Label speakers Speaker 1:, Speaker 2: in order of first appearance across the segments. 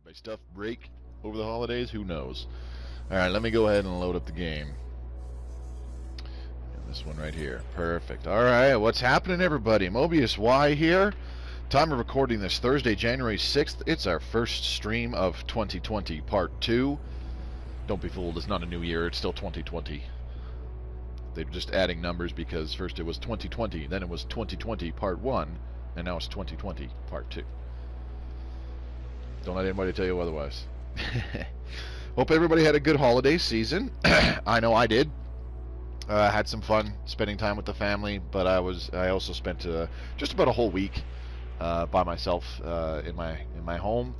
Speaker 1: My stuff break over the holidays? Who knows? Alright, let me go ahead and load up the game. And this one right here. Perfect. Alright, what's happening, everybody? Mobius Y here. Time of recording this Thursday, January 6th. It's our first stream of 2020, Part 2. Don't be fooled, it's not a new year, it's still 2020. They're just adding numbers because first it was 2020, then it was 2020 Part 1, and now it's 2020 Part 2. Don't let anybody tell you otherwise. Hope everybody had a good holiday season. I know I did. Had some fun spending time with the family, but I also spent just about a whole week by myself in my home.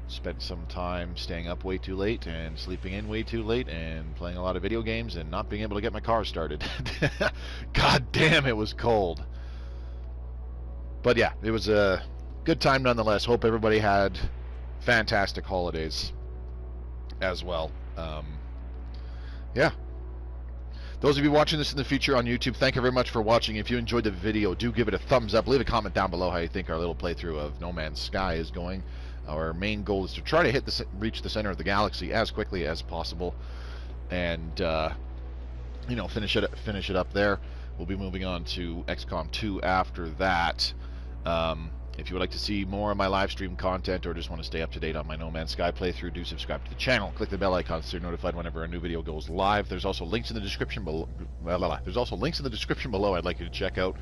Speaker 1: Spent some time staying up way too late and sleeping in way too late and playing a lot of video games and not being able to get my car started. God damn, it was cold. But yeah, it was a good time nonetheless. Hope everybody had fantastic holidays as well. Yeah. Those of you watching this in the future on YouTube, thank you very much for watching. If you enjoyed the video, do give it a thumbs up. Leave a comment down below how you think our little playthrough of No Man's Sky is going. Our main goal is to try to reach the center of the galaxy as quickly as possible, and you know, finish it up there. We'll be moving on to XCOM 2 after that. If you would like to see more of my live stream content or just want to stay up to date on my No Man's Sky playthrough, do subscribe to the channel. Click the bell icon so you're notified whenever a new video goes live. There's also links in the description below. There's also links in the description below I'd like you to check out.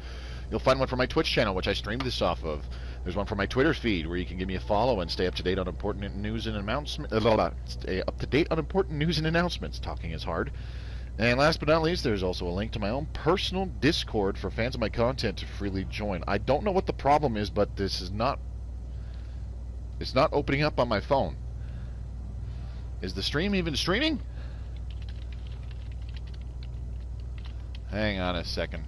Speaker 1: You'll find one for my Twitch channel, which I streamed this off of. There's one for my Twitter feed, where you can give me a follow and stay up to date on important news and announcements. Stay up to date on important news and announcements. Talking is hard. And last but not least, there's also a link to my own personal Discord for fans of my content to freely join. I don't know what the problem is, but this is not... It's not opening up on my phone. Is the stream even streaming? Hang on a second.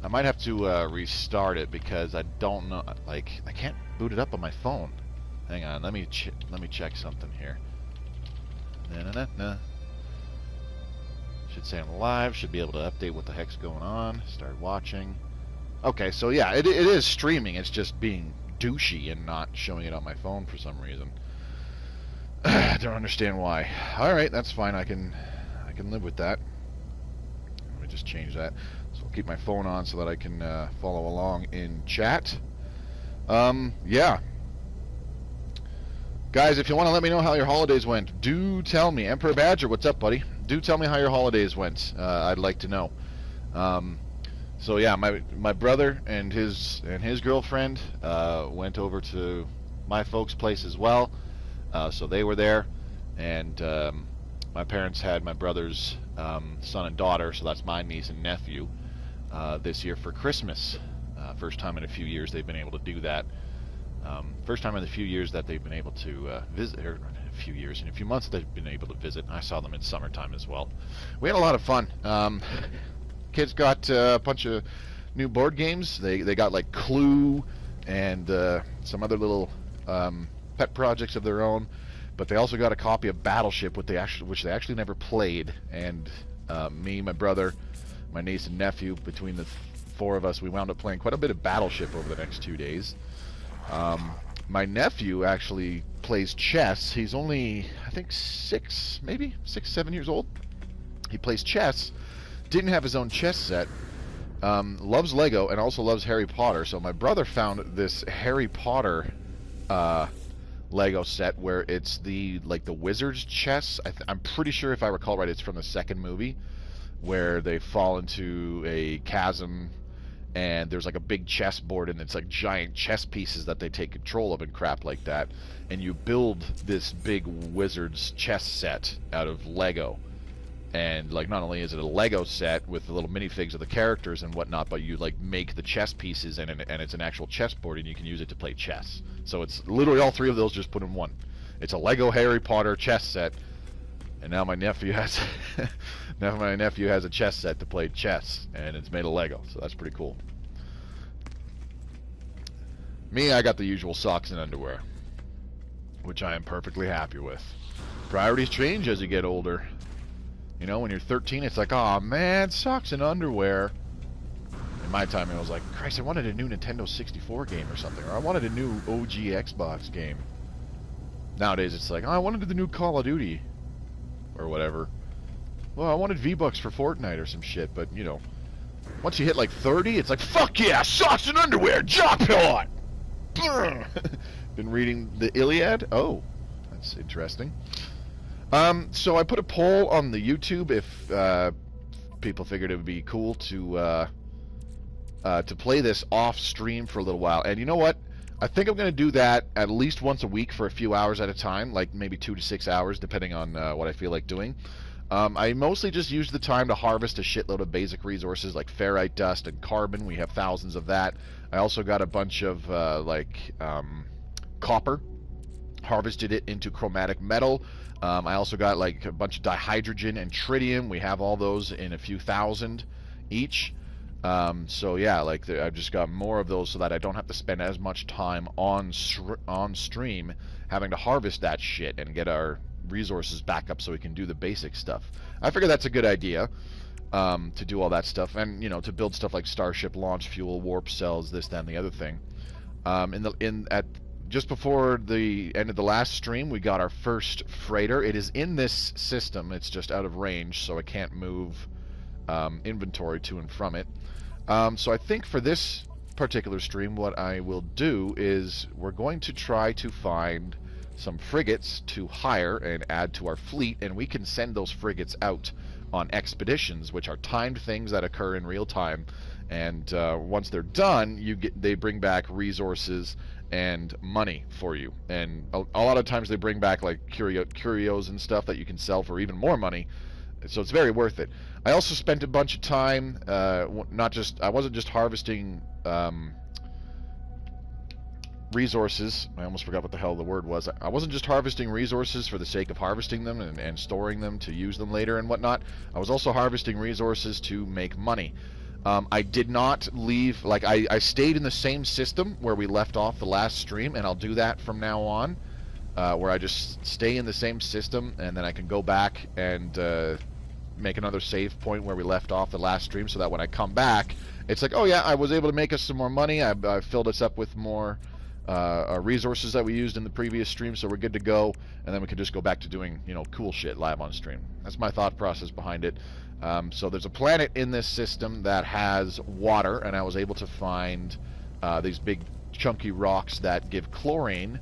Speaker 1: I might have to restart it because I don't know. Like, I can't boot it up on my phone. Hang on, let me check something here. Should say I'm live. Should be able to update what the heck's going on. Start watching. Okay, so yeah, it is streaming. It's just being douchey and not showing it on my phone for some reason. I don't understand why. All right, that's fine. I can live with that. Let me just change that. So I'll keep my phone on so that I can follow along in chat. Yeah. Guys, if you want to let me know how your holidays went, do tell me. Emperor Badger, what's up, buddy? Do tell me how your holidays went. I'd like to know. So yeah, my brother and his girlfriend went over to my folks' place as well. So they were there, and my parents had my brother's son and daughter, so that's my niece and nephew, this year for Christmas. First time in a few years they've been able to do that. First time in a few years that they've been able to visit, or a few years, in a few months they've been able to visit. I saw them in summertime as well. We had a lot of fun. Kids got a bunch of new board games. They got like Clue and some other little pet projects of their own. But they also got a copy of Battleship, which they actually never played. And me, my brother, my niece and nephew, between the four of us, we wound up playing quite a bit of Battleship over the next 2 days. My nephew actually plays chess. He's only, I think, 7 years old. He plays chess. Didn't have his own chess set. Loves Lego and also loves Harry Potter. So my brother found this Harry Potter Lego set where it's the wizard's chess. I'm pretty sure, if I recall right, it's from the second movie, where they fall into a chasm. And there's like a big chessboard, and it's like giant chess pieces that they take control of and crap like that. And you build this big wizard's chess set out of Lego. And like, not only is it a Lego set with the little minifigs of the characters and whatnot, but you like make the chess pieces, and it's an actual chessboard, and you can use it to play chess. So it's literally all three of those just put in one. It's a Lego Harry Potter chess set. And now my nephew has a chess set to play chess, and it's made of Lego, so that's pretty cool. Me, I got the usual socks and underwear, which I am perfectly happy with. Priorities change as you get older. You know, when you're 13, it's like, oh man, socks and underwear. And my time, it was like, Christ, I wanted a new Nintendo 64 game or something, or I wanted a new OG Xbox game. Nowadays, it's like, oh, I wanted the new Call of Duty, or whatever. Well, I wanted V-Bucks for Fortnite or some shit, but, you know, once you hit like 30, it's like, fuck yeah, socks and underwear, jock pilot! Been reading the Iliad? Oh, that's interesting. So I put a poll on the YouTube if people figured it would be cool to play this off stream for a little while. And you know what? I think I'm going to do that at least once a week for a few hours at a time, like maybe 2 to 6 hours, depending on what I feel like doing. I mostly just use the time to harvest a shitload of basic resources like ferrite dust and carbon. We have thousands of that. I also got a bunch of copper, harvested it into chromatic metal. I also got like a bunch of dihydrogen and tritium. We have all those in a few thousand each. So yeah, like I've just got more of those so that I don't have to spend as much time on stream having to harvest that shit and get our resources back up so we can do the basic stuff. I figure that's a good idea, to do all that stuff, and you know, to build stuff like starship launch fuel, warp cells, this, that, and the other thing. Just before the end of the last stream, we got our first freighter. It is in this system. It's just out of range, so I can't move inventory to and from it. So I think for this particular stream, what I will do is we're going to try to find some frigates to hire and add to our fleet, and we can send those frigates out on expeditions, which are timed things that occur in real time. And once they're done, they bring back resources and money for you. And a lot of times they bring back like curios and stuff that you can sell for even more money. So it's very worth it. I also spent a bunch of time, I wasn't just harvesting resources. I almost forgot what the hell the word was. I wasn't just harvesting resources for the sake of harvesting them and storing them to use them later and whatnot. I was also harvesting resources to make money. I did not leave, like I stayed in the same system where we left off the last stream, and I'll do that from now on, where I just stay in the same system, and then I can go back and make another save point where we left off the last stream, so that when I come back, it's like, oh yeah, I was able to make us some more money, I filled us up with more resources that we used in the previous stream, so we're good to go, and then we can just go back to doing, you know, cool shit live on stream. That's my thought process behind it. So there's a planet in this system that has water, and I was able to find these big chunky rocks that give chlorine.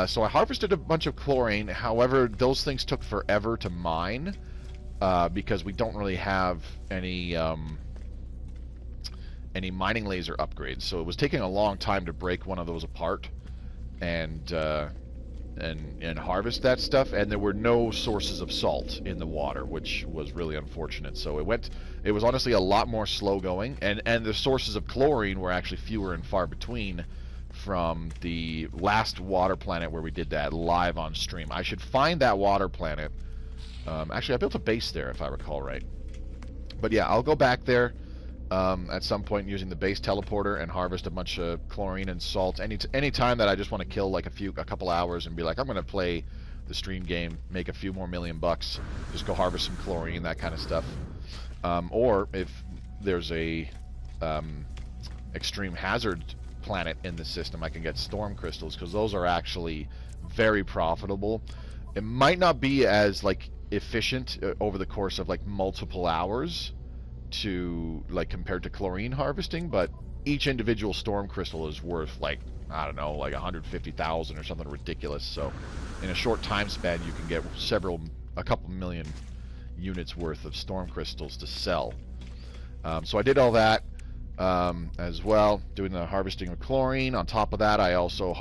Speaker 1: So I harvested a bunch of chlorine. However, those things took forever to mine because we don't really have any mining laser upgrades. So it was taking a long time to break one of those apart and harvest that stuff, and there were no sources of salt in the water, which was really unfortunate. So it was honestly a lot more slow going, and the sources of chlorine were actually fewer and far between from the last water planet where we did that live on stream. I should find that water planet. Actually, I built a base there if I recall right. But yeah, I'll go back there at some point using the base teleporter and harvest a bunch of chlorine and salt any time that I just want to kill like a couple hours and be like, I'm gonna play the stream game, make a few more $1,000,000, just go harvest some chlorine, that kind of stuff. Or if there's a extreme hazard planet in the system, I can get storm crystals, because those are actually very profitable. It might not be as like efficient over the course of like multiple hours to like compared to chlorine harvesting, but each individual storm crystal is worth like, I don't know, like 150,000 or something ridiculous. So in a short time span you can get a couple million units worth of storm crystals to sell. So I did all that as well, doing the harvesting of chlorine. On top of that, I also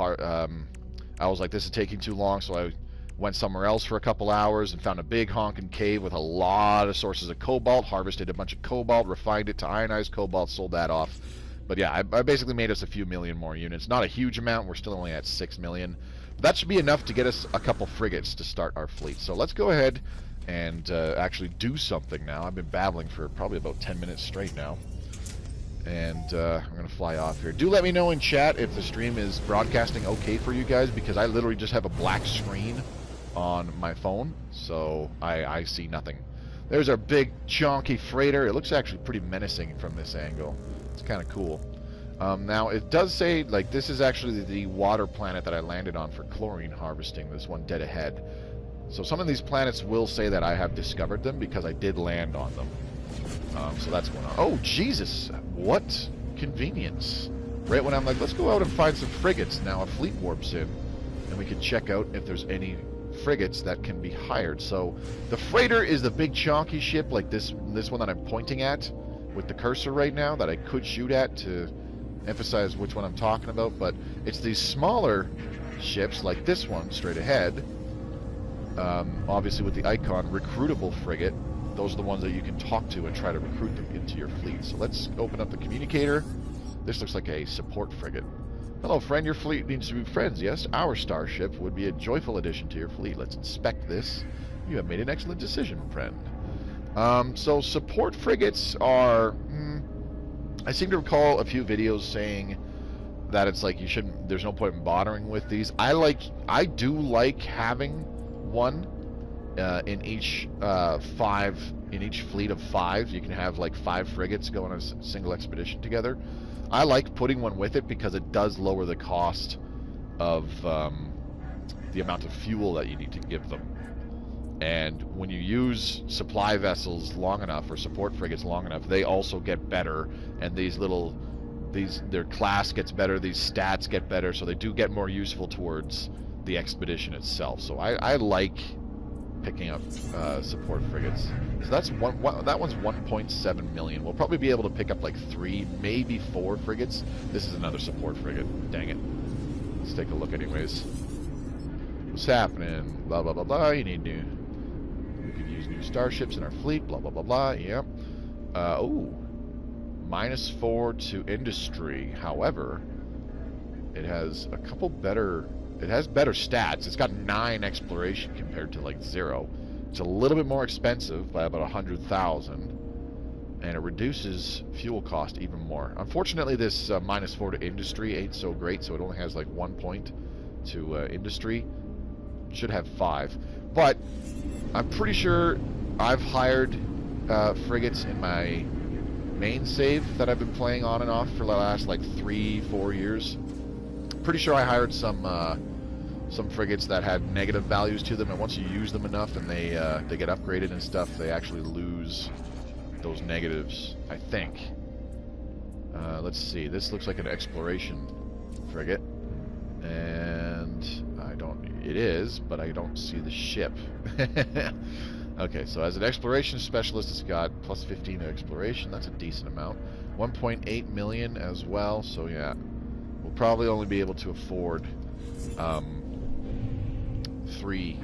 Speaker 1: I was like, this is taking too long, so I went somewhere else for a couple hours and found a big honking cave with a lot of sources of cobalt, harvested a bunch of cobalt, refined it to ionized cobalt, sold that off. But yeah, I basically made us a few million more units. Not a huge amount, we're still only at 6 million. But that should be enough to get us a couple frigates to start our fleet. So let's go ahead and actually do something now. I've been babbling for probably about 10 minutes straight now. And I'm going to fly off here. Do let me know in chat if the stream is broadcasting okay for you guys, because I literally just have a black screen on my phone, so I see nothing. There's our big chunky freighter. It looks actually pretty menacing from this angle. It's kind of cool. Now, it does say, like, this is actually the water planet that I landed on for chlorine harvesting, this one dead ahead. So some of these planets will say that I have discovered them because I did land on them. So that's going on. Oh, Jesus! What convenience. Right when I'm like, let's go out and find some frigates. Now a fleet warps in, and we can check out if there's any frigates that can be hired. So the freighter is the big chonky ship, like this one that I'm pointing at with the cursor right now, that I could shoot at to emphasize which one I'm talking about. But it's these smaller ships, like this one straight ahead. Obviously with the icon, recruitable frigate. Those are the ones that you can talk to and try to recruit them into your fleet. So let's open up the communicator. This looks like a support frigate. Hello, friend. Your fleet needs to be friends. Yes, our starship would be a joyful addition to your fleet. Let's inspect this. You have made an excellent decision, friend. So support frigates are... I seem to recall a few videos saying that it's like you shouldn't... There's no point in bothering with these. I do like having one in each in each fleet of 5. You can have like 5 frigates go on a single expedition together. I like putting one with it because it does lower the cost of the amount of fuel that you need to give them. And when you use supply vessels long enough, or support frigates long enough, they also get better, and their class gets better, these stats get better, so they do get more useful towards the expedition itself. So I like picking up support frigates. So that's that one's 1.7 million. We'll probably be able to pick up like 3, maybe 4 frigates. This is another support frigate. Dang it. Let's take a look anyways. What's happening? Blah, blah, blah, blah. We can use new starships in our fleet. Blah, blah, blah, blah. Yep. Oh. -4 to industry. However, it has a couple better... It has better stats. It's got 9 exploration compared to like 0. It's a little bit more expensive by about 100,000, and it reduces fuel cost even more. Unfortunately, this -4 to industry ain't so great, so it only has like 1 point to industry. Should have 5, but I'm pretty sure I've hired frigates in my main save that I've been playing on and off for the last like 3-4 years. Pretty sure I hired some frigates that had negative values to them, and once you use them enough and they get upgraded and stuff, they actually lose those negatives, I think. Let's see. This looks like an exploration frigate, and it is, but I don't see the ship. Okay, so as an exploration specialist, it's got plus 15 to exploration. That's a decent amount. 1.8 million as well, so yeah. We'll probably only be able to afford 3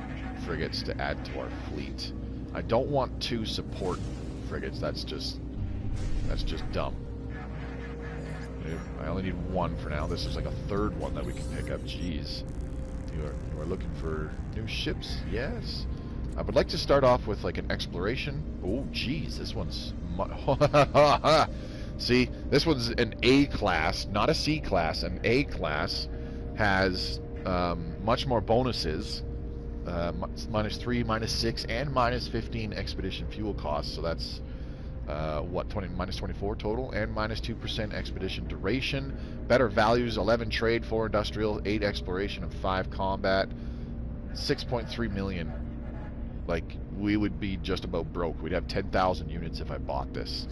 Speaker 1: frigates to add to our fleet. I don't want 2 support frigates. That's just dumb. I only need 1 for now. This is like a 3rd one that we can pick up. Jeez. You are looking for new ships? Yes. I would like to start off with like an exploration. Oh, jeez. This one's... See, this one's an A class, not a C class. An A class has much more bonuses. -3, -6, and -15 expedition fuel costs. So that's what, -24 total, and -2% expedition duration. Better values: 11 trade, 4 industrial, 8 exploration, and 5 combat. 6.3 million. Like, we would be just about broke. We'd have 10,000 units if I bought this.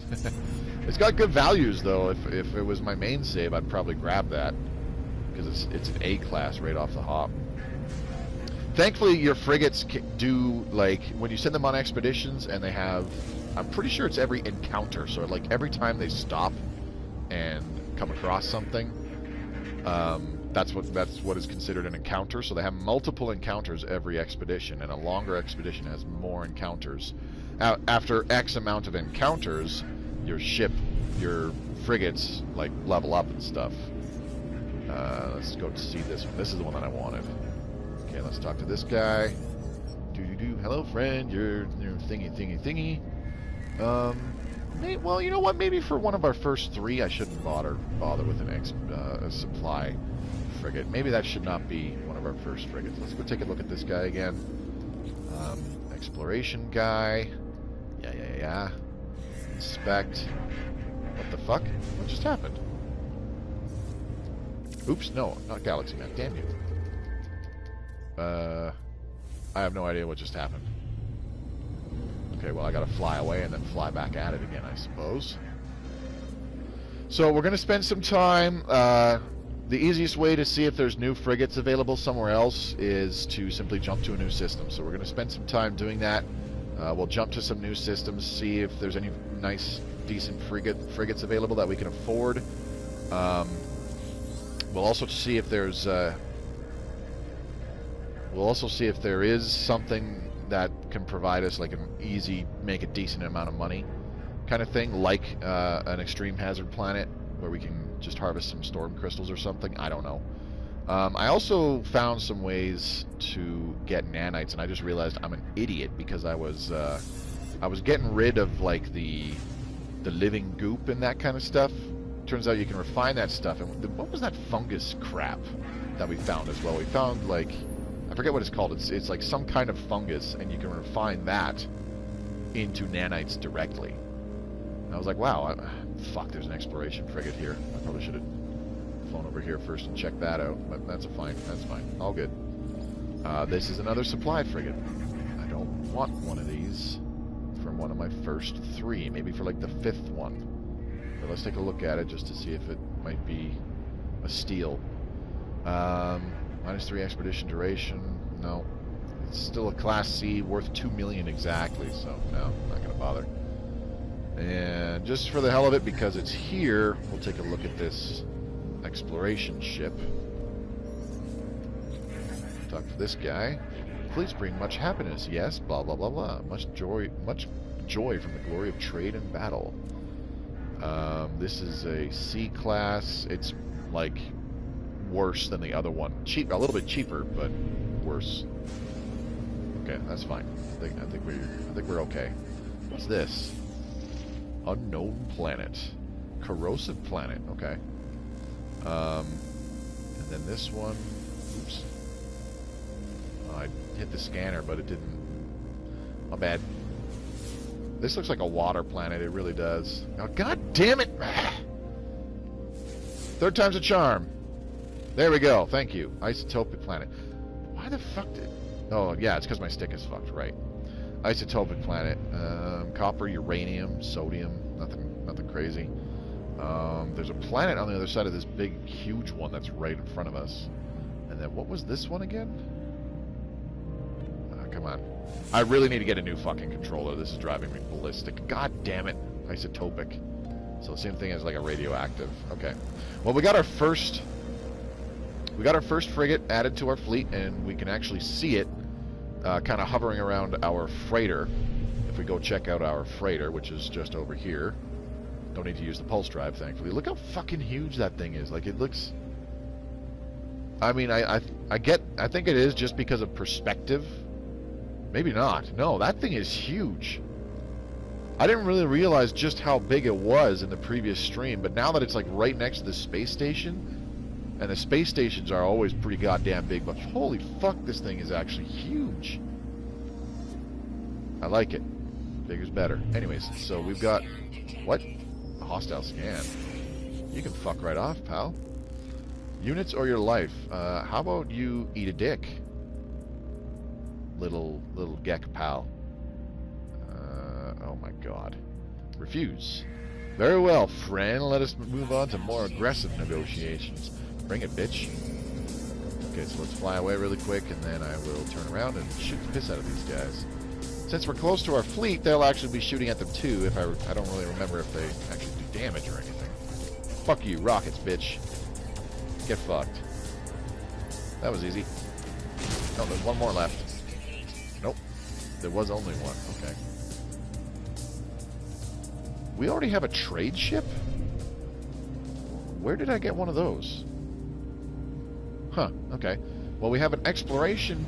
Speaker 1: It's got good values, though. If it was my main save, I'd probably grab that, because it's an A class right off the hop. Thankfully, your frigates do, like, when you send them on expeditions, and they have... I'm pretty sure it's every encounter, so, like, every time they stop and come across something, that's what is considered an encounter. So they have multiple encounters every expedition, and a longer expedition has more encounters. After X amount of encounters, your frigates, like, level up and stuff. Let's go see this one. This is the one that I wanted. Okay, let's talk to this guy. Hello, friend. You're thingy. Well, you know what? Maybe for one of our first 3, I shouldn't bother with a supply frigate. Maybe that should not be one of our first frigates. Let's go take a look at this guy again. Exploration guy. Yeah. Inspect. What the fuck? What just happened? Oops, no, not Galaxy Man. Damn you. I have no idea what just happened. Okay, well, I gotta fly away and then fly back at it again, I suppose. So we're gonna spend some time. The easiest way to see if there's new frigates available somewhere else is to simply jump to a new system. So we're gonna spend some time doing that. We'll jump to some new systems, see if there's any nice, decent frigates available that we can afford. We'll also see if there's. We'll also see if there is something that can provide us like an easy, make a decent amount of money kind of thing, like an extreme hazard planet where we can just harvest some storm crystals or something. I don't know. I also found some ways to get nanites, and I just realized I'm an idiot because I was getting rid of like the living goop and that kind of stuff. Turns out you can refine that stuff. And what was that fungus crap that we found as well? We found like, I forget what it's called. It's like some kind of fungus, and you can refine that into nanites directly. And I was like, wow, fuck, there's an exploration frigate here. I probably should have flown over here first and checked that out, but that's fine. That's fine. All good. This is another supply frigate. I don't want one of these from one of my first three. Maybe for like the fifth one. But let's take a look at it just to see if it might be a steal. -3 expedition duration. No. It's still a Class C worth 2 million exactly, so no, not going to bother. And just for the hell of it, because it's here, we'll take a look at this exploration ship. Talk to this guy. Please bring much happiness. Yes, blah, blah, blah, blah. Much joy from the glory of trade and battle. This is a C class. It's like worse than the other one. Cheap, a little bit cheaper, but worse. Okay, that's fine. I think we're okay. What's this? Unknown planet. Corrosive planet. Okay. And then this one. Oops. I hit the scanner, but it didn't. My bad. This looks like a water planet. It really does. Oh, God damn it! Third time's a charm. There we go. Thank you. Isotopic planet. Why the fuck did... Oh, yeah, it's because my stick is fucked, right. Isotopic planet. Copper, uranium, sodium. Nothing crazy. There's a planet on the other side of this big, huge one that's right in front of us. And then what was this one again? Come on. I really need to get a new fucking controller. This is driving me ballistic. God damn it. Isotopic. So same thing as like a radioactive. Okay. Well, we got our first frigate added to our fleet, and we can actually see it kind of hovering around our freighter. If we go check out our freighter, which is just over here. Don't need to use the pulse drive, thankfully. Look how fucking huge that thing is. Like, it looks... I mean, I think it is just because of perspective. Maybe not. No, that thing is huge. I didn't really realize just how big it was in the previous stream, but now that it's like right next to the space station, and the space stations are always pretty goddamn big, but holy fuck, this thing is actually huge. I like it. Bigger's better. Anyways, so we've got... What? A hostile scan. You can fuck right off, pal. Units or your life. How about you eat a dick? Little geck pal. Oh my god. Refuse. Very well, friend. Let us move on to more aggressive negotiations. Bring it, bitch. Okay, so let's fly away really quick, and then I will turn around and shoot the piss out of these guys. Since we're close to our fleet, they'll actually be shooting at them too, if I don't really remember if they actually do damage or anything. Fuck you, rockets, bitch. Get fucked. That was easy. No, there's one more left. Nope. There was only one. Okay. We already have a trade ship? Where did I get one of those? Huh, okay. Well, we have an exploration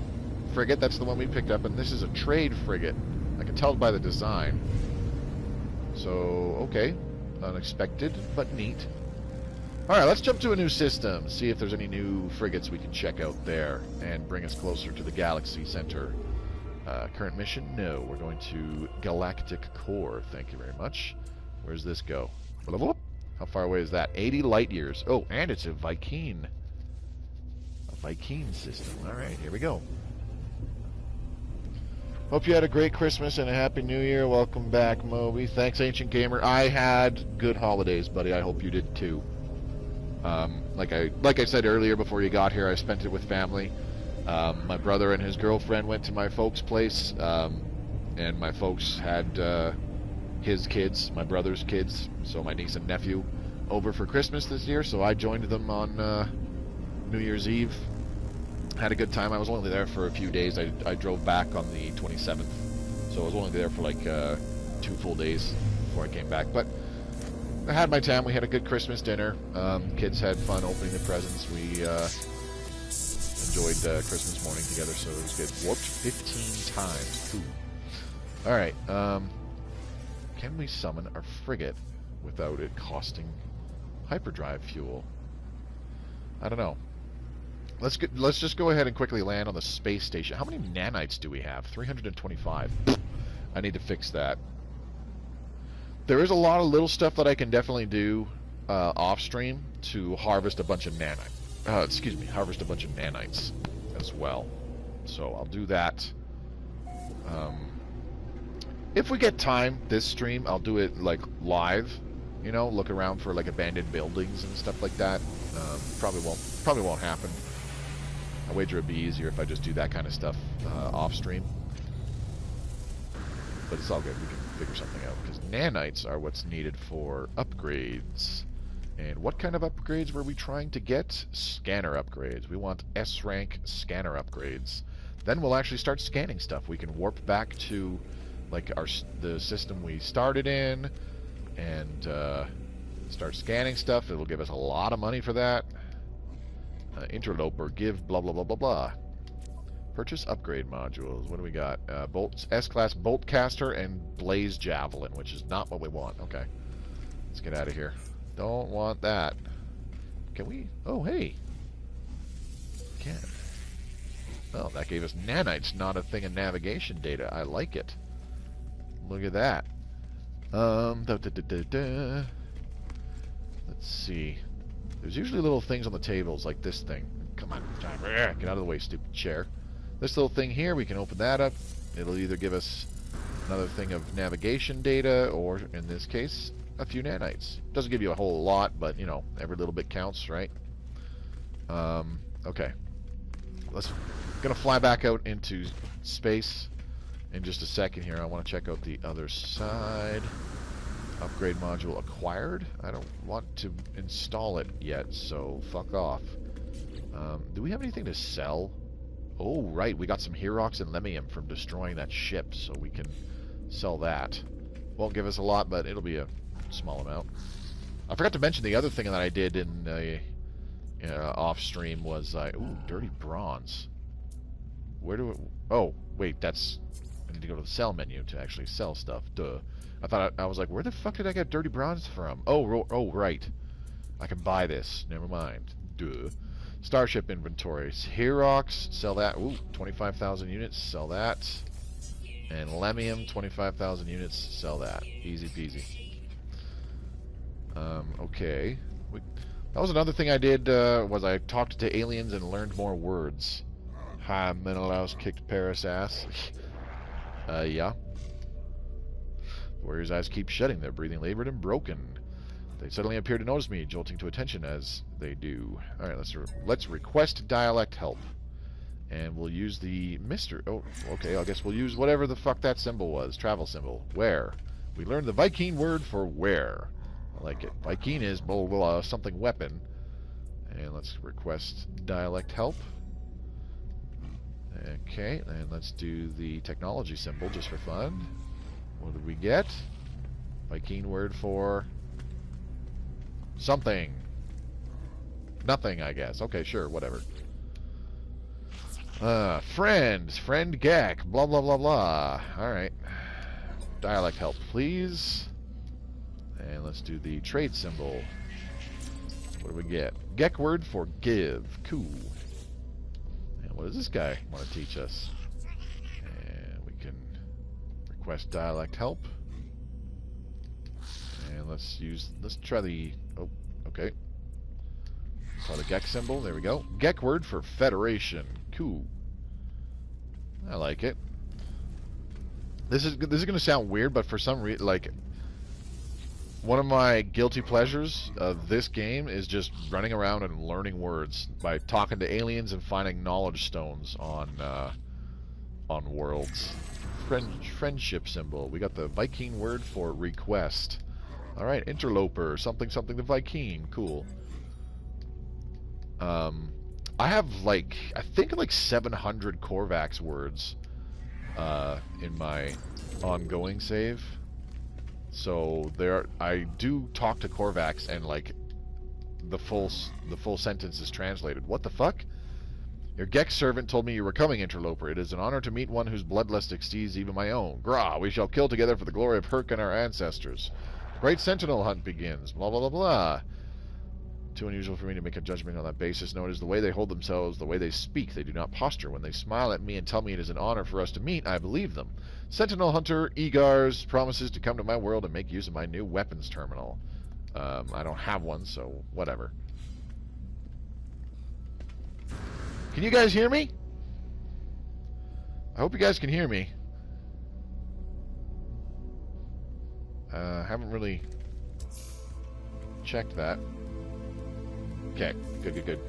Speaker 1: frigate. That's the one we picked up, and this is a trade frigate. I can tell by the design. So, okay. Unexpected, but neat. Alright, let's jump to a new system. See if there's any new frigates we can check out there and bring us closer to the galaxy center. Current mission? No. We're going to Galactic Core. Thank you very much. Where's this go? How far away is that? 80 light years. Oh, and it's a Viking. A Viking system. Alright, here we go. Hope you had a great Christmas and a Happy New Year. Welcome back, Moby. Thanks, Ancient Gamer. I had good holidays, buddy. I hope you did too. Like I said earlier before you got here, I spent it with family. My brother and his girlfriend went to my folks' place, and my folks had his kids, my brother's kids, so my niece and nephew, over for Christmas this year, so I joined them on New Year's Eve. Had a good time. I was only there for a few days. I drove back on the 27th, so I was only there for like 2 full days before I came back. But I had my time. We had a good Christmas dinner. Kids had fun opening the presents. We enjoyed Christmas morning together, so it was good. Warped 15 times. Ooh. All right. Can we summon our frigate without it costing hyperdrive fuel? I don't know. Let's just go ahead and quickly land on the space station. How many nanites do we have? 325. I need to fix that. There is a lot of little stuff that I can definitely do off stream to harvest a bunch of nanites. Harvest a bunch of nanites as well. So I'll do that. If we get time this stream, I'll do it like live. You know, look around for like abandoned buildings and stuff like that. Probably won't happen. I wager it'd be easier if I just do that kind of stuff off stream. But it's all good. We can figure something out because nanites are what's needed for upgrades. And what kind of upgrades were we trying to get? Scanner upgrades. We want S rank scanner upgrades. Then we'll actually start scanning stuff. We can warp back to like the system we started in and start scanning stuff. It'll give us a lot of money for that. Interloper, give blah blah blah blah blah. Purchase upgrade modules. What do we got? S-class bolt caster and blaze javelin, which is not what we want. Okay, let's get out of here. Don't want that. Can we? Oh, hey. Can. Oh, that gave us nanites, not a thing of navigation data. I like it. Look at that. Let's see. There's usually little things on the tables like this thing. Come on, get out of the way, stupid chair. This little thing here, we can open that up. It'll either give us another thing of navigation data, or in this case, a few nanites. Doesn't give you a whole lot, but you know, every little bit counts, right? Okay. Gonna fly back out into space in just a second here. I want to check out the other side. Upgrade module acquired. I don't want to install it yet, so fuck off. Do we have anything to sell? Oh, right. We got some Herox and Lemium from destroying that ship, so we can sell that. Won't give us a lot, but it'll be a small amount. I forgot to mention the other thing that I did in off stream was ooh, dirty bronze. Where do it? Oh, wait, that's I need to go to the sell menu to actually sell stuff. Duh. I was like, where the fuck did I get dirty bronze from? Oh, right. I can buy this. Never mind. Duh. Starship inventories. Herox, sell that. Ooh, 25,000 units, sell that. And Lemium, 25,000 units, sell that. Easy peasy. Okay. That was another thing I did, was I talked to aliens and learned more words. Hi, Menelaus kicked Paris ass. Yeah. Warriors' eyes keep shutting, their breathing labored and broken. They suddenly appear to notice me, jolting to attention as they do. Alright, let's request dialect help. And we'll use the Mr. Oh, okay, I guess we'll use whatever the fuck that symbol was. Travel symbol. Where? We learned the Viking word for where. I like it. Viking is blah, blah, blah, something weapon. And let's request dialect help. Okay, and let's do the technology symbol just for fun. What did we get? Viking word for something. Nothing, I guess. Okay, sure, whatever. Friend Gek, blah, blah, blah, blah. Alright. Dialect help, please. And let's do the trade symbol. What do we get? Gek word for give. Cool. And what does this guy want to teach us? And we can request dialect help. And let's try the, oh, okay. Try the Gek symbol, there we go. Gek word for Federation. Cool. I like it. This is going to sound weird, but for some reason, like, one of my guilty pleasures of this game is just running around and learning words by talking to aliens and finding knowledge stones on worlds. Friendship symbol. We got the Viking word for request. All right, interloper. Something the Viking. Cool. I have like, I think like 700 Korvax words in my ongoing save. So I do talk to Korvax, and like the full sentence is translated. What the fuck? Your Gek servant told me you were coming, interloper. It is an honor to meet one whose bloodlust exceeds even my own. Grah, we shall kill together for the glory of Herc and our ancestors. Great sentinel hunt begins. Blah, blah, blah, blah. Too unusual for me to make a judgment on that basis. No, it is the way they hold themselves, the way they speak. They do not posture. When they smile at me and tell me it is an honor for us to meet, I believe them. Sentinel Hunter Egars promises to come to my world and make use of my new weapons terminal. I don't have one, so whatever. Can you guys hear me? I hope you guys can hear me. Haven't really checked that. Okay, good.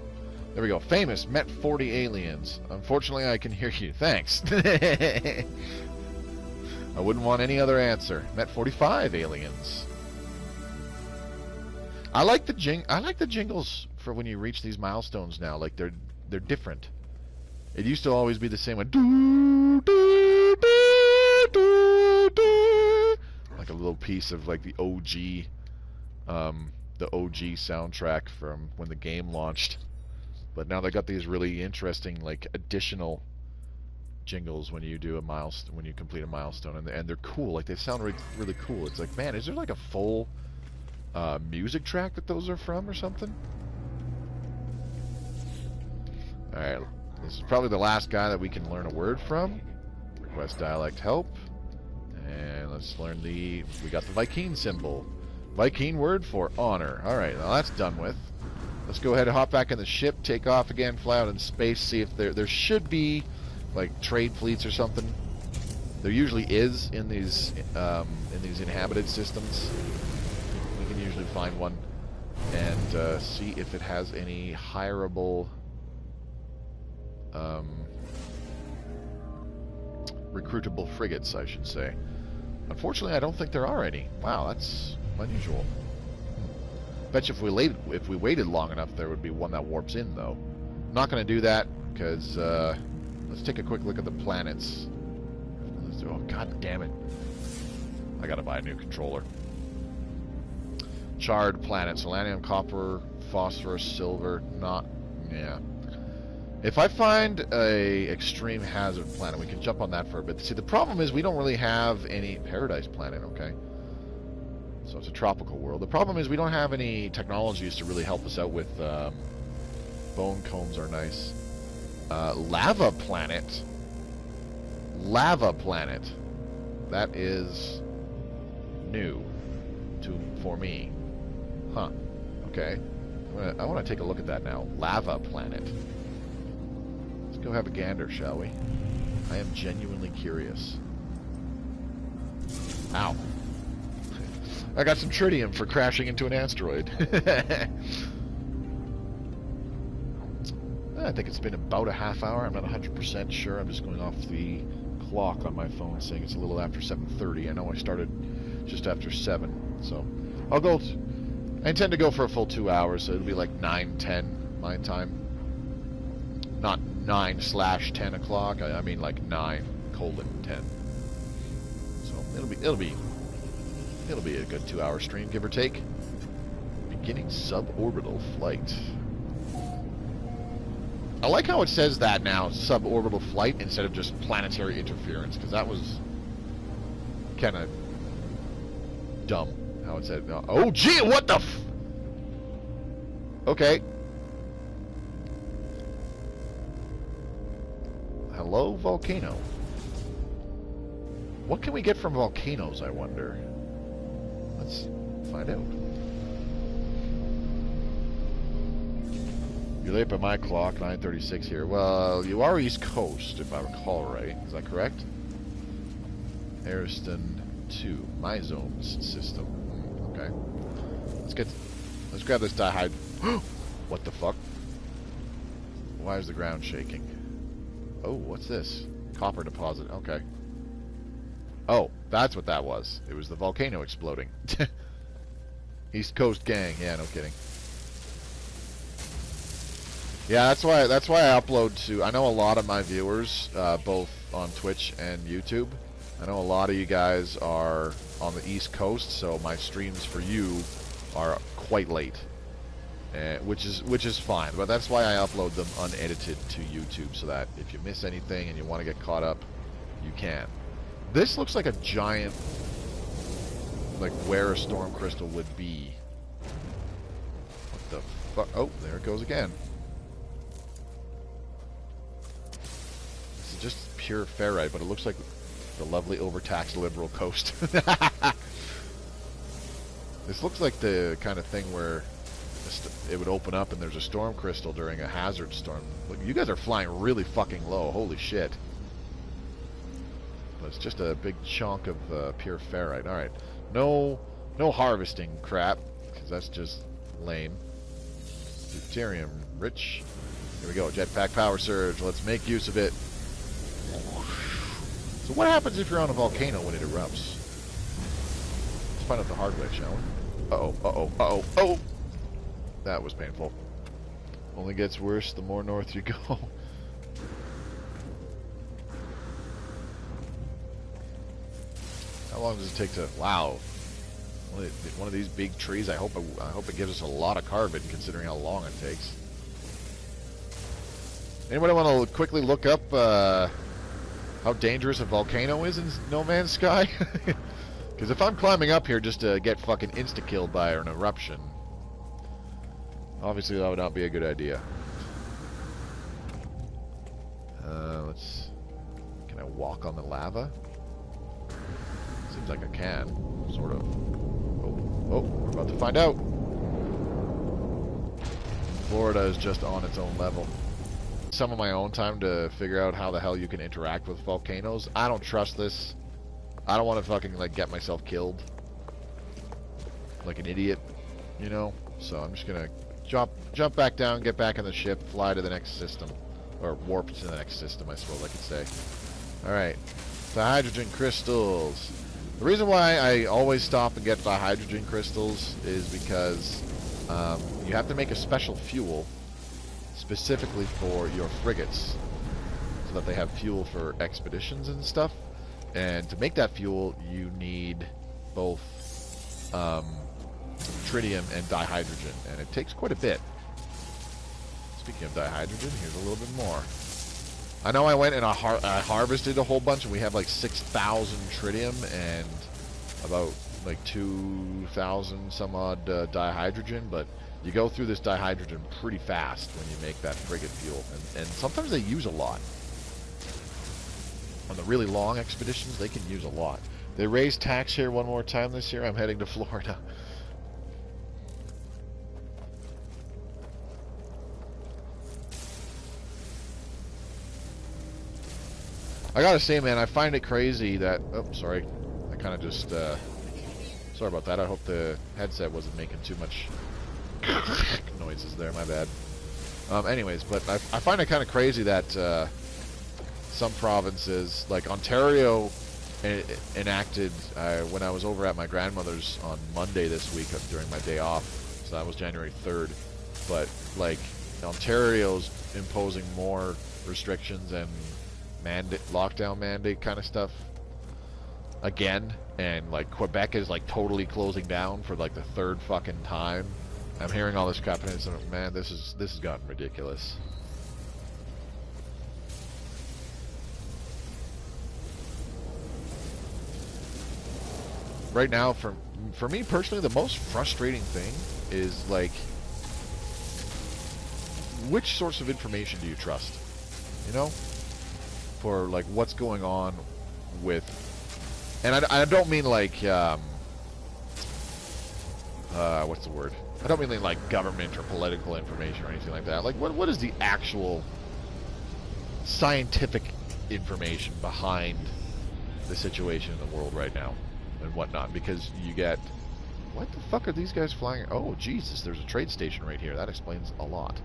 Speaker 1: There we go. Famous, met 40 aliens. Unfortunately, I can hear you. Thanks. I wouldn't want any other answer. Met 45 aliens. I like the jingles for when you reach these milestones now. Like they're different. It used to always be the same one. Doo, doo, doo, doo, doo. Like a little piece of like the OG soundtrack from when the game launched. But now they got these really interesting like additional jingles when you do a milestone, when you complete a milestone, and they're cool. Like they sound really cool. It's like, man, is there like a full music track that those are from or something? Alright, this is probably the last guy that we can learn a word from. Request dialect help. And let's learn we got the Viking symbol. Viking word for honor. Alright, now that's done with. Let's go ahead and hop back in the ship, take off again, fly out in space, see if there should be like trade fleets or something. There usually is in these inhabited systems. We can usually find one and see if it has any hireable recruitable frigates, I should say. Unfortunately, I don't think there are any. Wow, that's unusual. Bet you if we waited long enough, there would be one that warps in, though. Not going to do that because let's take a quick look at the planets. Oh, god damn it! I gotta buy a new controller. Charred planets: selenium, copper, phosphorus, silver. Yeah. If I find a extreme hazard planet, we can jump on that for a bit. See, the problem is we don't really have any paradise planet. Okay. So it's a tropical world. The problem is we don't have any technologies to really help us out with. Bone combs are nice. Lava planet. Lava planet. That is new for me. Huh. Okay. I want to take a look at that now. Lava planet. Let's go have a gander, shall we? I am genuinely curious. Ow. I got some tritium for crashing into an asteroid. I think it's been about a half hour. I'm not 100% sure. I'm just going off the clock on my phone saying it's a little after 7:30. I know I started just after 7, so I'll go. I intend to go for a full 2 hours, so it'll be like 9:10 my time. Not 9/10 o'clock. I mean like 9:10. So it'll be a good 2 hour stream, give or take. Beginning suborbital flight. I like how it says that now, suborbital flight, instead of just planetary interference, because that was kind of dumb how it said. Oh, gee, what the f... Okay. Hello, volcano. What can we get from volcanoes, I wonder? Find out. You're late by my clock, 9:36 here. Well, you are East Coast, if I recall right. Is that correct? Ariston 2, my zones system. Okay. Let's grab this dihyd. What the fuck? Why is the ground shaking? Oh, what's this? Copper deposit. Okay. Oh, that's what that was. It was the volcano exploding. East Coast gang. Yeah, no kidding. Yeah, that's why I upload to. I know a lot of my viewers, both on Twitch and YouTube. I know a lot of you guys are on the East Coast, so my streams for you are quite late, which is fine. But that's why I upload them unedited to YouTube, so that if you miss anything and you want to get caught up, you can. This looks like a giant, like where a storm crystal would be. What the fuck? Oh, there it goes again. Just pure ferrite, but it looks like the lovely overtaxed liberal coast. This looks like the kind of thing where it would open up and there's a storm crystal during a hazard storm. Look, you guys are flying really fucking low. Holy shit. But it's just a big chunk of pure ferrite. Alright. No harvesting crap, because that's just lame. Deuterium rich. Here we go. Jetpack power surge. Let's make use of it. So what happens if you're on a volcano when it erupts? Let's find out the hard way, shall we? Uh-oh, uh-oh, uh-oh, oh! That was painful. Only gets worse the more north you go. How long does it take to... Wow. One of these big trees, I hope it gives us a lot of carbon, considering how long it takes. Anybody want to quickly look up how dangerous a volcano is in No Man's Sky? Because if I'm climbing up here just to get fucking insta-killed by an eruption, obviously that would not be a good idea. Can I walk on the lava? Seems like I can, sort of. Oh, we're about to find out. Florida is just on its own level. Some of my own time to figure out how the hell you can interact with volcanoes. I don't trust this. I don't want to fucking like get myself killed like an idiot, you know. So I'm just gonna jump back down, get back in the ship, fly to the next system, or warp to the next system, I suppose I could say. All right, dihydrogen crystals. The reason why I always stop and get dihydrogen crystals is because you have to make a special fuel specifically for your frigates, so that they have fuel for expeditions and stuff. And to make that fuel, you need both tritium and dihydrogen, and it takes quite a bit. Speaking of dihydrogen, here's a little bit more. I know I went and I harvested a whole bunch, and we have like 6,000 tritium and about like 2,000 some odd dihydrogen, but you go through this dihydrogen pretty fast when you make that frigate fuel, and sometimes they use a lot. On the really long expeditions, they can use a lot. They raised tax here one more time this year. I'm heading to Florida. I gotta say, man, I find it crazy that... Oh, sorry. I kind of just... sorry about that. I hope the headset wasn't making too much noises there. My bad. Anyways, but I find it kind of crazy that some provinces, like Ontario, enacted when I was over at my grandmother's on Monday this week during my day off. So that was January 3rd. But, like, Ontario's imposing more restrictions and lockdown mandate kind of stuff again, and like Quebec is like totally closing down for like the third fucking time. I'm hearing all this crap and it's, man, this has gotten ridiculous. Right now, for me personally, the most frustrating thing is like, which source of information do you trust? You know? For like what's going on with, and I don't mean like what's the word? I don't mean like government or political information or anything like that. Like, what is the actual scientific information behind the situation in the world right now and whatnot? Because you get, what the fuck are these guys flying? Oh, Jesus, there's a trade station right here. That explains a lot.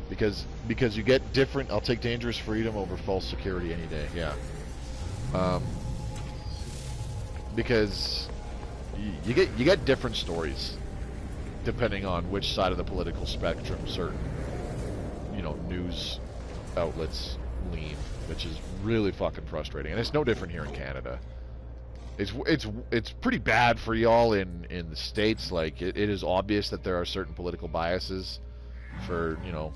Speaker 1: Because you get different, I'll take dangerous freedom over false security any day, yeah. Because you get different stories depending on which side of the political spectrum certain, you know, news outlets lean, which is really fucking frustrating. And it's no different here in Canada. It's pretty bad for y'all in the States. Like, it is obvious that there are certain political biases for, you know,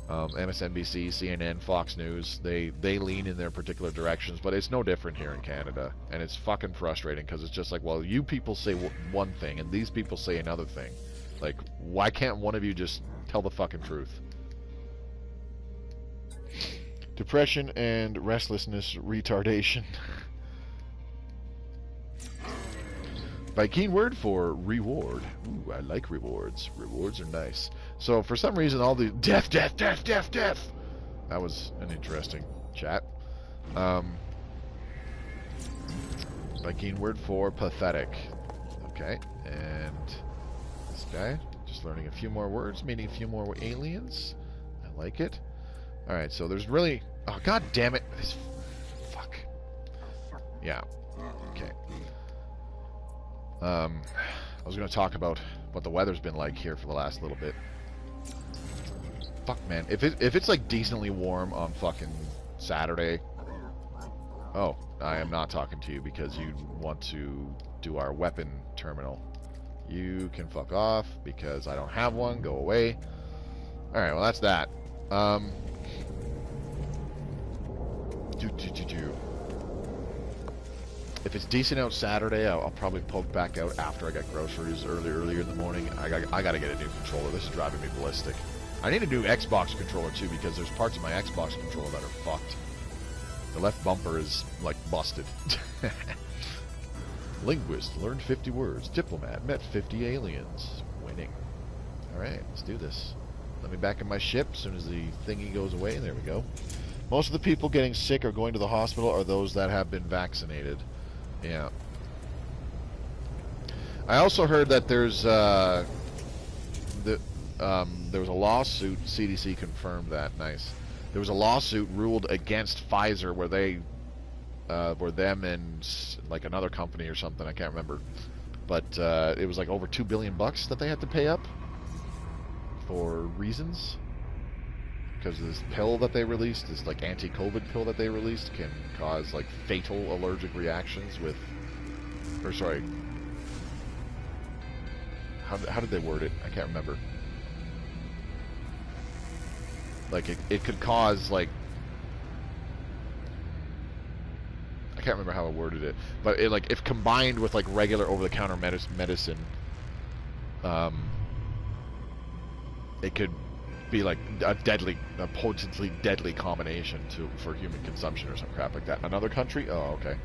Speaker 1: MSNBC, CNN, Fox News. They lean in their particular directions, but it's no different here in Canada. And it's fucking frustrating because it's just like, well, you people say one thing and these people say another thing. Like, why can't one of you just tell the fucking truth? Depression and restlessness retardation. Viking word for reward. Ooh, I like rewards. Rewards are nice. So for some reason, all the death. That was an interesting chat. Viking word for pathetic. Okay, and this guy just learning a few more words, meaning a few more aliens. I like it. All right, so there's really. Oh, god damn it! This fuck. Yeah. Okay. I was going to talk about what the weather's been like here for the last little bit. Fuck, man. If it's like decently warm on fucking Saturday. Oh, I am not talking to you because you want to do our weapon terminal. You can fuck off because I don't have one. Go away. Alright, well that's that. If it's decent out Saturday, I'll probably poke back out after I get groceries earlier in the morning. I gotta get a new controller. This is driving me ballistic. I need a new Xbox controller too because there's parts of my Xbox controller that are fucked. The left bumper is like busted. Linguist learned 50 words. Diplomat met 50 aliens. Winning. Alright, let's do this. Let me back in my ship as soon as the thingy goes away. There we go. Most of the people getting sick or going to the hospital are those that have been vaccinated. Yeah. I also heard that there was a lawsuit. CDC confirmed that. Nice. There was a lawsuit ruled against Pfizer where they were them and like another company or something. I can't remember, but it was like over $2 billion that they had to pay up for reasons. Because this pill that they released, this like anti-COVID pill that they released, can cause like fatal allergic reactions with, or sorry, how did they word it? I can't remember. Like it could cause like, I can't remember how I worded it, but it like if combined with like regular over-the-counter medicine, it could be like a potently deadly combination for human consumption or some crap like that. Another country? Oh, okay.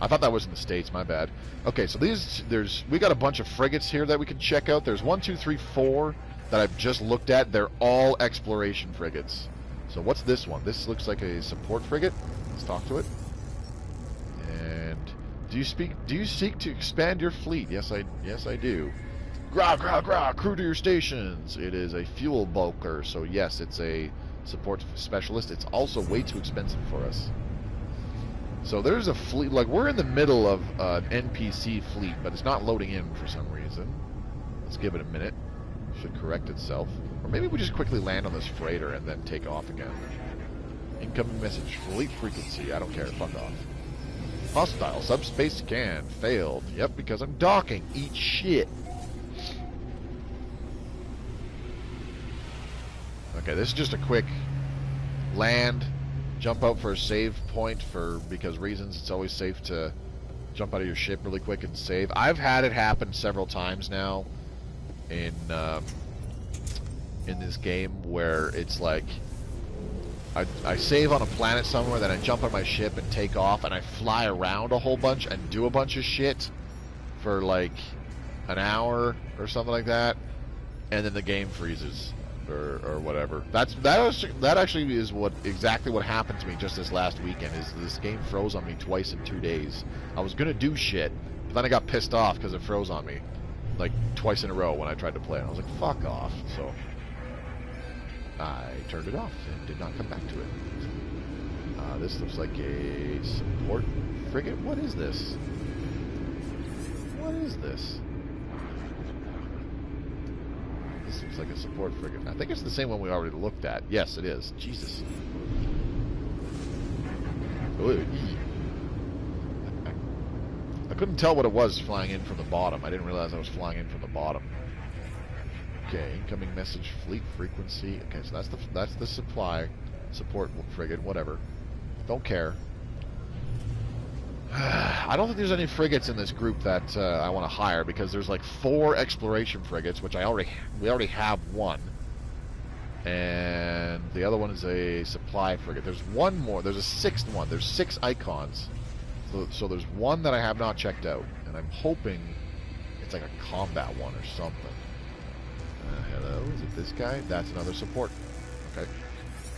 Speaker 1: I thought that was in the States. My bad. Okay, so we got a bunch of frigates here that we can check out. There's 1, 2, 3, 4 that I've just looked at. They're all exploration frigates. So what's this one? This looks like a support frigate. Let's talk to it. And do you seek to expand your fleet? Yes, I do. Grah, grah, grah, crew to your stations. It is a fuel bulker, so yes, it's a support specialist. It's also way too expensive for us. So there's a fleet, like we're in the middle of an NPC fleet, but it's not loading in for some reason. Let's give it a minute. It should correct itself. Or maybe we just quickly land on this freighter and then take off again. Incoming message, fleet frequency. I don't care, fuck off. Hostile subspace scan, failed. Yep, because I'm docking. Eat shit. Okay, this is just a quick land, jump out for a save point because reasons. It's always safe to jump out of your ship really quick and save. I've had it happen several times now in this game where it's like I save on a planet somewhere, then I jump on my ship and take off, and I fly around a whole bunch and do a bunch of shit for like an hour or something like that, and then the game freezes or whatever. That actually is exactly what happened to me just this last weekend. Is this game froze on me twice in 2 days. I was gonna do shit, but then I got pissed off because it froze on me like twice in a row when I tried to play it. I was like, fuck off. So I turned it off and did not come back to it. This looks like a support frigate. What is this? What is this? This looks like a support frigate. I think it's the same one we already looked at. Yes, it is. Jesus. I couldn't tell what it was flying in from the bottom. I didn't realize I was flying in from the bottom. Okay, incoming message, fleet frequency. Okay, so that's the support frigate, whatever. Don't care. I don't think there's any frigates in this group that I want to hire, because there's like 4 exploration frigates, which we already have one, and the other one is a supply frigate. There's one more. There's a 6th one. There's 6 icons. So there's one that I have not checked out, and I'm hoping it's like a combat one or something. Hello, is it this guy? That's another support. Okay,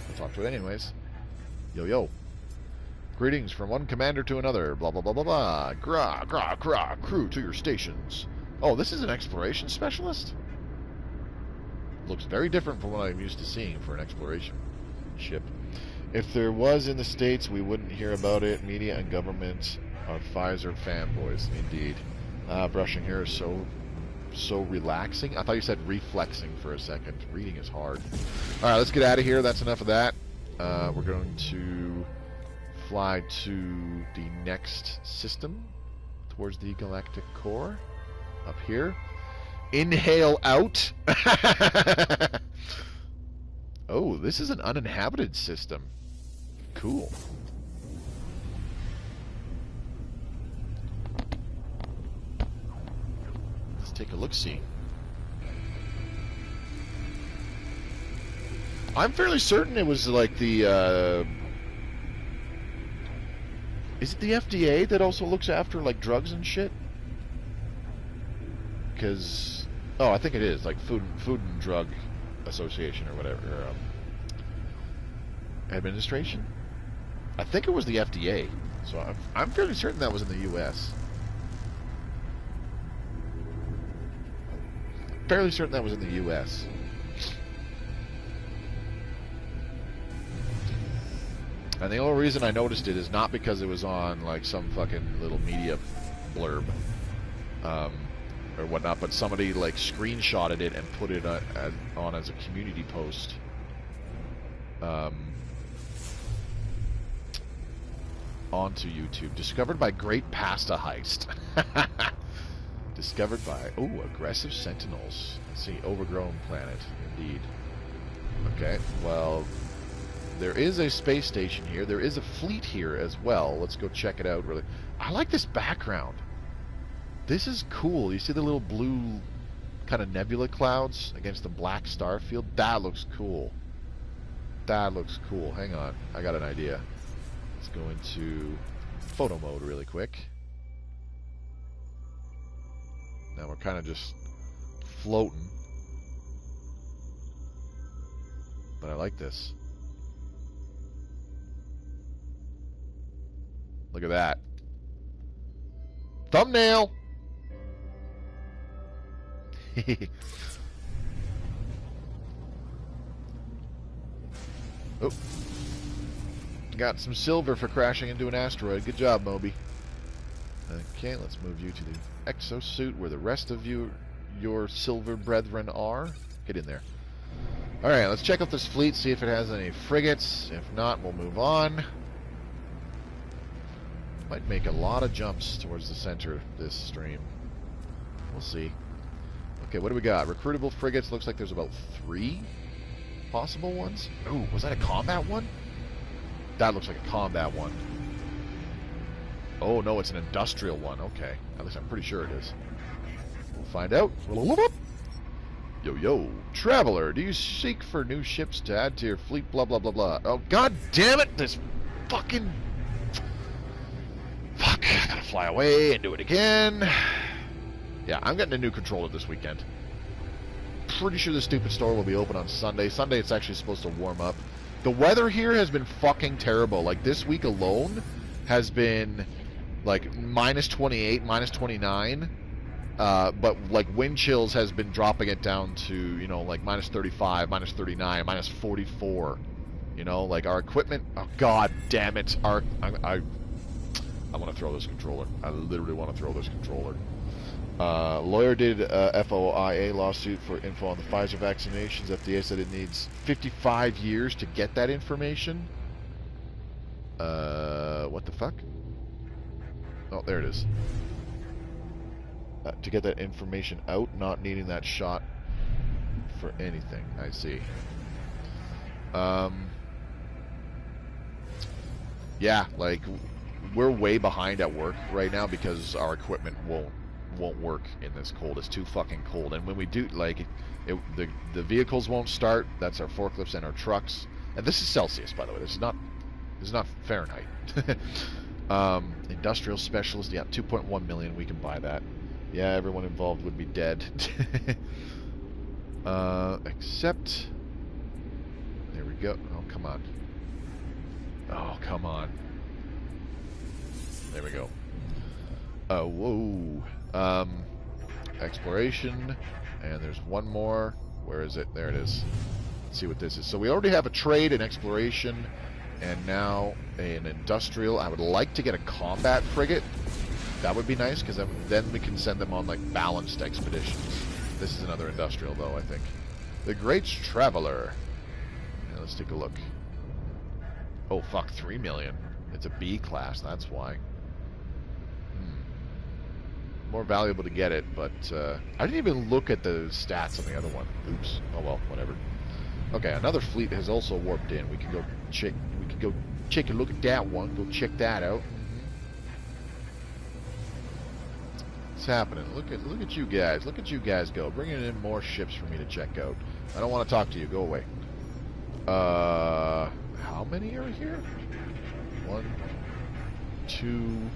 Speaker 1: I'll talk to it anyways. Yo yo. Greetings from one commander to another. Blah blah blah blah blah. Gra gra gra. Crew to your stations. Oh, this is an exploration specialist? Looks very different from what I'm used to seeing for an exploration ship. If there was in the States, we wouldn't hear about it. Media and government are Pfizer fanboys. Indeed. Brushing here is so relaxing. I thought you said reflexing for a second. Reading is hard. Alright, let's get out of here. That's enough of that. We're going to fly to the next system towards the galactic core up here. Inhale out. Oh, this is an uninhabited system. Cool. Let's take a look-see. I'm fairly certain it was like the is it the FDA that also looks after like drugs and shit? Because I think it is like Food and Drug Association or whatever, administration. I think it was the FDA, so I'm fairly certain that was in the U.S. Fairly certain that was in the U.S. And the only reason I noticed it is not because it was on like some fucking little media blurb or whatnot, but somebody like screenshotted it and put it on as a community post. Onto YouTube. Discovered by Great Pasta Heist. Discovered by aggressive sentinels. Let's see, overgrown planet. Indeed. Okay, well, there is a space station here. There is a fleet here as well. Let's go check it out. Really, I like this background. This is cool. You see the little blue kind of nebula clouds against the black star field? That looks cool. That looks cool. Hang on, I got an idea. Let's go into photo mode really quick. Now we're kind of just floating. But I like this. Look at that. Thumbnail! Oh. Got some silver for crashing into an asteroid. Good job, Moby. Okay, let's move you to the Exo Suit where the rest of your silver brethren are. Get in there. Alright, let's check out this fleet, see if it has any frigates. If not, we'll move on. Might make a lot of jumps towards the center of this stream. We'll see. Okay, what do we got? Recruitable frigates. Looks like there's about 3 possible ones. Ooh, was that a combat one? That looks like a combat one. Oh, no, it's an industrial one. Okay. At least I'm pretty sure it is. We'll find out. Yo, yo. Traveler, do you seek for new ships to add to your fleet? Blah, blah, blah, blah. Oh, god damn it! This fucking... Fuck. I gotta fly away and do it again. Yeah, I'm getting a new controller this weekend. Pretty sure the stupid store will be open on Sunday. Sunday it's actually supposed to warm up. The weather here has been fucking terrible. Like this week alone has been like minus 28, minus 29. But like wind chills has been dropping it down to, you know, like minus 35, minus 39, minus 44. You know, like our equipment. Oh god damn it! I want to throw this controller. I literally want to throw this controller. Lawyer did FOIA lawsuit for info on the Pfizer vaccinations. FDA said it needs 55 years to get that information. What the fuck? Oh, there it is. To get that information out, not needing that shot for anything. I see. Yeah, like we're way behind at work right now because our equipment won't work in this cold. It's too fucking cold. And when we do, like, the vehicles won't start. That's our forklifts and our trucks. And this is Celsius, by the way. This is not Fahrenheit. Industrial specialist. Yeah, 2.1 million. We can buy that. Yeah, everyone involved would be dead. Except... There we go. Oh, come on. Oh, come on. There we go. Oh, whoa. Exploration. And there's one more. Where is it? There it is. Let's see what this is. So we already have a trade, an exploration, and now an industrial. I would like to get a combat frigate. That would be nice, because then we can send them on, like, balanced expeditions. This is another industrial, though, I think. The Great Traveler. Yeah, let's take a look. Oh, fuck, 3 million. It's a B class, that's why. More valuable to get it, but I didn't even look at the stats on the other one. Oops. Oh, well, whatever. Okay, another fleet has also warped in. We can go check a look at that one. Go check that out. What's happening? Look at you guys. Look at you guys go. Bringing in more ships for me to check out. I don't want to talk to you. Go away. How many are here? 1, 2.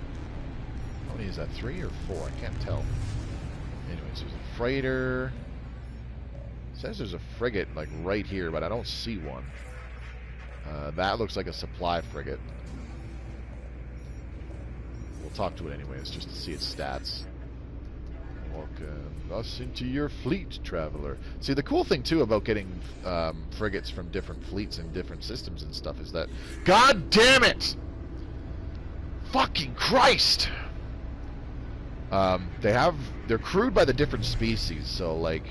Speaker 1: How many is that? 3 or 4? I can't tell. Anyways, there's a freighter. It says there's a frigate like right here, but I don't see one. That looks like a supply frigate. We'll talk to it anyways, just to see its stats. Welcome us into your fleet, traveler. See, the cool thing too about getting frigates from different fleets and different systems and stuff is that, god damn it, fucking Christ, they're crewed by the different species. So like,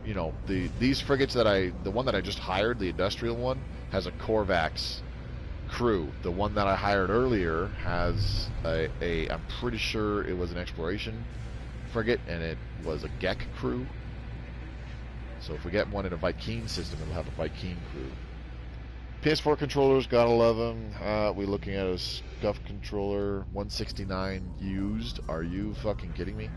Speaker 1: you know, these frigates that the one that I just hired, the industrial one, has a Corvax crew. The one that I hired earlier has I'm pretty sure it was an exploration frigate, and it was a Gek crew. So if we get one in a Viking system, it'll have a Viking crew. PS4 controllers, gotta love them. We're looking at a scuff controller, 169 used. Are you fucking kidding me?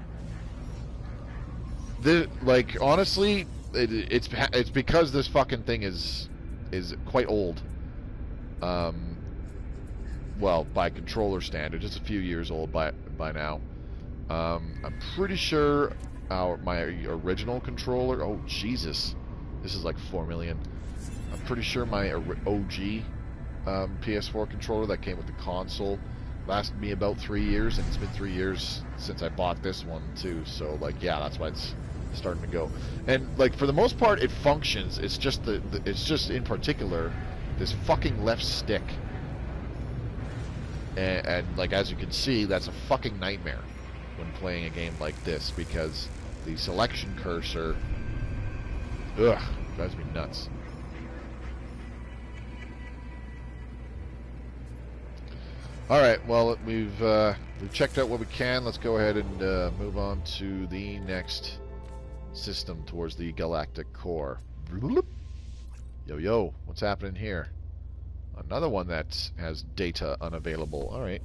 Speaker 1: Like, honestly, it's because this fucking thing is quite old. Well, by controller standards, it's a few years old by now. I'm pretty sure my original controller. Oh Jesus, this is like 4 million. I'm pretty sure my OG PS4 controller that came with the console lasted me about 3 years, and it's been 3 years since I bought this one too. So like, yeah, that's why it's starting to go. And like, for the most part, it functions. It's just it's just in particular this fucking left stick. And like, as you can see, that's a fucking nightmare when playing a game like this, because the selection cursor, drives me nuts. Alright, well, we've checked out what we can. Let's go ahead and move on to the next system towards the galactic core. Yo, what's happening here? Another one that has data unavailable. Alright.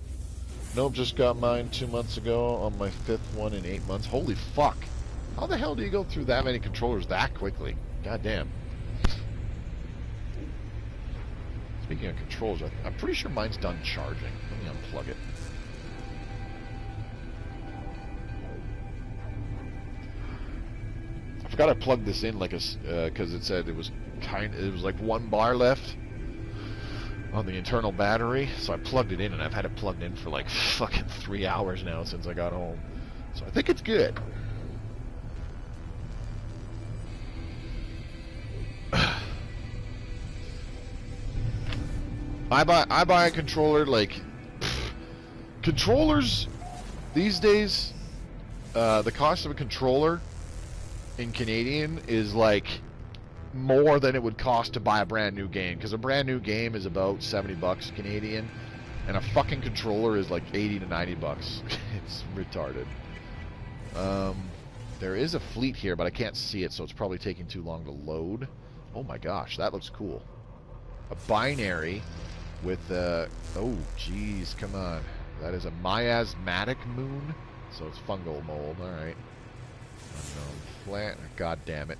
Speaker 1: Nope, just got mine 2 months ago on my 5th one in 8 months. Holy fuck. How the hell do you go through that many controllers that quickly? God damn. Speaking of controllers, I'm pretty sure mine's done charging. Let me unplug it. forgot I plugged this in like a because it said it was like 1 bar left on the internal battery, so I plugged it in, and I've had it plugged in for like fucking 3 hours now since I got home. So I think it's good. I buy a controller like controllers these days. The cost of a controller in Canadian is like more than it would cost to buy a brand new game, because a brand new game is about $70 Canadian, and a fucking controller is like $80 to $90. It's retarded. There is a fleet here, but I can't see it, so it's probably taking too long to load. Oh my gosh, that looks cool. A binary with oh geez, come on. That is a miasmatic moon, so it's fungal mold. All right. Unknown flat. God damn it.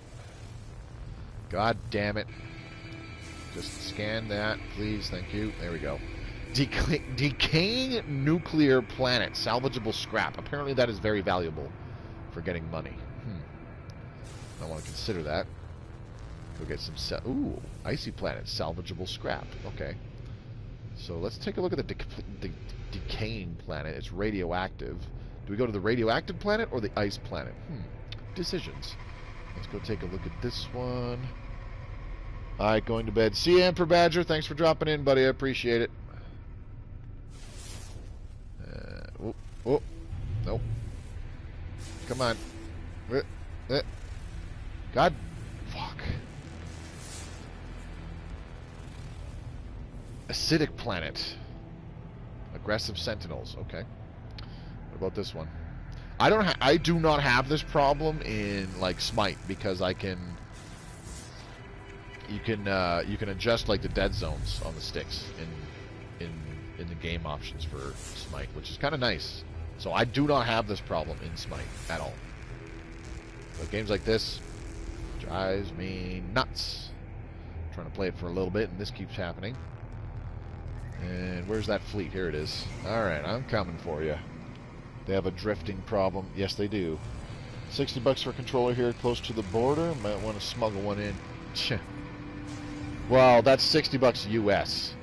Speaker 1: God damn it. Just scan that, please. Thank you. There we go. Decaying nuclear planet. Salvageable scrap. Apparently that is very valuable for getting money. I want to consider that. Go get some... Ooh, icy planet. Salvageable scrap. Okay. So let's take a look at the decaying planet. It's radioactive. Do we go to the radioactive planet or the ice planet? Decisions. Let's go take a look at this one. Alright, going to bed. See you, Emperor Badger. Thanks for dropping in, buddy. I appreciate it. Oh, nope. Come on. God, fuck. Acidic planet. Aggressive sentinels. Okay. What about this one? I do not have this problem in like Smite, because you can adjust like the dead zones on the sticks in the game options for Smite, which is kind of nice. So I do not have this problem in Smite at all. But games like this drives me nuts. I'm trying to play it for a little bit, and this keeps happening. And where's that fleet? Here it is. All right, I'm coming for you. They have a drifting problem. Yes, they do. $60 for a controller here close to the border. Might want to smuggle one in. Well, that's $60 US.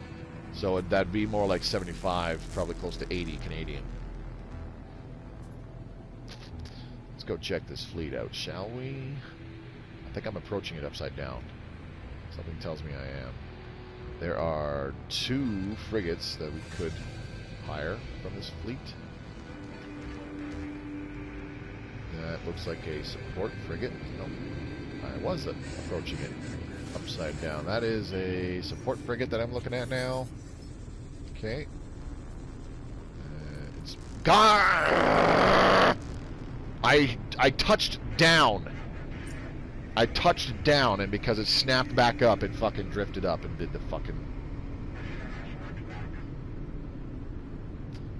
Speaker 1: So that'd be more like 75, probably close to 80 Canadian. Let's go check this fleet out, shall we? I think I'm approaching it upside down. Something tells me I am. There are 2 frigates that we could hire from this fleet. That looks like a support frigate. Nope. I was approaching it upside down. That is a support frigate that I'm looking at now. Okay. It's... I touched down. I touched down, and because it snapped back up, it fucking drifted up and did the fucking...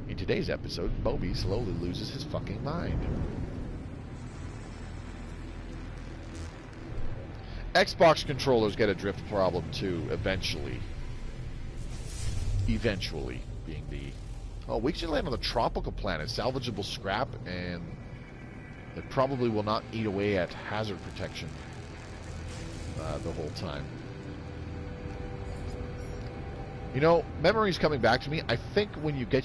Speaker 1: In today's episode, Moby slowly loses his fucking mind. Xbox controllers get a drift problem too, eventually. Eventually, being the... Oh, we should land on the tropical planet, salvageable scrap, and it probably will not eat away at hazard protection the whole time. You know, memories coming back to me. I think when you get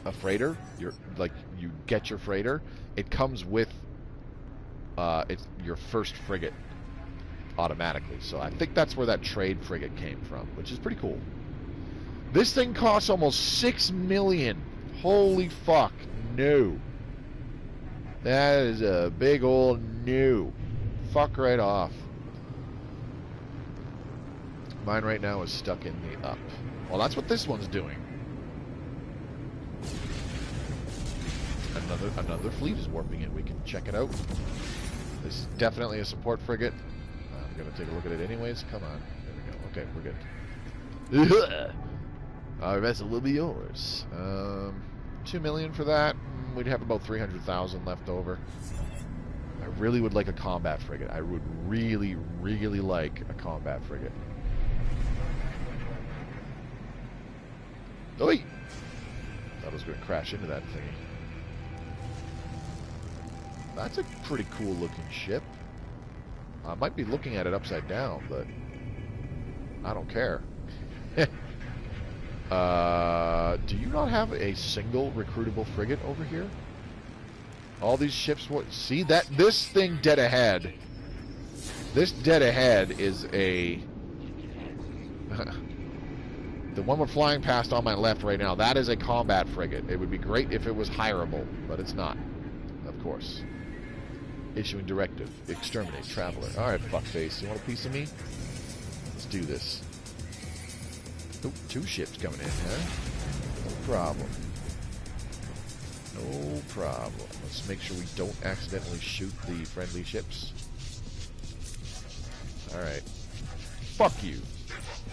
Speaker 1: a freighter, you get your freighter, it comes with it's your first frigate automatically. So I think that's where that trade frigate came from, which is pretty cool. This thing costs almost $6 million. Holy fuck, no. That is a big old no. Fuck right off. Mine right now is stuck in the up. Well, that's what this one's doing. Another fleet is warping in. We can check it out. This is definitely a support frigate. I'm going to take a look at it anyways. Come on. There we go. Okay, we're good. Our vessel will be yours. 2 million for that. We'd have about 300,000 left over. I really would like a combat frigate. I would really, really like a combat frigate. Oi! Thought I was going to crash into that thingy. That's a pretty cool looking ship. I might be looking at it upside down, but I don't care. Do you not have a single recruitable frigate over here? All these ships, what? See that? This thing dead ahead. This dead ahead is a... The one we're flying past on my left right now, that is a combat frigate. It would be great if it was hireable, but it's not, of course. Issuing directive. Exterminate traveler. Alright, fuckface. You want a piece of me? Let's do this. Ooh, 2 ships coming in, huh? No problem. No problem. Let's make sure we don't accidentally shoot the friendly ships. Alright. Fuck you.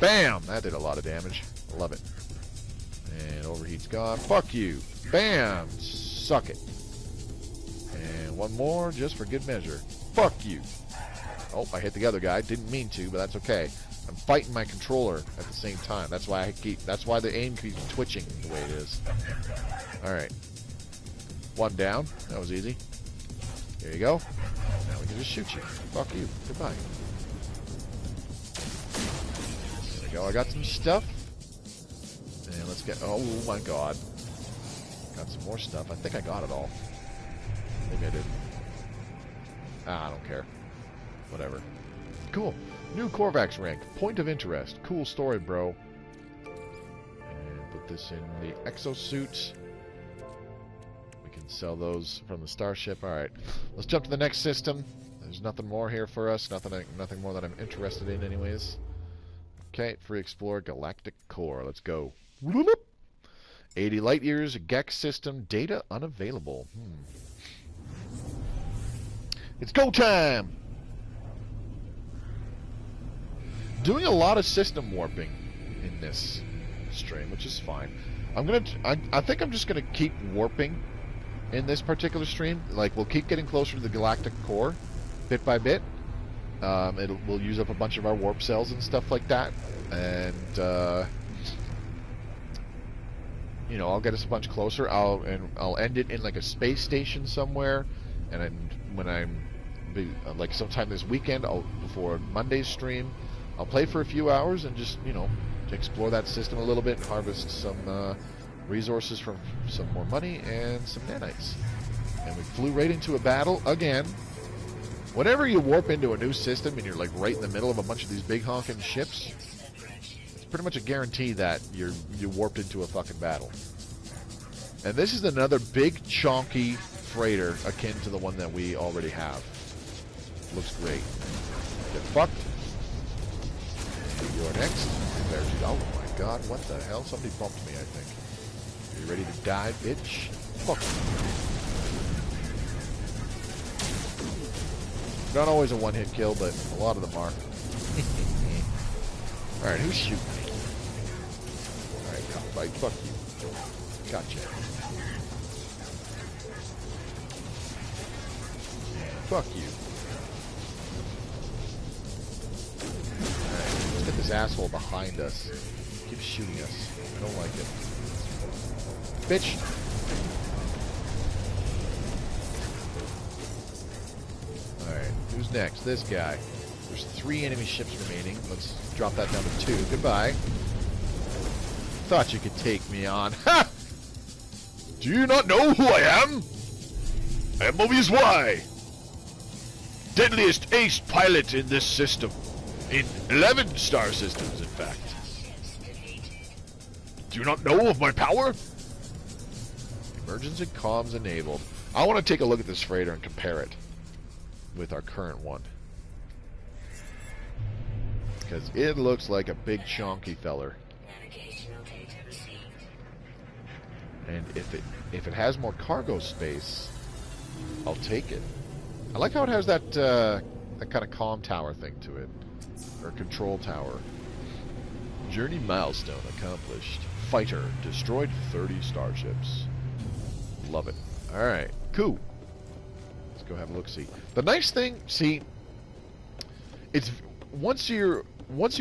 Speaker 1: Bam! That did a lot of damage. Love it. And overheat's gone. Fuck you. Bam! Suck it. And one more just for good measure. Fuck you. Oh, I hit the other guy. Didn't mean to, but that's okay. I'm fighting my controller at the same time. That's why that's why the aim keeps twitching the way it is. Alright. One down. That was easy. There you go. Now we can just shoot you. Fuck you. Goodbye. There we go. I got some stuff. And let's get... Oh my god. Got some more stuff. I think I got it all. Maybe I did. I don't care. Whatever. Cool. New Korvax rank. Point of interest. Cool story, bro. And put this in the Exo Suit. We can sell those from the starship. Alright. Let's jump to the next system. There's nothing more here for us. Nothing more that I'm interested in anyways. Okay. Free Explorer Galactic Core. Let's go. 80 light years. Gex system. Data unavailable. It's go time! Doing a lot of system warping in this stream, which is fine. I think I'm just gonna keep warping in this particular stream. Like, we'll keep getting closer to the galactic core, bit by bit. We'll use up a bunch of our warp cells and stuff like that, and you know, I'll get us a bunch closer. I'll end it in like a space station somewhere, and when like sometime this weekend, before Monday's stream, I'll play for a few hours and just, you know, explore that system a little bit and harvest some resources from some more money and some nanites. And we flew right into a battle again. Whenever you warp into a new system and you're like right in the middle of a bunch of these big honking ships, it's pretty much a guarantee that you warped into a fucking battle. And this is another big chonky freighter akin to the one that we already have. Looks great. Get fucked. You're next. There's, oh my god, what the hell? Somebody bumped me, I think. Are you ready to die, bitch? Fuck. Not always a one-hit kill, but a lot of them are. Alright, who's shooting me? Alright, cockfight, fuck you. Gotcha. Fuck you. Let's get this asshole behind us. He keeps shooting us. I don't like it. Bitch! Alright, who's next? This guy. There's 3 enemy ships remaining. Let's drop that down to 2. Goodbye. Thought you could take me on. Ha! Do you not know who I am? I am Mobius Y! Deadliest ace pilot in this system. In 11 star systems, in fact. Do you not know of my power? Emergency comms enabled. I want to take a look at this freighter and compare it with our current one. Because it looks like a big chonky feller. And if it has more cargo space, I'll take it. I like how it has that kind of comm tower thing to it. Or control tower. Journey milestone accomplished. Fighter destroyed 30 starships. Love it. Alright, cool. Let's go have a look-see. The nice thing, see, it's once you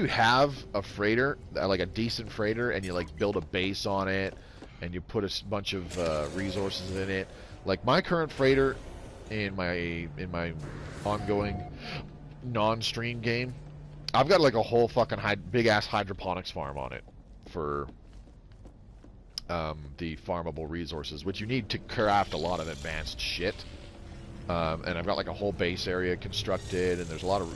Speaker 1: have a freighter, like a decent freighter, and you like build a base on it, and you put a bunch of resources in it. Like my current freighter in my ongoing non-stream game. I've got like a whole fucking big-ass hydroponics farm on it for the farmable resources, which you need to craft a lot of advanced shit. And I've got like a whole base area constructed, and there's a lot of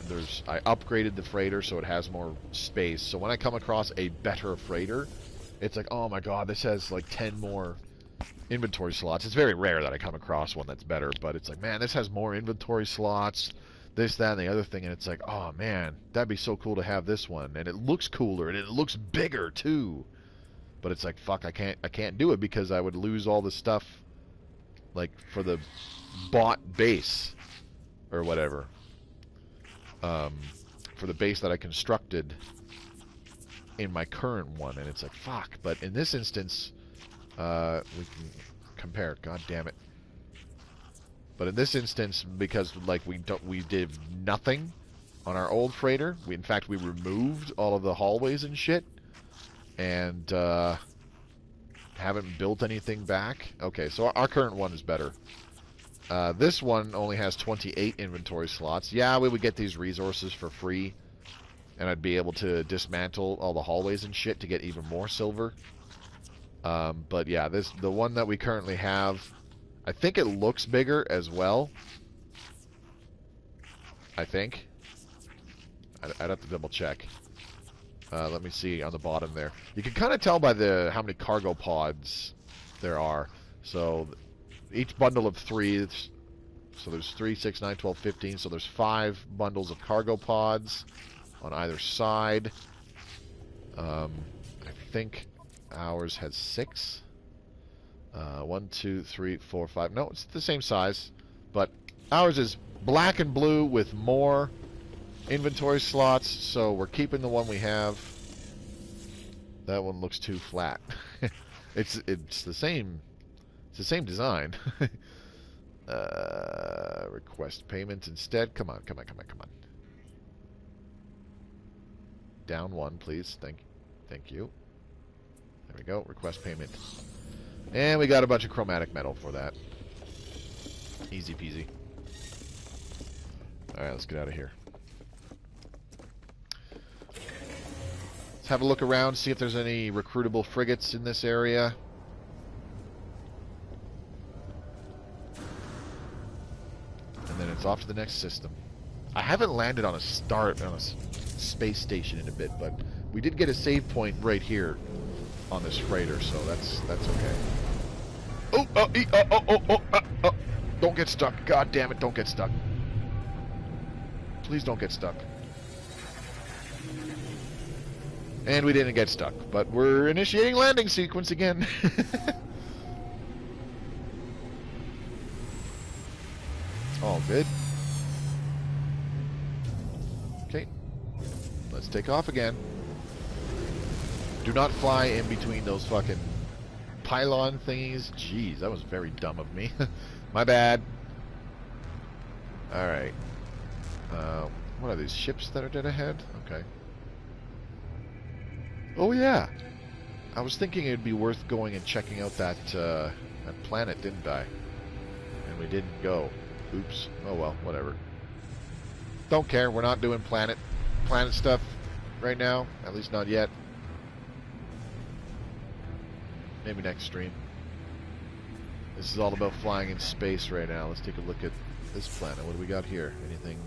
Speaker 1: I upgraded the freighter so it has more space. So when I come across a better freighter, it's like, oh my god, this has like 10 more inventory slots. It's very rare that I come across one that's better, but it's like, man, this has more inventory slots, this, that, and the other thing, and it's like, oh man, that'd be so cool to have this one, and it looks cooler, and it looks bigger too. But it's like, fuck, I can't do it because I would lose all the stuff, like for the bought base or whatever, for the base that I constructed in my current one, and it's like, fuck. But in this instance, we can compare. God damn it! But in this instance, because like we did nothing on our old freighter. In fact, we removed all of the hallways and shit, and haven't built anything back. Okay, so our current one is better. This one only has 28 inventory slots. Yeah, we would get these resources for free, and I'd be able to dismantle all the hallways and shit to get even more silver. But yeah, the one that we currently have, I think it looks bigger as well. I think. I'd have to double check. Let me see on the bottom there. You can kind of tell by how many cargo pods there are. So each bundle of 3, so there's 3, 6, 9, 12, 15. So there's 5 bundles of cargo pods on either side. I think ours has 6. 1, 2, 3, 4, 5. No, it's the same size, but ours is black and blue with more inventory slots, so we're keeping the one we have. That one looks too flat. It's the same. It's the same design. Request payment instead. Come on. Down 1, please. Thank you. There we go. Request payment. And we got a bunch of chromatic metal for that. Easy peasy. Alright, let's get out of here. Let's have a look around, see if there's any recruitable frigates in this area. And then it's off to the next system. I haven't landed on a space station in a bit, but we did get a save point right here on this freighter, so that's okay. Oh, don't get stuck. God damn it, don't get stuck. Please don't get stuck. And we didn't get stuck, but we're initiating landing sequence again. All good. Okay. Let's take off again. Do not fly in between those fucking pylon thingies. Jeez, that was very dumb of me. My bad. Alright. What are these ships that are dead ahead? Okay. Oh yeah. I was thinking it'd be worth going and checking out that planet, didn't I? And we didn't go. Oops. Oh well, whatever. Don't care. We're not doing planet stuff right now. At least not yet. Maybe next stream. This is all about flying in space right now. Let's take a look at this planet. What do we got here? Anything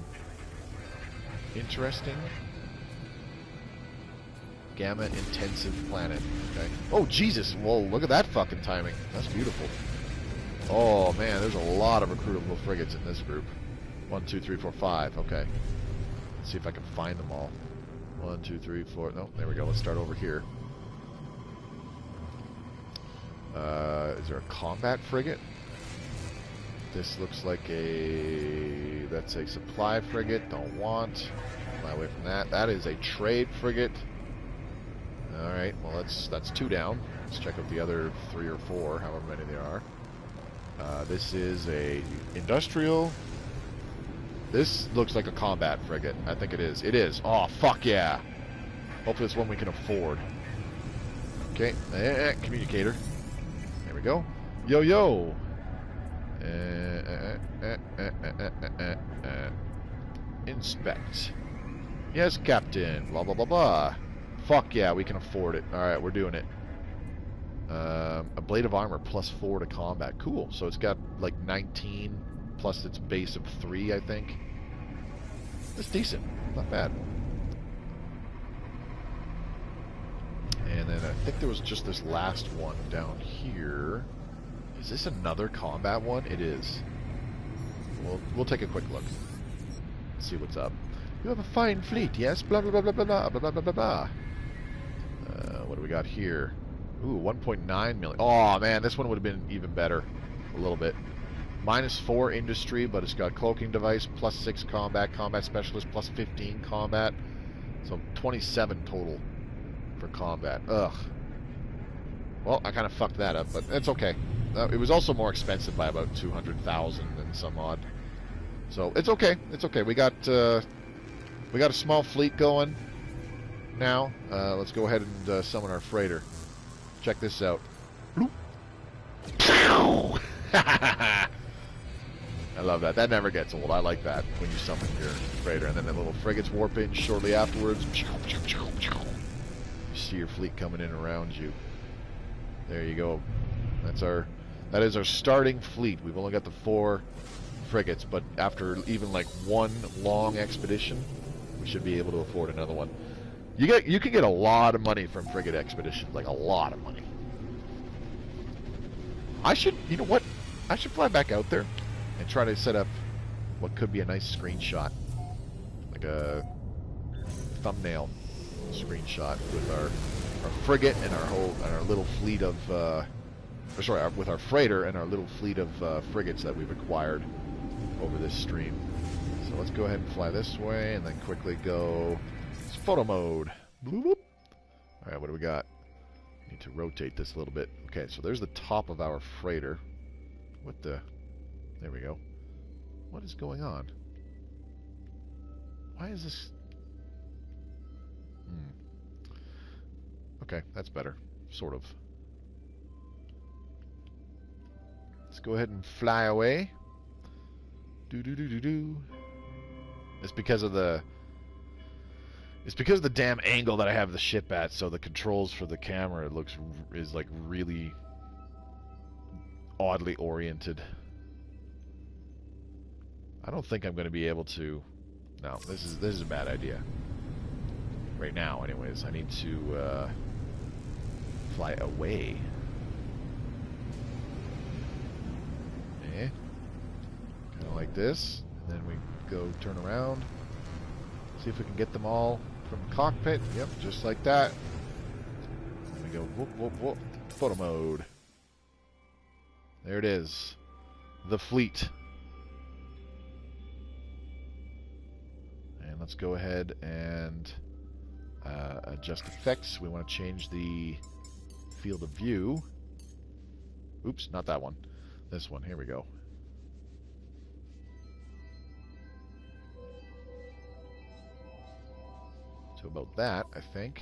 Speaker 1: interesting? Gamma intensive planet. Okay. Oh Jesus! Whoa! Look at that fucking timing. That's beautiful. Oh man, there's a lot of recruitable frigates in this group. 1, 2, 3, 4, 5. Okay. Let's see if I can find them all. 1, 2, 3, 4. No, there we go. Let's start over here. Is there a combat frigate? This looks like that's a supply frigate. Don't want. Fly away from that. That is a trade frigate. Alright, well that's 2 down. Let's check out the other 3 or 4, however many there are. This is a industrial. This looks like a combat frigate. I think it is. It is. Oh, fuck yeah. Hopefully it's one we can afford. Okay, communicator. There we go. Yo, yo. Inspect. Yes, Captain. Blah, blah, blah, blah. Fuck yeah, we can afford it. Alright, we're doing it. A blade of armor plus 4 to combat. Cool. So it's got like 19 plus its base of 3, I think. That's decent. Not bad. And then I think there was just this last one down here. Is this another combat one? It is. We'll take a quick look. See what's up. You have a fine fleet, yes? Blah, blah, blah, blah, blah, blah, blah, blah, blah, blah. What do we got here? Ooh, 1.9 million. Oh, man, this one would have been even better. A little bit. -4 industry, but it's got cloaking device, +6 combat, combat specialist, +15 combat. So 27 total for combat. Ugh. Well, I kind of fucked that up, but it's okay. It was also more expensive by about 200,000 and some odd. So it's okay. It's okay. We got a small fleet going now. Let's go ahead and summon our freighter. Check this out. I love that. That never gets old. I like that when you summon your freighter, and then the little frigates warp in shortly afterwards. You see your fleet coming in around you. There you go. That is our starting fleet. We've only got the 4 frigates, but after even like one long expedition, we should be able to afford another one. You can get a lot of money from frigate expeditions, like a lot of money. You know what? I should fly back out there and try to set up what could be a nice screenshot, like a thumbnail screenshot with our frigate and our little fleet of with our freighter and our little fleet of frigates that we've acquired over this stream. So let's go ahead and fly this way and then quickly go photo mode. Bloop, bloop. All right, what do we got? Need to rotate this a little bit. Okay, so there's the top of our freighter. There we go. What is going on? Why is this? Okay, that's better. Sort of. Let's go ahead and fly away. Do. It's because of the damn angle that I have the ship at, so the controls for the camera is like really oddly oriented. I don't think I'm going to be able to. No, this is a bad idea. Right now, anyways, I need to fly away. Kind of like this, and then we go turn around. See if we can get them all from the cockpit. Yep, just like that. And we go whoop, whoop, whoop. Photo mode. There it is. The fleet. And let's go ahead and adjust effects. We want to change the field of view. Oops, not that one. This one. Here we go. So about that, I think.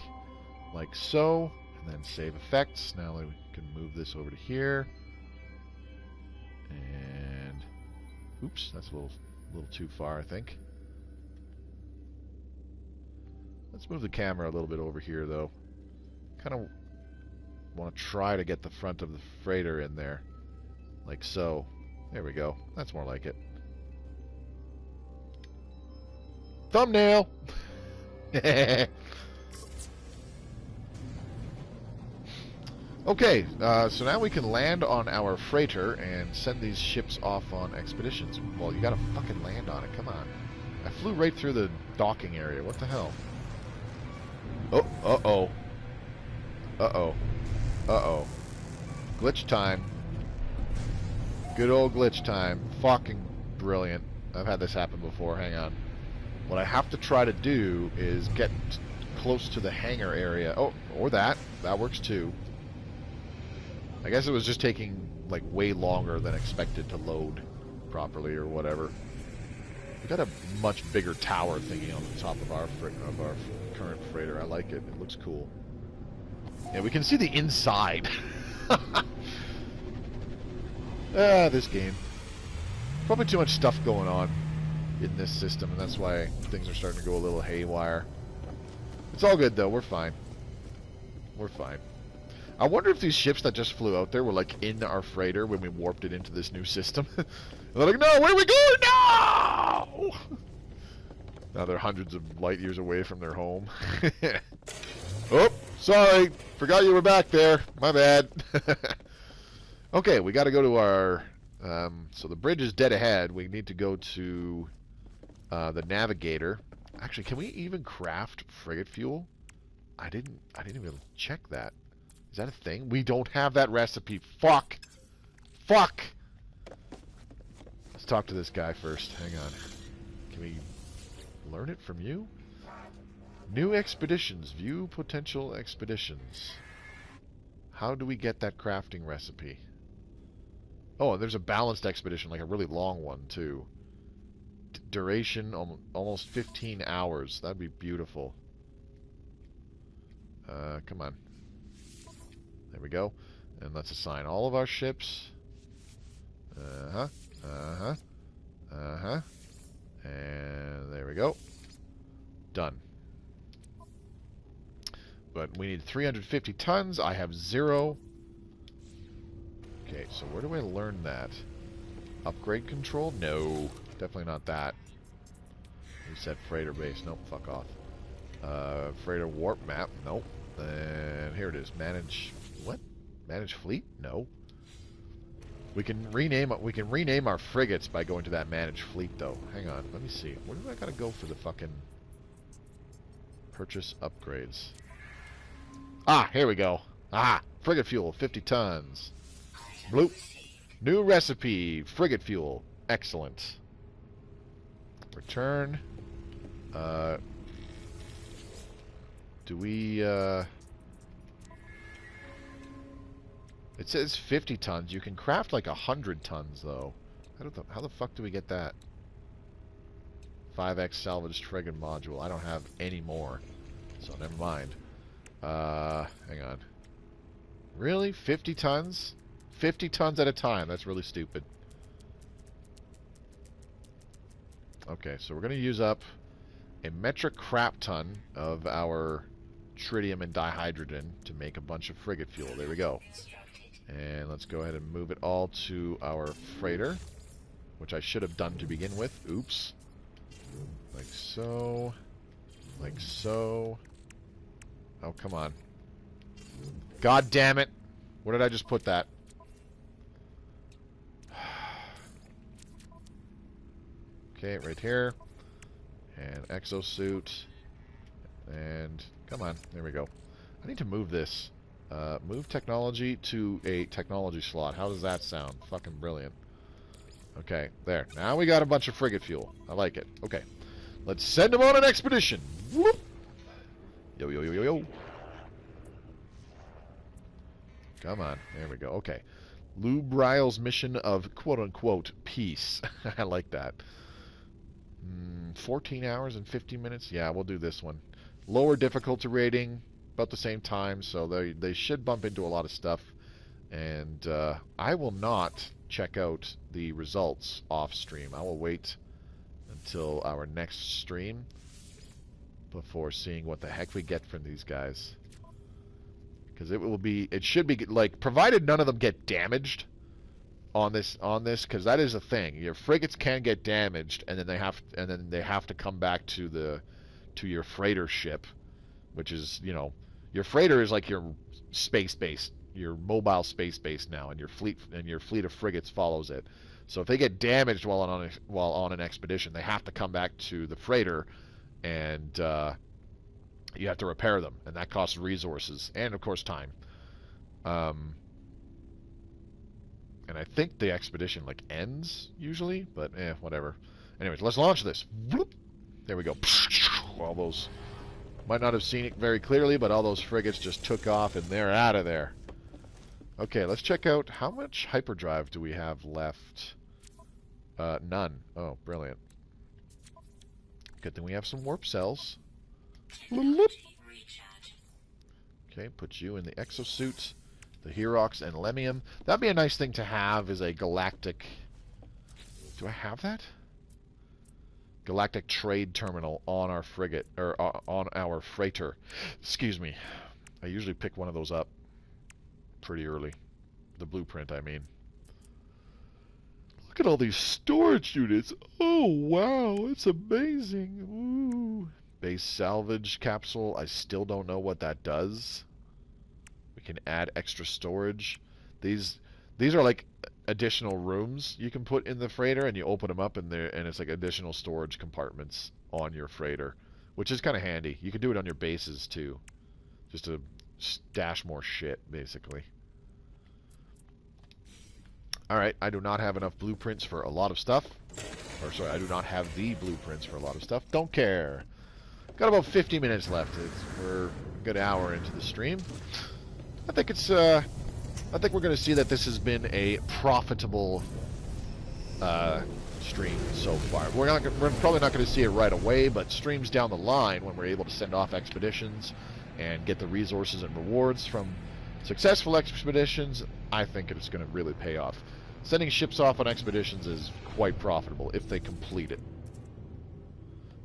Speaker 1: Like so. And then save effects. Now we can move this over to here. And oops, that's a little too far, I think. Let's move the camera a little bit over here, though. Kind of want to try to get the front of the freighter in there. Like so. There we go. That's more like it. Thumbnail! Okay, so now we can land on our freighter and send these ships off on expeditions. Well, you gotta fucking land on it, come on. I flew right through the docking area, what the hell? Oh, uh-oh. Uh-oh. Uh-oh. Glitch time. Good old glitch time. Fucking brilliant. I've had this happen before, hang on. What I have to try to do is get close to the hangar area. Oh, or that. That works too. I guess it was just taking like way longer than expected to load properly or whatever. We got a much bigger tower thingy on the top of our current freighter. I like it. It looks cool. Yeah, we can see the inside. This game. Probably too much stuff going on. in this system, and that's why things are starting to go a little haywire. It's all good, though. We're fine. We're fine. I wonder if these ships that just flew out there were, like, in our freighter when we warped it into this new system. They're like, no, where are we going? No! Now they're hundreds of light years away from their home. Oh, sorry. Forgot you were back there. My bad. Okay, we got to go to our... so the bridge is dead ahead. We need to go to the navigator. Actually, can we even craft frigate fuel? I didn't even check that. Is that a thing? We don't have that recipe. Fuck. Fuck. Let's talk to this guy first. Hang on. Can we learn it from you? New expeditions. View potential expeditions. How do we get that crafting recipe? Oh, and there's a balanced expedition, like a really long one, too. Duration, almost 15 hours. That'd be beautiful. Come on. There we go. And let's assign all of our ships. Uh-huh. Uh-huh. Uh-huh. And there we go. Done. But we need 350 tons. I have 0. Okay, so where do I learn that? Upgrade control? No. Definitely not that. We said freighter base. Nope, fuck off. Freighter warp map? Nope. And here it is. Manage... What? Manage fleet? No. We can rename our frigates by going to that manage fleet, though. Hang on. Let me see. Where do I gotta go for the fucking... Purchase upgrades? Ah, here we go. Ah, frigate fuel, 50 tons. Bloop. New recipe, frigate fuel. Excellent. Return. Do we, It says 50 tons. You can craft like 100 tons, though. How the fuck do we get that? 5x salvaged frigate module. I don't have any more. So never mind. Hang on. Really? 50 tons? 50 tons at a time. That's really stupid. Okay, so we're going to use up a metric crap ton of our tritium and dihydrogen to make a bunch of frigate fuel. There we go. And let's go ahead and move it all to our freighter, which I should have done to begin with. Oops. Like so. Like so. Oh, come on. God damn it. Where did I just put that? Okay, right here. And Exo Suit. And come on. There we go. I need to move this. Move technology to a technology slot. How does that sound? Fucking brilliant. Okay, there. Now we got a bunch of frigate fuel. I like it. Okay. Let's send them on an expedition. Whoop. Yo, yo, yo, yo, yo. Come on. There we go. Okay. Lou Bryle's mission of quote-unquote peace. I like that. 14 hours and 50 minutes? Yeah, we'll do this one. Lower difficulty rating, about the same time, so they should bump into a lot of stuff. And I will not check out the results off stream. I will wait until our next stream before seeing what the heck we get from these guys. Because it should be, like, provided none of them get damaged on this, because that is a thing. Your frigates can get damaged, and then they have to come back to your freighter ship, which is, you know, your freighter is like your space base, your mobile space base now, and your fleet of frigates follows it. So if they get damaged while on an expedition, they have to come back to the freighter, and you have to repair them, and that costs resources and, of course, time. And I think the expedition, like, ends, usually, but, whatever. Anyways, let's launch this. Whoop. There we go. All those... Might not have seen it very clearly, but all those frigates just took off, and they're out of there. Okay, let's check out how much hyperdrive do we have left. None. Oh, brilliant. Good thing we have some warp cells. Okay, put you in the Exo Suit, the Herox and Lemium. That'd be a nice thing to have, is a galactic... Do I have that? galactic trade terminal on our frigate, or on our freighter. Excuse me. I usually pick one of those up pretty early. The blueprint, I mean. Look at all these storage units. Oh, wow. It's amazing. Ooh. Base salvage capsule. I still don't know what that does. We can add extra storage. These are like additional rooms you can put in the freighter, and you open them up in there, and it's like additional storage compartments on your freighter, which is kind of handy. You can do it on your bases too, just to stash more shit, basically. Alright, I do not have enough blueprints for a lot of stuff. Or, sorry, I do not have the blueprints for a lot of stuff. Don't care. Got about 50 minutes left. We're a good hour into the stream. I think it's, I think we're going to see that this has been a profitable stream so far. We're probably not going to see it right away, but streams down the line, when we're able to send off expeditions and get the resources and rewards from successful expeditions, I think it's going to really pay off. Sending ships off on expeditions is quite profitable if they complete it.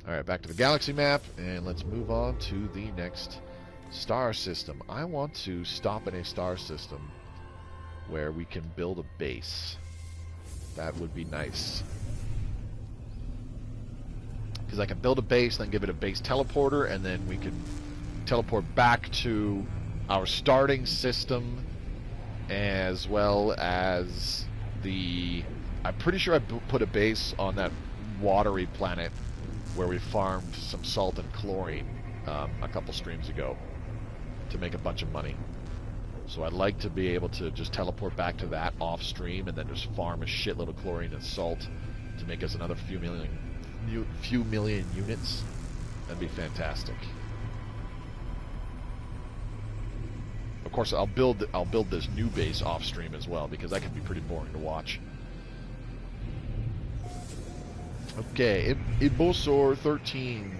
Speaker 1: Alright, back to the galaxy map, and let's move on to the next star system. I want to stop in a star system where we can build a base. That would be nice. Because I can build a base, then give it a base teleporter, and then we can teleport back to our starting system, as well as the... I'm pretty sure I put a base on that watery planet where we farmed some salt and chlorine a couple streams ago to make a bunch of money. So I'd like to be able to just teleport back to that off stream and then just farm a shitload of chlorine and salt to make us another few million units. That'd be fantastic. Of course, I'll build this new base off stream as well, because that can be pretty boring to watch. Okay, Ibosor 13,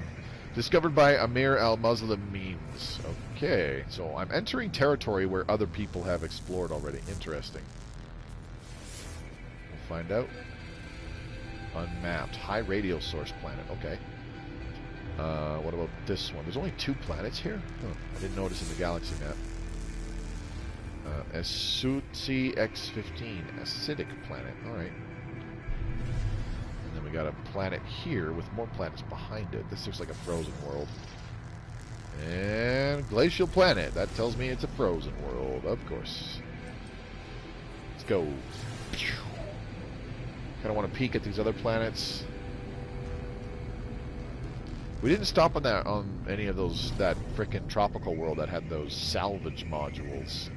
Speaker 1: discovered by Amir al-Muslim memes. Okay, so I'm entering territory where other people have explored already. Interesting. We'll find out. Unmapped, high radio source planet. Okay. What about this one? There's only 2 planets here? Huh. I didn't notice in the galaxy map. Esuti X15, acidic planet. Alright. And then we got a planet here with more planets behind it. This looks like a frozen world. And glacial planet. That tells me it's a frozen world, of course. Let's go. Kind of want to peek at these other planets. We didn't stop on any of those, that frickin' tropical world that had those salvage modules.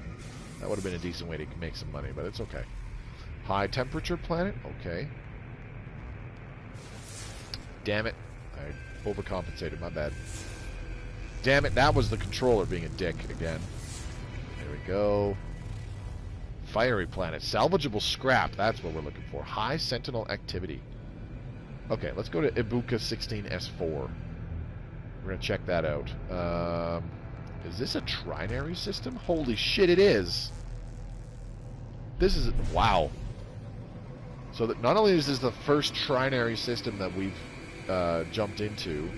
Speaker 1: That would have been a decent way to make some money, but it's okay. High temperature planet? Okay. Damn it. I overcompensated, my bad. Damn it, that was the controller being a dick again. There we go. Fiery planet. Salvageable scrap. That's what we're looking for. High sentinel activity. Okay, let's go to Ibuka 16S4. We're going to check that out. Is this a trinary system? Holy shit, it is. This is... Wow. So that not only is this the first trinary system that we've jumped into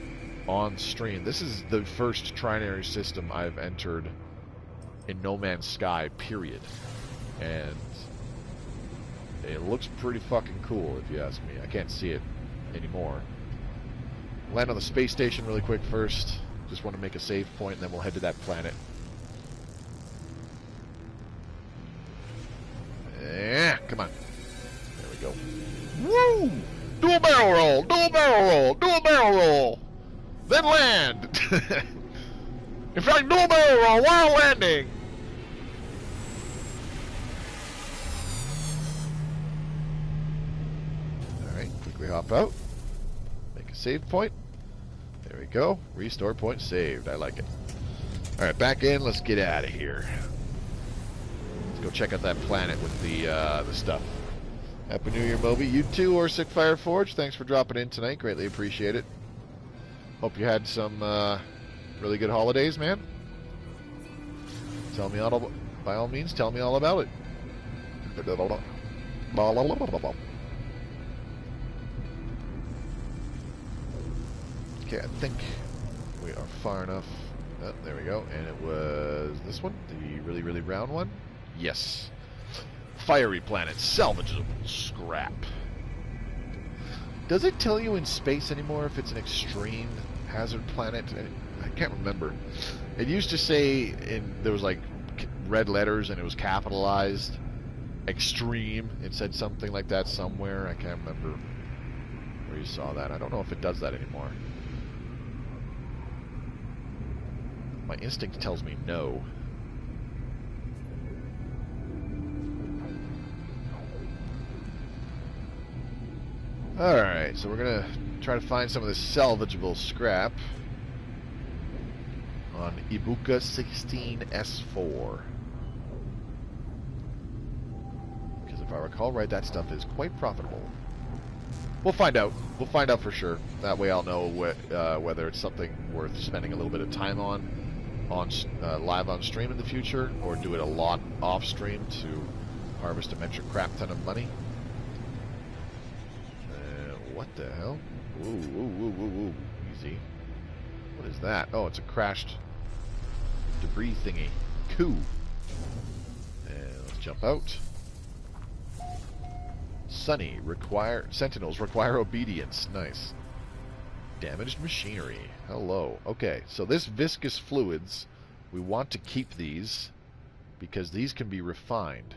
Speaker 1: on stream, this is the first trinary system I've entered in No Man's Sky, period. And it looks pretty fucking cool, if you ask me. I can't see it anymore. Land on the space station really quick first. Just want to make a save point, and then we'll head to that planet. Yeah, come on. There we go. Woo! Do a barrel roll! Do a barrel roll! Do a barrel roll! Then land! In fact, do a barrel roll while landing! Alright, quickly hop out. Make a save point. There we go. Restore point saved. I like it. Alright, back in. Let's get out of here. Let's go check out that planet with the stuff. Happy New Year, Moby. You too, Orsic Fireforge. Thanks for dropping in tonight. Greatly appreciate it. Hope you had some really good holidays, man. Tell me all, by all means, tell me all about it. Okay, I think we are far enough. Oh, there we go. And it was this one, the really, really brown one. Yes. Fiery planet, salvageable scrap. Does it tell you in space anymore if it's an extreme hazard planet? I can't remember. It used to say there was like red letters and it was capitalized. Extreme. It said something like that somewhere. I can't remember where you saw that. I don't know if it does that anymore. My instinct tells me no. Alright, so we're going to try to find some of this salvageable scrap on Ibuka 16S4. Because if I recall right, that stuff is quite profitable. We'll find out. We'll find out for sure. That way I'll know whether it's something worth spending a little bit of time on live on stream in the future, or do it a lot off stream to harvest a metric crap ton of money. What the hell? Whoa, whoa, whoa, whoa, whoa. Easy. What is that? Oh, it's a crashed debris thingy. Cool. And let's jump out. Sunny. Sentinels require obedience. Nice. Damaged machinery. Hello. Okay, so this viscous fluids, we want to keep these because these can be refined.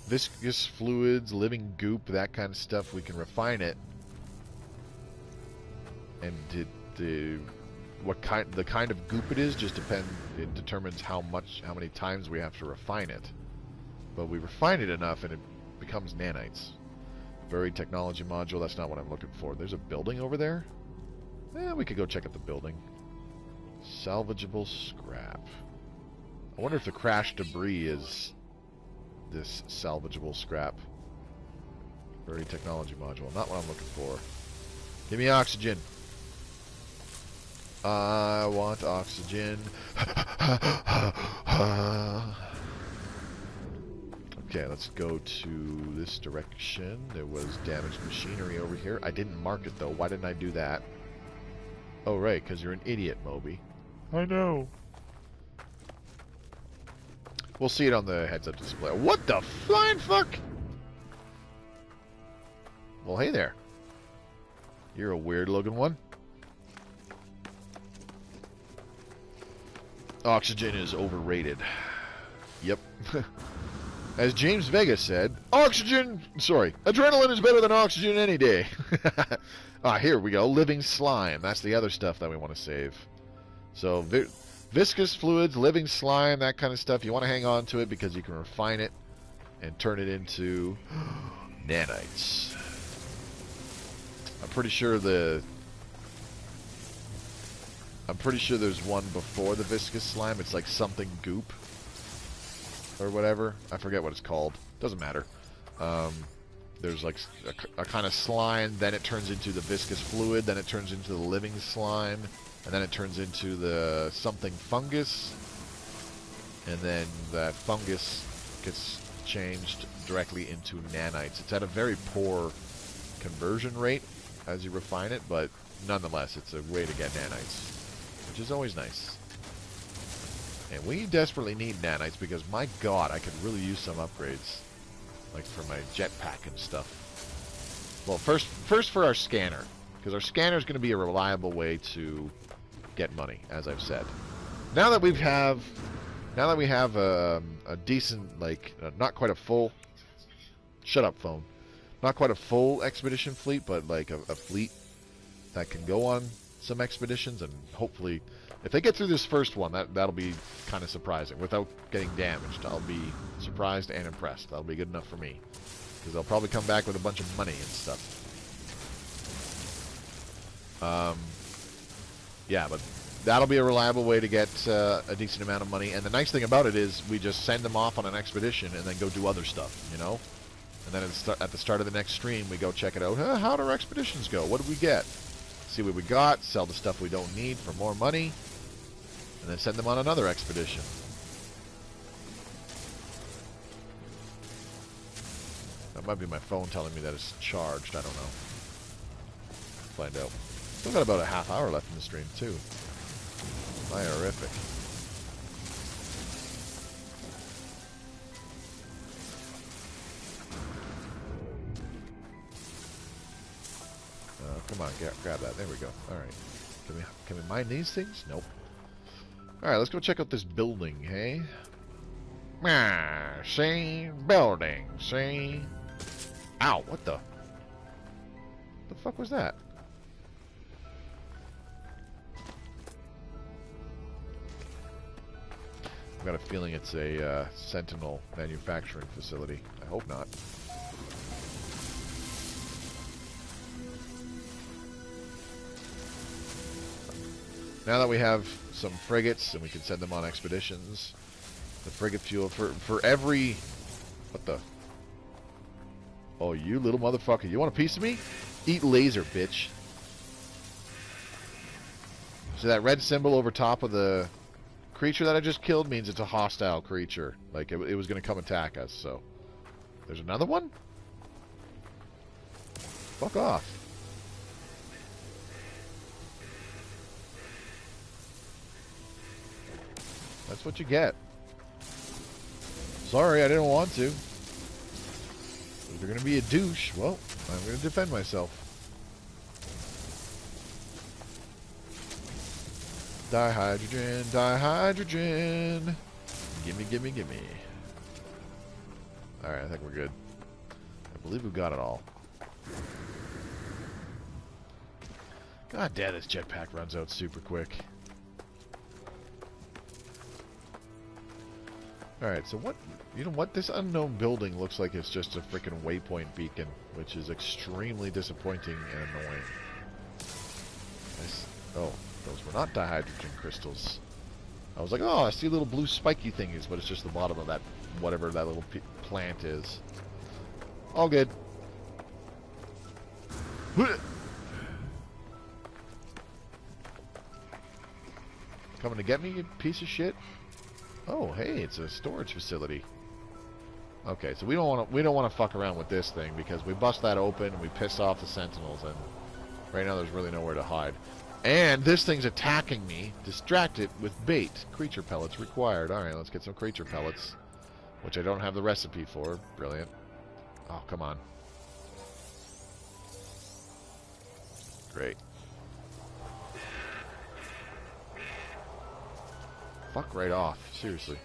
Speaker 1: Viscous fluids, living goop, that kind of stuff, we can refine it. And the kind of goop it is just depends. It determines how many times we have to refine it. But we refine it enough, and it becomes nanites. Buried technology module. That's not what I'm looking for. There's a building over there. We could go check out the building. Salvageable scrap. I wonder if the crashed debris is this salvageable scrap. Buried technology module. Not what I'm looking for. Give me oxygen. I want oxygen. Okay, let's go to this direction. There was damaged machinery over here. I didn't mark it, though. Why didn't I do that? Oh, right, because you're an idiot, Moby. I know. We'll see it on the heads-up display. What the flying fuck? Well, hey there. You're a weird-looking one. Oxygen is overrated. Yep. As James Vega said, adrenaline is better than oxygen any day. Here we go. Living slime. That's the other stuff that we want to save. So, viscous fluids, living slime, that kind of stuff. You want to hang on to it because you can refine it and turn it into nanites. I'm pretty sure there's one before the viscous slime. It's like something goop or whatever. I forget what it's called. Doesn't matter. There's like a kind of slime, then it turns into the viscous fluid, then it turns into the living slime, and then it turns into the something fungus, and then that fungus gets changed directly into nanites. It's at a very poor conversion rate as you refine it, but nonetheless, it's a way to get nanites, which is always nice. And we desperately need nanites because, my god, I could really use some upgrades. Like for my jetpack and stuff. Well, first for our scanner. Because our scanner is going to be a reliable way to get money, as I've said. Now that we have a decent, like, not quite a full... Shut up, phone. Not quite a full expedition fleet, but like a fleet that can go on some expeditions, and hopefully... If they get through this first one, that'll be kind of surprising. Without getting damaged, I'll be surprised and impressed. That'll be good enough for me. Because they'll probably come back with a bunch of money and stuff. Yeah, but that'll be a reliable way to get a decent amount of money. And the nice thing about it is we just send them off on an expedition and then go do other stuff, you know? And then at the start of the next stream, we go check it out. How'd our expeditions go? What did we get? See what we got, sell the stuff we don't need for more money, and then send them on another expedition. That might be my phone telling me that it's charged. I don't know. Find out. Still got about a half hour left in the stream, too. My horrific. Come on, grab that. There we go. Alright. Can we mine these things? Nope. Alright, let's go check out this building, hey? See? Building, see? Ow, what the? The fuck was that? I've got a feeling it's a Sentinel manufacturing facility. I hope not. Now that we have some frigates and we can send them on expeditions, the frigate fuel for every... What the... Oh, you little motherfucker. You want a piece of me? Eat laser, bitch. So that red symbol over top of the creature that I just killed means it's a hostile creature. Like, it was going to come attack us, so... There's another one? Fuck off. That's what you get. Sorry, I didn't want to. If you're going to be a douche, well, I'm going to defend myself. Dihydrogen, dihydrogen. Gimme, gimme, gimme. Alright, I think we're good. I believe we've got it all. God damn, this jetpack runs out super quick. Alright, so what... You know what? This unknown building looks like it's just a freaking waypoint beacon, which is extremely disappointing and annoying. Oh, those were not dihydrogen crystals. I was like, oh, I see little blue spiky thingies, but it's just the bottom of that, whatever that little plant is. All good. Coming to get me, you piece of shit? Oh, hey, it's a storage facility. Okay, so we don't want to fuck around with this thing because we bust that open and we piss off the sentinels, and right now there's really nowhere to hide. And this thing's attacking me. Distract it with bait. Creature pellets required. All right, let's get some creature pellets, which I don't have the recipe for. Brilliant. Oh, come on. Great. Fuck right off. Seriously.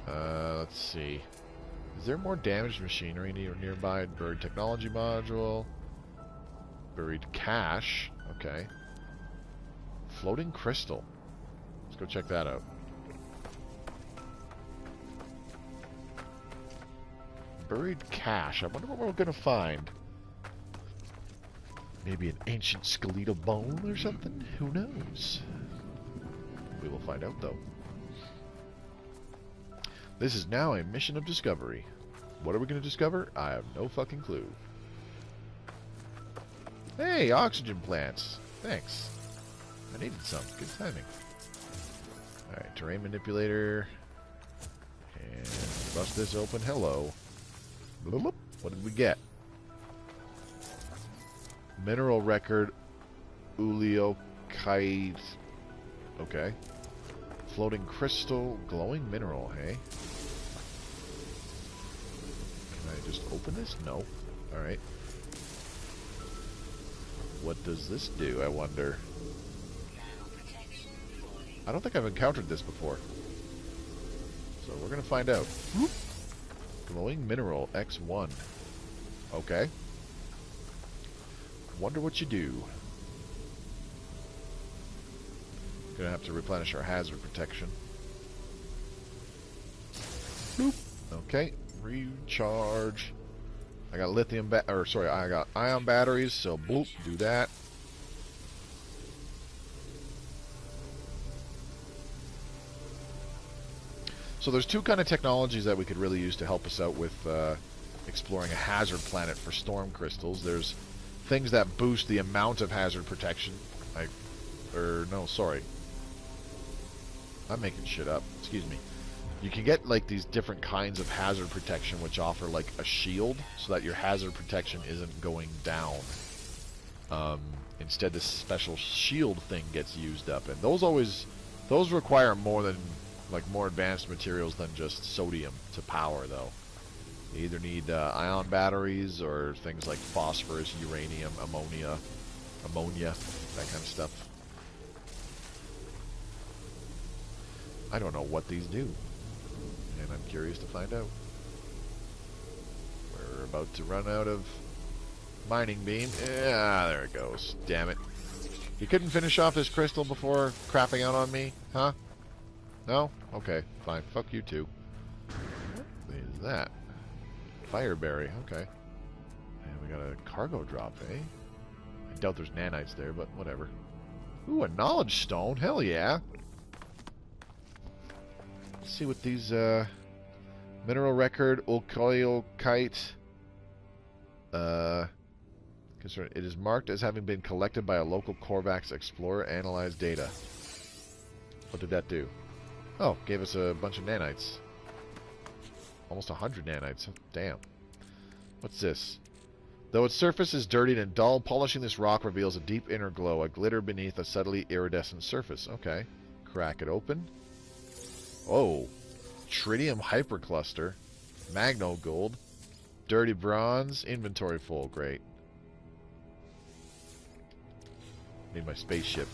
Speaker 1: Let's see. Is there more damaged machinery nearby? Buried technology module. Buried cache. Okay. Floating crystal. Let's go check that out. Buried cache. I wonder what we're going to find. Maybe an ancient skeletal bone or something? Who knows? We will find out, though. This is now a mission of discovery. What are we going to discover? I have no fucking clue. Hey, oxygen plants. Thanks. I needed some. Good timing. Alright, terrain manipulator. And bust this open. Hello. Bloop. What did we get? Mineral record. Uleokite. Okay. Floating crystal. Glowing mineral, hey? Can I just open this? No. Alright. What does this do, I wonder? I don't think I've encountered this before. So we're going to find out. Glowing mineral X1. Okay. Wonder what you do. Gonna have to replenish our hazard protection. Boop. Okay. Recharge. I got lithium I got ion batteries, so boop, do that. So there's two kind of technologies that we could really use to help us out with exploring a hazard planet for storm crystals. There's things that boost the amount of hazard protection. I'm making shit up. Excuse me. You can get like these different kinds of hazard protection which offer like a shield so that your hazard protection isn't going down. Instead, this special shield thing gets used up, and those require more advanced materials than just sodium to power, though. You either need ion batteries or things like phosphorus, uranium, ammonia, that kind of stuff. I don't know what these do, and I'm curious to find out. We're about to run out of mining beam. Yeah, there it goes. Damn it. You couldn't finish off this crystal before crapping out on me? Huh? No? Okay, fine. Fuck you too. What is that? Fireberry. Okay. And we got a cargo drop, eh? I doubt there's nanites there, but whatever. Ooh, a knowledge stone. Hell yeah. Let's see what these, mineral record, Ulkoyokite, it is marked as having been collected by a local Korvax explorer. Analyze data. What did that do? Oh, gave us a bunch of nanites. Almost 100 nanites. Oh, damn. What's this? Though its surface is dirtied and dull, polishing this rock reveals a deep inner glow, a glitter beneath a subtly iridescent surface. Okay. Crack it open. Oh. Tritium hypercluster. Magno gold. Dirty bronze. Inventory full. Great. Need my spaceship.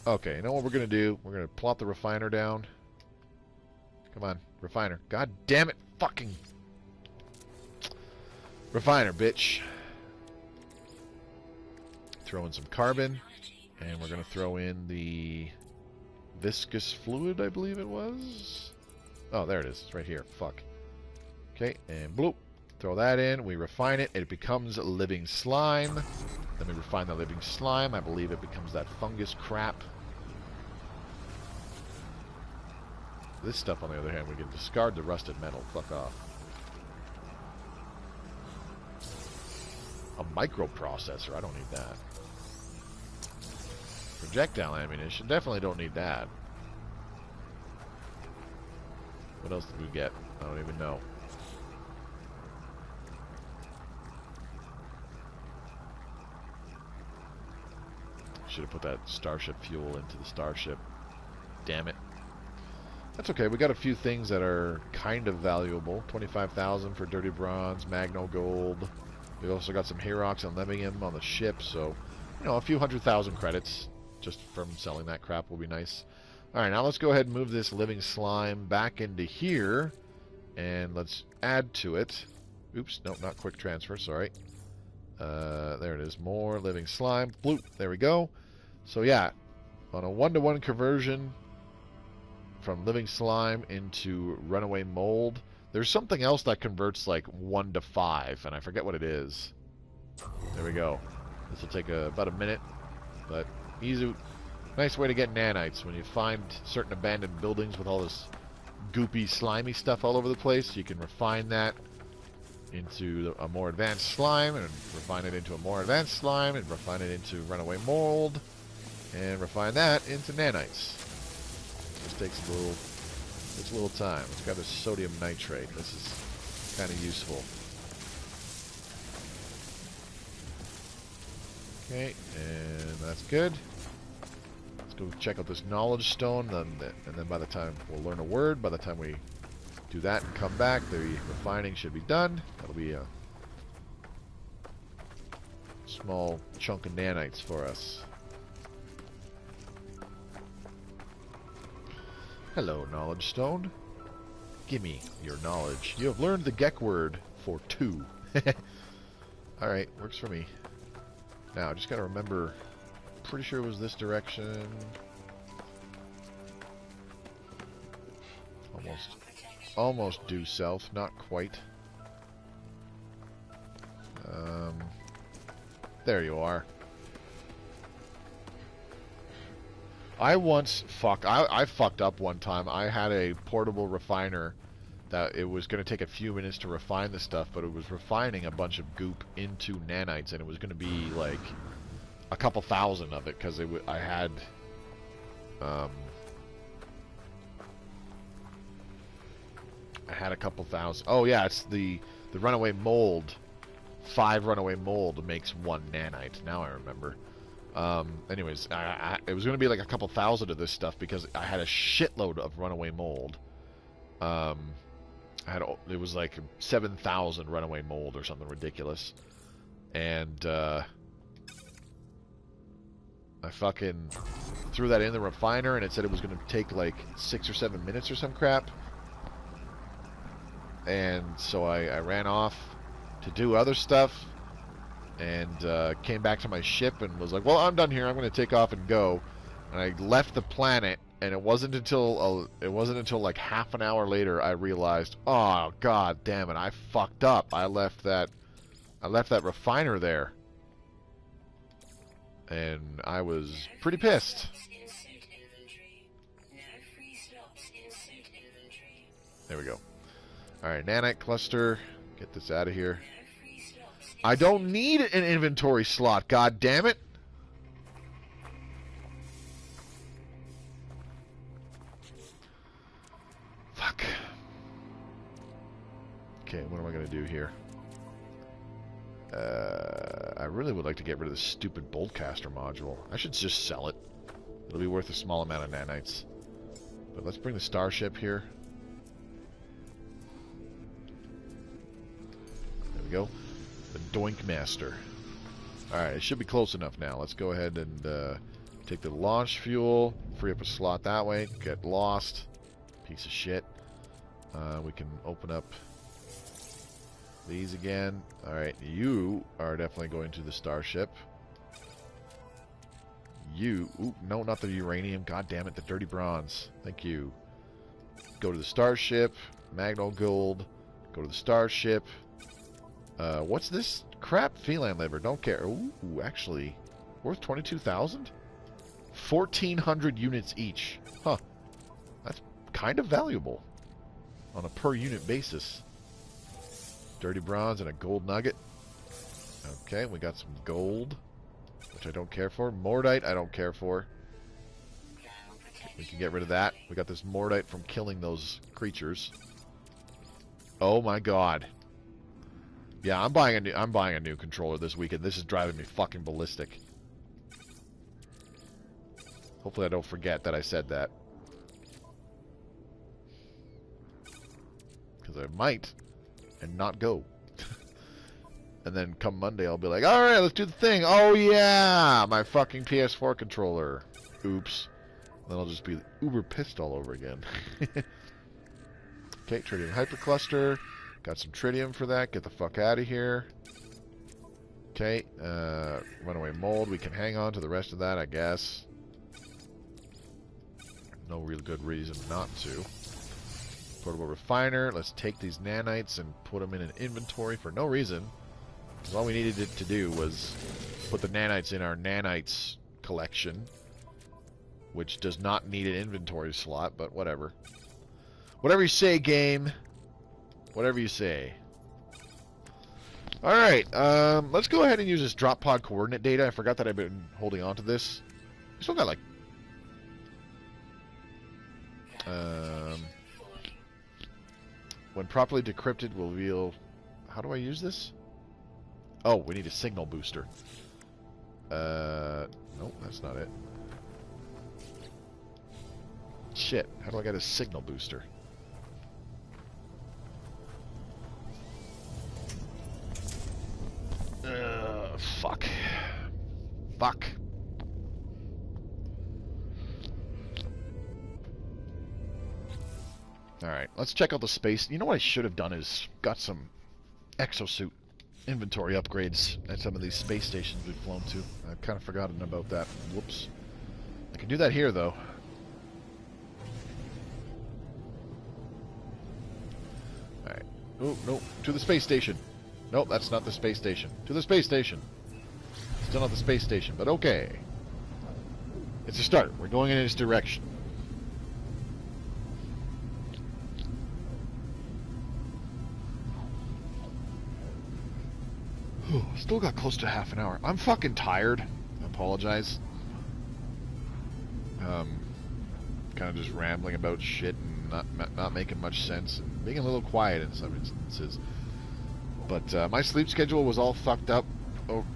Speaker 1: Okay, you know what we're going to do? We're going to plop the refiner down. Come on, refiner. God damn it, fucking... Refiner, bitch. Throw in some carbon. And we're going to throw in the viscous fluid, I believe it was. Oh, there it is. It's right here. Fuck. Okay, and bloop. Throw that in. We refine it. It becomes living slime. Then we refine the living slime. I believe it becomes that fungus crap. This stuff, on the other hand, we can discard the rusted metal. Fuck off. A microprocessor. I don't need that. Projectile ammunition. Definitely don't need that. What else did we get? I don't even know. Should have put that starship fuel into the starship. Damn it. That's okay. We got a few things that are kind of valuable. 25,000 for dirty bronze, magno gold. We also got some Herox and Lemium on the ship, so, you know, a few 100,000 credits just from selling that crap will be nice. Alright, now let's go ahead and move this living slime back into here, and let's add to it. Oops, no, not quick transfer, sorry. There it is, more living slime. Bloop, there we go. So yeah, on a 1-to-1 conversion from living slime into runaway mold, there's something else that converts like 1 to 5, and I forget what it is. There we go. This will take about a minute, but easy. Nice way to get nanites when you find certain abandoned buildings with all this goopy, slimy stuff all over the place. You can refine that into a more advanced slime, and refine it into a more advanced slime, and refine it into runaway mold, and refine that into nanites. Just takes a little time. It's got a sodium nitrate. This is kind of useful. Okay, and that's good. Let's go check out this knowledge stone, and then by the time we'll learn a word, by the time we do that and come back, the refining should be done. That'll be a small chunk of nanites for us. Hello, knowledge stone. Gimme your knowledge. You have learned the Gek word for 2. Alright, works for me. Now, I just gotta remember, pretty sure it was this direction. Almost due south, not quite. There you are. I fucked up one time. I had a portable refiner that it was going to take a few minutes to refine the stuff, but it was refining a bunch of goop into nanites, and it was going to be like a couple thousand of it, because I had a couple thousand. Oh yeah, it's the The runaway mold, 5 runaway mold makes 1 nanite. Now I remember. Anyways, it was going to be like a couple thousand of this stuff because I had a shitload of runaway mold. It was like 7,000 runaway mold or something ridiculous. And I fucking threw that in the refiner, and it said it was going to take like 6 or 7 minutes or some crap. And so I ran off to do other stuff, and came back to my ship and was like, well, I'm done here. I'm going to take off and go. And I left the planet, and it wasn't until like half an hour later I realized, oh god damn it, I fucked up. I left that refiner there. And I was pretty pissed. There we go. Alright, nanite cluster. Get this out of here. I don't need an inventory slot, god damn it. Fuck. Okay, what am I going to do here? I really would like to get rid of this stupid boltcaster module. I should just sell it. It'll be worth a small amount of nanites. But let's bring the starship here. There we go. The Doink Master. Alright, it should be close enough now. Let's go ahead and take the launch fuel, free up a slot that way, get lost. Piece of shit. We can open up these again. Alright, you are definitely going to the starship. You... Ooh, no, not the uranium. God damn it, the dirty bronze. Thank you. Go to the starship. Magno gold. Go to the starship. What's this crap? Feline liver. Don't care. Ooh, actually, worth 22,000? 1,400 units each. Huh. That's kind of valuable on a per unit basis. Dirty bronze and a gold nugget. Okay, we got some gold, which I don't care for. Mordite, I don't care for. We can get rid of that. We got this Mordite from killing those creatures. Oh my god. Yeah, I'm buying a new controller this weekend. This is driving me fucking ballistic. Hopefully I don't forget that I said that. Because I might and not go. And then come Monday I'll be like, alright, let's do the thing. Oh yeah, my fucking PS4 controller. Oops. Then I'll just be uber pissed all over again. Okay, tritium hypercluster. Got some tritium for that. Get the fuck out of here. Okay, runaway mold. We can hang on to the rest of that, I guess. No real good reason not to. Portable refiner. Let's take these nanites and put them in an inventory for no reason. Because all we needed it to do was put the nanites in our nanites collection, which does not need an inventory slot, but whatever. Whatever you say, game. Whatever you say. Alright, let's go ahead and use this drop pod coordinate data. I forgot that I've been holding on to this. I still got like... when properly decrypted will reveal... How do I use this? Oh, we need a signal booster. Nope, that's not it. Shit, how do I get a signal booster? Fuck. Fuck. Alright, let's check out the space. You know what I should have done is got some Exo Suit inventory upgrades at some of these space stations we've flown to. I've kind of forgotten about that. Whoops. I can do that here, though. Alright. Oh, no. To the space station. Nope, that's not the space station. To the space station. Still not the space station, but okay. It's a start. We're going in its direction. Still got close to half an hour. I'm fucking tired. I apologize. Kind of just rambling about shit and not making much sense and being a little quiet in some instances. But my sleep schedule was all fucked up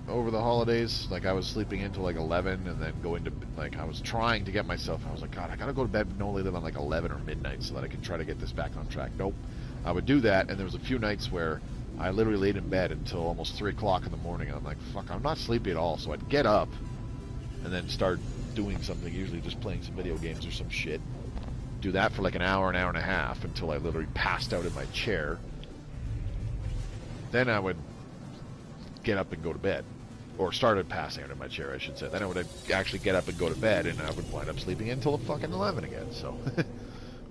Speaker 1: over the holidays. Like, I was sleeping until like 11 and then going to, like, I was trying to get myself, I was like, God, I gotta go to bed no later than like 11 or midnight so that I can try to get this back on track. Nope. I would do that, and there was a few nights where I literally laid in bed until almost 3 o'clock in the morning, and I'm like, fuck, I'm not sleepy at all. So I'd get up and then start doing something, usually just playing some video games or some shit. Do that for like an hour and a half until I literally passed out in my chair. Then I would get up and go to bed. Or started passing out in my chair, I should say. Then I would actually get up and go to bed, and I would wind up sleeping until fucking 11 again. So,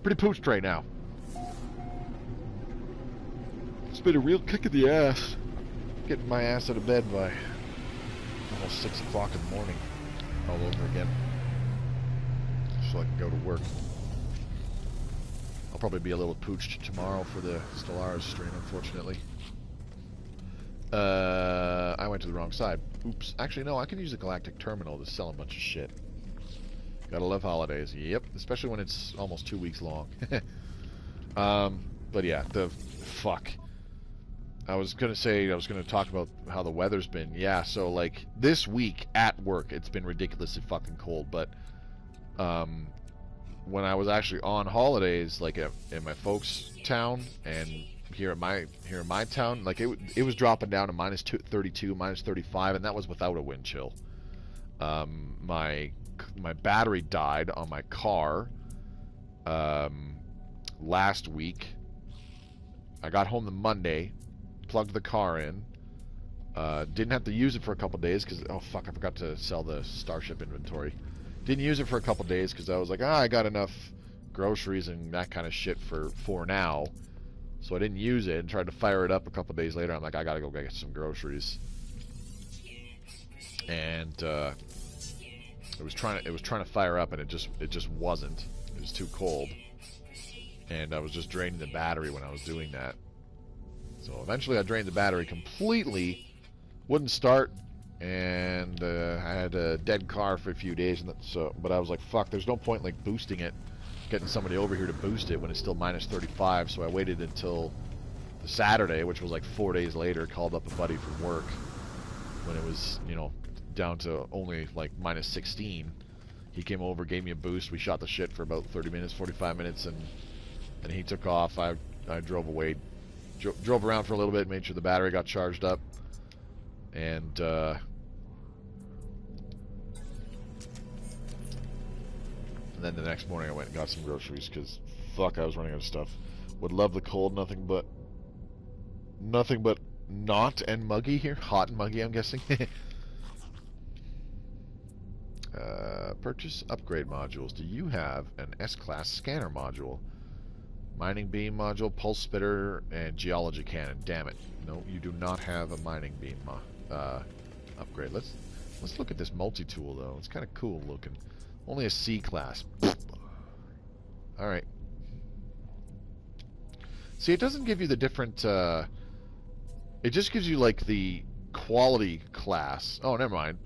Speaker 1: pretty pooched right now. It's been a real kick in the ass. Getting my ass out of bed by almost 6 o'clock in the morning. All over again. So I can go to work. I'll probably be a little pooched tomorrow for the Stellaris stream, unfortunately. I went to the wrong side. Oops. Actually, no, I can use the galactic terminal to sell a bunch of shit. Gotta love holidays. Yep. Especially when it's almost 2 weeks long. But yeah, the fuck. I was gonna talk about how the weather's been. Yeah, so like this week at work, it's been ridiculously fucking cold. But when I was actually on holidays, like in my folks' town and here in my town, like it was dropping down to minus 32, minus 35, and that was without a wind chill. My battery died on my car last week. I got home the Monday, plugged the car in, didn't have to use it for a couple days because, oh fuck, I forgot to sell the Starship inventory. Didn't use it for a couple days because I was like, I got enough groceries and that kind of shit for now. So I didn't use it and tried to fire it up a couple days later. I'm like, I gotta go get some groceries. And it was trying to fire up, and it just wasn't. It was too cold. And I was just draining the battery when I was doing that. So eventually I drained the battery completely. Wouldn't start, and I had a dead car for a few days. And but I was like, fuck, there's no point like boosting it, getting somebody over here to boost it when it's still minus 35. So I waited until the Saturday, which was like 4 days later. Called up a buddy from work when it was, you know, down to only like minus 16. He came over, gave me a boost. We shot the shit for about 30 minutes, 45 minutes, and then he took off. I drove away, drove around for a little bit, made sure the battery got charged up, and then the next morning I went and got some groceries because fuck, I was running out of stuff. Would love the cold. Nothing but not and muggy here. Hot and muggy, I'm guessing. Purchase upgrade modules. Do you have an S-class scanner module? Mining beam module, pulse spitter, and geology cannon. Damn it. No, you do not have a mining beam upgrade. Let's look at this multi-tool though. It's kind of cool looking. Only a C class. Alright. See, it doesn't give you the different it just gives you like the quality class. Oh, never mind.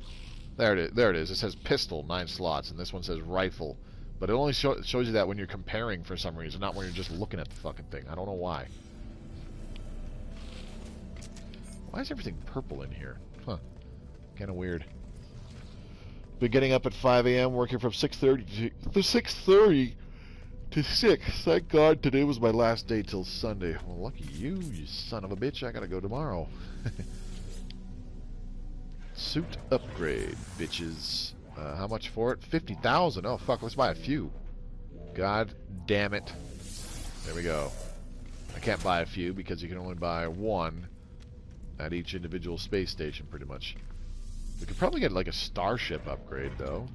Speaker 1: There it is. It says pistol, 9 slots, and this one says rifle. But it only shows you that when you're comparing for some reason, not when you're just looking at the fucking thing. I don't know why. Why is everything purple in here? Huh. Kind of weird. Been getting up at 5 a.m., working from 6:30 to 6. Thank God today was my last day till Sunday. Well, lucky you son of a bitch. I gotta go tomorrow. Suit upgrade, bitches. How much for it? 50,000. Oh, fuck. Let's buy a few. God damn it. There we go. I can't buy a few because you can only buy one at each individual space station, pretty much. We could probably get like a Starship upgrade, though.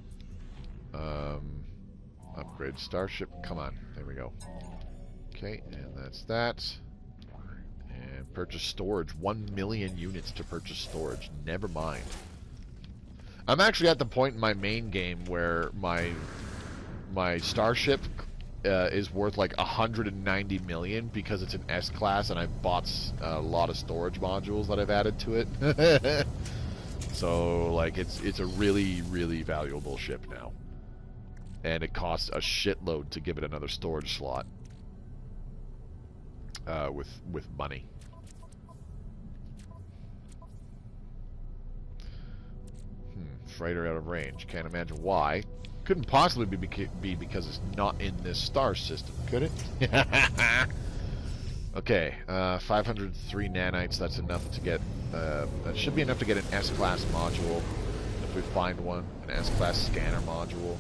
Speaker 1: Upgrade Starship. Come on. There we go. Okay, and that's that. And purchase storage. 1 million units to purchase storage. Never mind. I'm actually at the point in my main game where my Starship is worth like 190 million because it's an S class and I bought a lot of storage modules that I've added to it. So like it's a really, really valuable ship now, and it costs a shitload to give it another storage slot with money. Freighter out of range. Can't imagine why. Couldn't possibly be because it's not in this star system, could it? Okay, 503 nanites, that's enough to get, that should be enough to get an S-Class module, if we find one, an S-Class scanner module.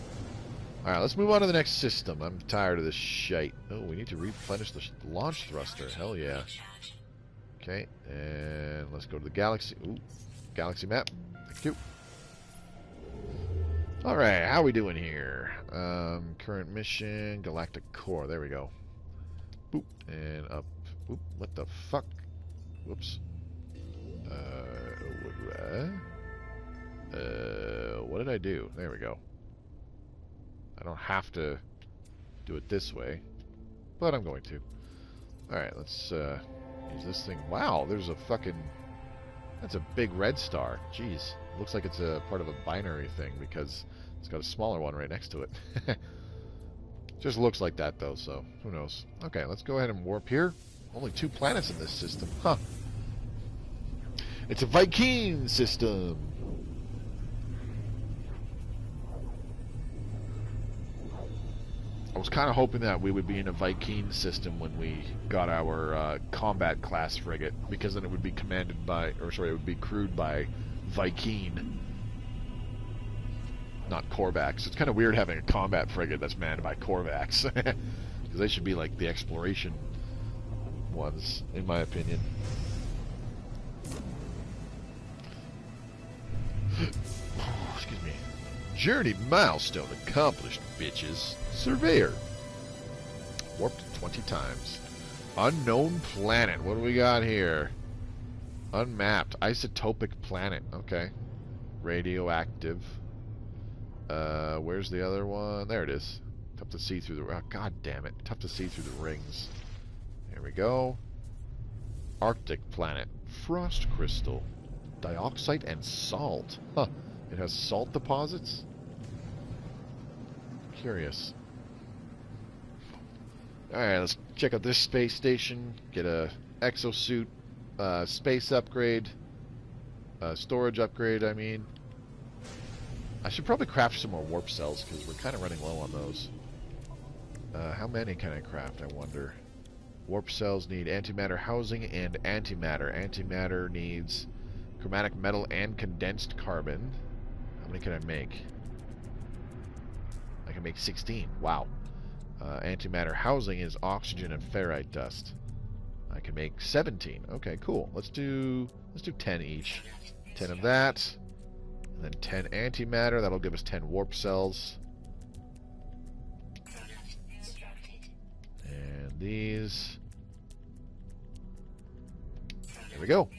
Speaker 1: Alright, let's move on to the next system. I'm tired of this shite. Oh, we need to replenish the launch thruster, hell yeah. Okay, and let's go to the galaxy, galaxy map, thank you. Alright, how are we doing here? Current mission, galactic core, there we go. Boop, and up. Oop, what the fuck? Whoops. What did I do? There we go. I don't have to do it this way, but I'm going to. Alright, let's use this thing. Wow, there's a fucking... That's a big red star. Jeez. Looks like it's a part of a binary thing because it's got a smaller one right next to it. Just looks like that though, so who knows. Okay, let's go ahead and warp here. Only 2 planets in this system. Huh. It's a Viking system. I was kind of hoping that we would be in a Viking system when we got our combat class frigate, because then it would be commanded by, or sorry, it would be crewed by Viking, not Korvax. It's kind of weird having a combat frigate that's manned by Korvax, because they should be like the exploration ones, in my opinion. Oh, excuse me. Journey milestone accomplished, bitches. Surveyor. Warped 20 times. Unknown planet. What do we got here? Unmapped. Isotopic planet. Okay. Radioactive. Where's the other one? There it is. Tough to see through the... Oh, God damn it. Tough to see through the rings. There we go. Arctic planet. Frost crystal. Dioxide and salt. Huh. It has salt deposits? Curious. Alright, let's check out this space station. Get a Exo Suit space upgrade. Storage upgrade, I mean. I should probably craft some more warp cells because we're kind of running low on those. How many can I craft, I wonder? Warp cells need antimatter housing and antimatter. Antimatter needs chromatic metal and condensed carbon. How many can I make? I can make 16. Wow. Antimatter housing is oxygen and ferrite dust. I can make 17. Okay, cool. Let's do 10 each. 10 of that. And then 10 antimatter. That'll give us 10 warp cells. And these. There we go.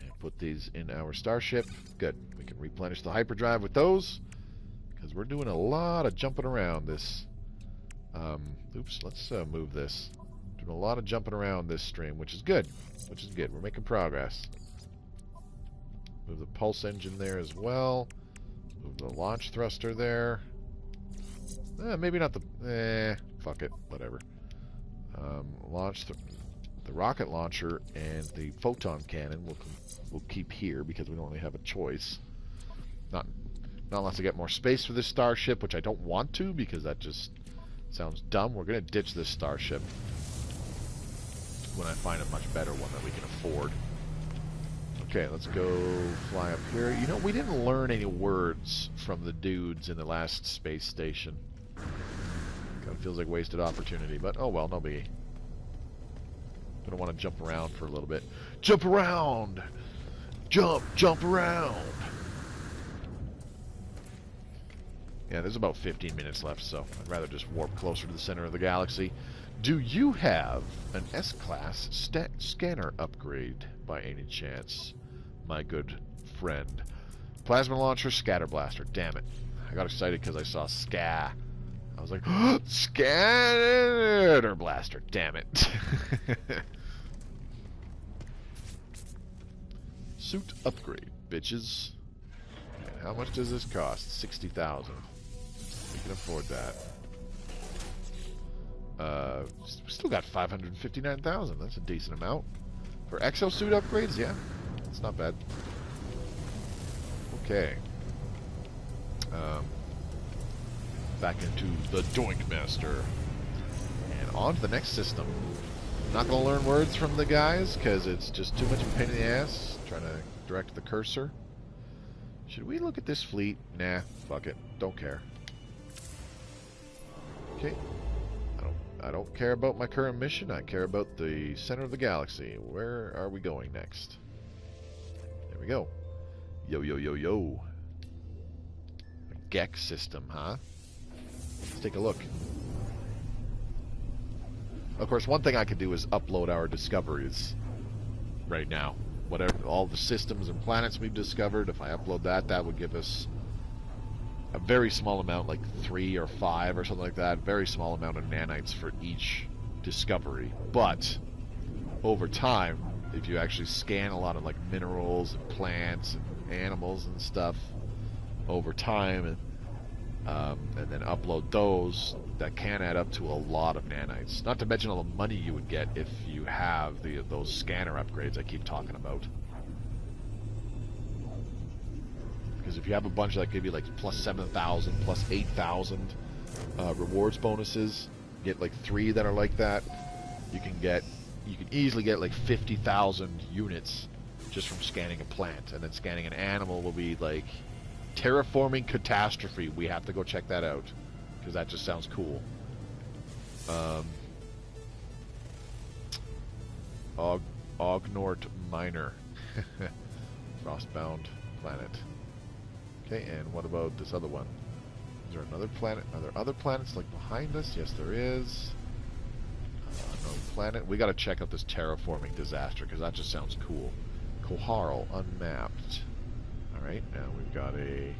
Speaker 1: And put these in our starship. Good. We can replenish the hyperdrive with those, because we're doing a lot of jumping around this. Oops, let's move this. Doing a lot of jumping around this stream, which is good. Which is good. We're making progress. Move the pulse engine there as well. Move the launch thruster there. Maybe not the... fuck it. Whatever. Launch the rocket launcher and the photon cannon we'll keep here because we don't really have a choice. Not unless I get more space for this starship, which I don't want to because that just sounds dumb. We're going to ditch this starship when I find a much better one that we can afford. Okay, let's go fly up here. You know, we didn't learn any words from the dudes in the last space station. Kind of feels like wasted opportunity, but oh well, no biggie. Gonna want to jump around for a little bit. Jump around! Jump around! Yeah, there's about 15 minutes left, so I'd rather just warp closer to the center of the galaxy. Do you have an S-Class scanner upgrade by any chance, my good friend? Plasma launcher, scatter blaster. Damn it. I got excited because I saw SCA. I was like, scatter blaster. Damn it. Suit upgrade, bitches. And how much does this cost? 60,000. We can afford that. We still got 559,000. That's a decent amount. For Exo Suit upgrades, yeah. It's not bad. Okay. back into the Doink Master. And on to the next system. Not going to learn words from the guys, because it's just too much of a pain in the ass trying to direct the cursor. Should we look at this fleet? Nah, fuck it. Don't care. Okay. I don't care about my current mission. I care about the center of the galaxy. Where are we going next? There we go. Yo, yo, yo, yo. A Gex system, huh? Let's take a look. Of course, one thing I could do is upload our discoveries right now. Whatever, all the systems and planets we've discovered, if I upload that, that would give us a very small amount, like 3 or 5 or something like that. Very small amount of nanites for each discovery. But over time, if you actually scan a lot of like minerals and plants and animals and stuff over time, and then upload those, that can add up to a lot of nanites. Not to mention all the money you would get if you have those scanner upgrades I keep talking about. Because if you have a bunch that give you like plus 7,000, plus 8,000 rewards bonuses, get like 3 that are like that, you can easily get like 50,000 units just from scanning a plant. And then scanning an animal will be like terraforming catastrophe. We have to go check that out because that just sounds cool. Ognort Minor. Frostbound planet. Okay, and what about this other one? Is there another planet? Are there other planets like behind us? Yes, there is. Another planet. We got to check out this terraforming disaster because that just sounds cool. Koharl, unmapped. Alright, now we've got a...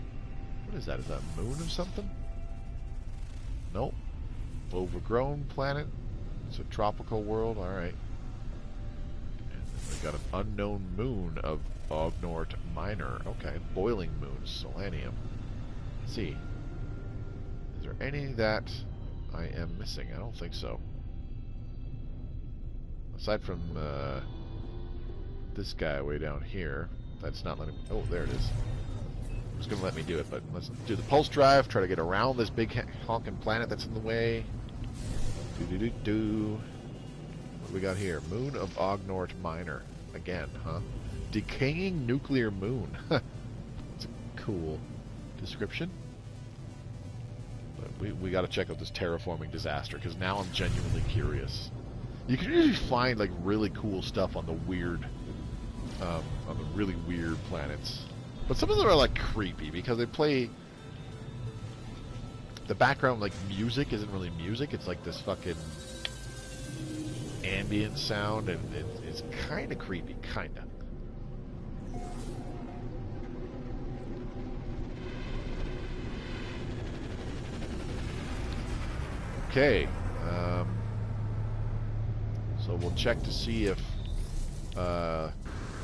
Speaker 1: What is that? Is that a moon of something? Nope. Overgrown planet. It's a tropical world. Alright. And then we've got an unknown moon of Ognort Minor. Okay, boiling moon, selenium. Let's see. Is there any that I am missing? I don't think so. Aside from this guy way down here. That's not letting me... Oh, there it is. It was going to let me do it, but let's do the pulse drive, try to get around this big honking planet that's in the way. Do-do-do-do. What do we got here? Moon of Ognort Minor. Again, huh? Decaying nuclear moon. That's a cool description. But we got to check out this terraforming disaster, because now I'm genuinely curious. You can usually find like really cool stuff on the really weird planets, but some of them are like creepy because they play the background like music isn't really music. It's like this fucking ambient sound, and it's kind of creepy, kind of. Okay, so we'll check to see if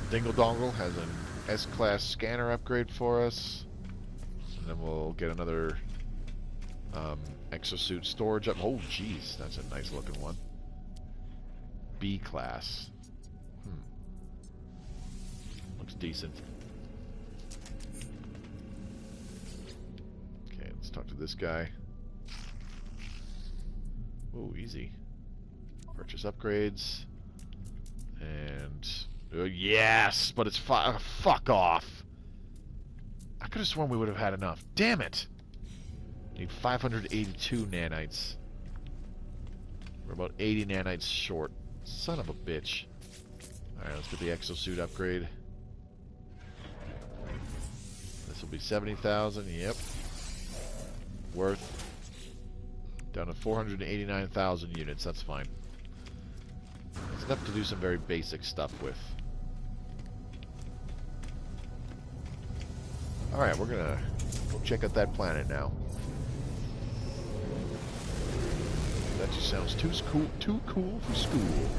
Speaker 1: Dingle Dongle has an S-Class scanner upgrade for us. And then we'll get another Exo Suit storage up. Oh, jeez, that's a nice looking one. B-Class. Looks decent. Okay, let's talk to this guy. Ooh, easy. Purchase upgrades. And... yes, but it's fuck off. I could have sworn we would have had enough. Damn it! Need 582 nanites. We're about 80 nanites short. Son of a bitch. Alright, let's get the Exo Suit upgrade. This will be 70,000. Yep. Worth. Down to 489,000 units. That's fine. It's enough to do some very basic stuff with. Alright, we're gonna go check out that planet now. That just sounds too cool for school.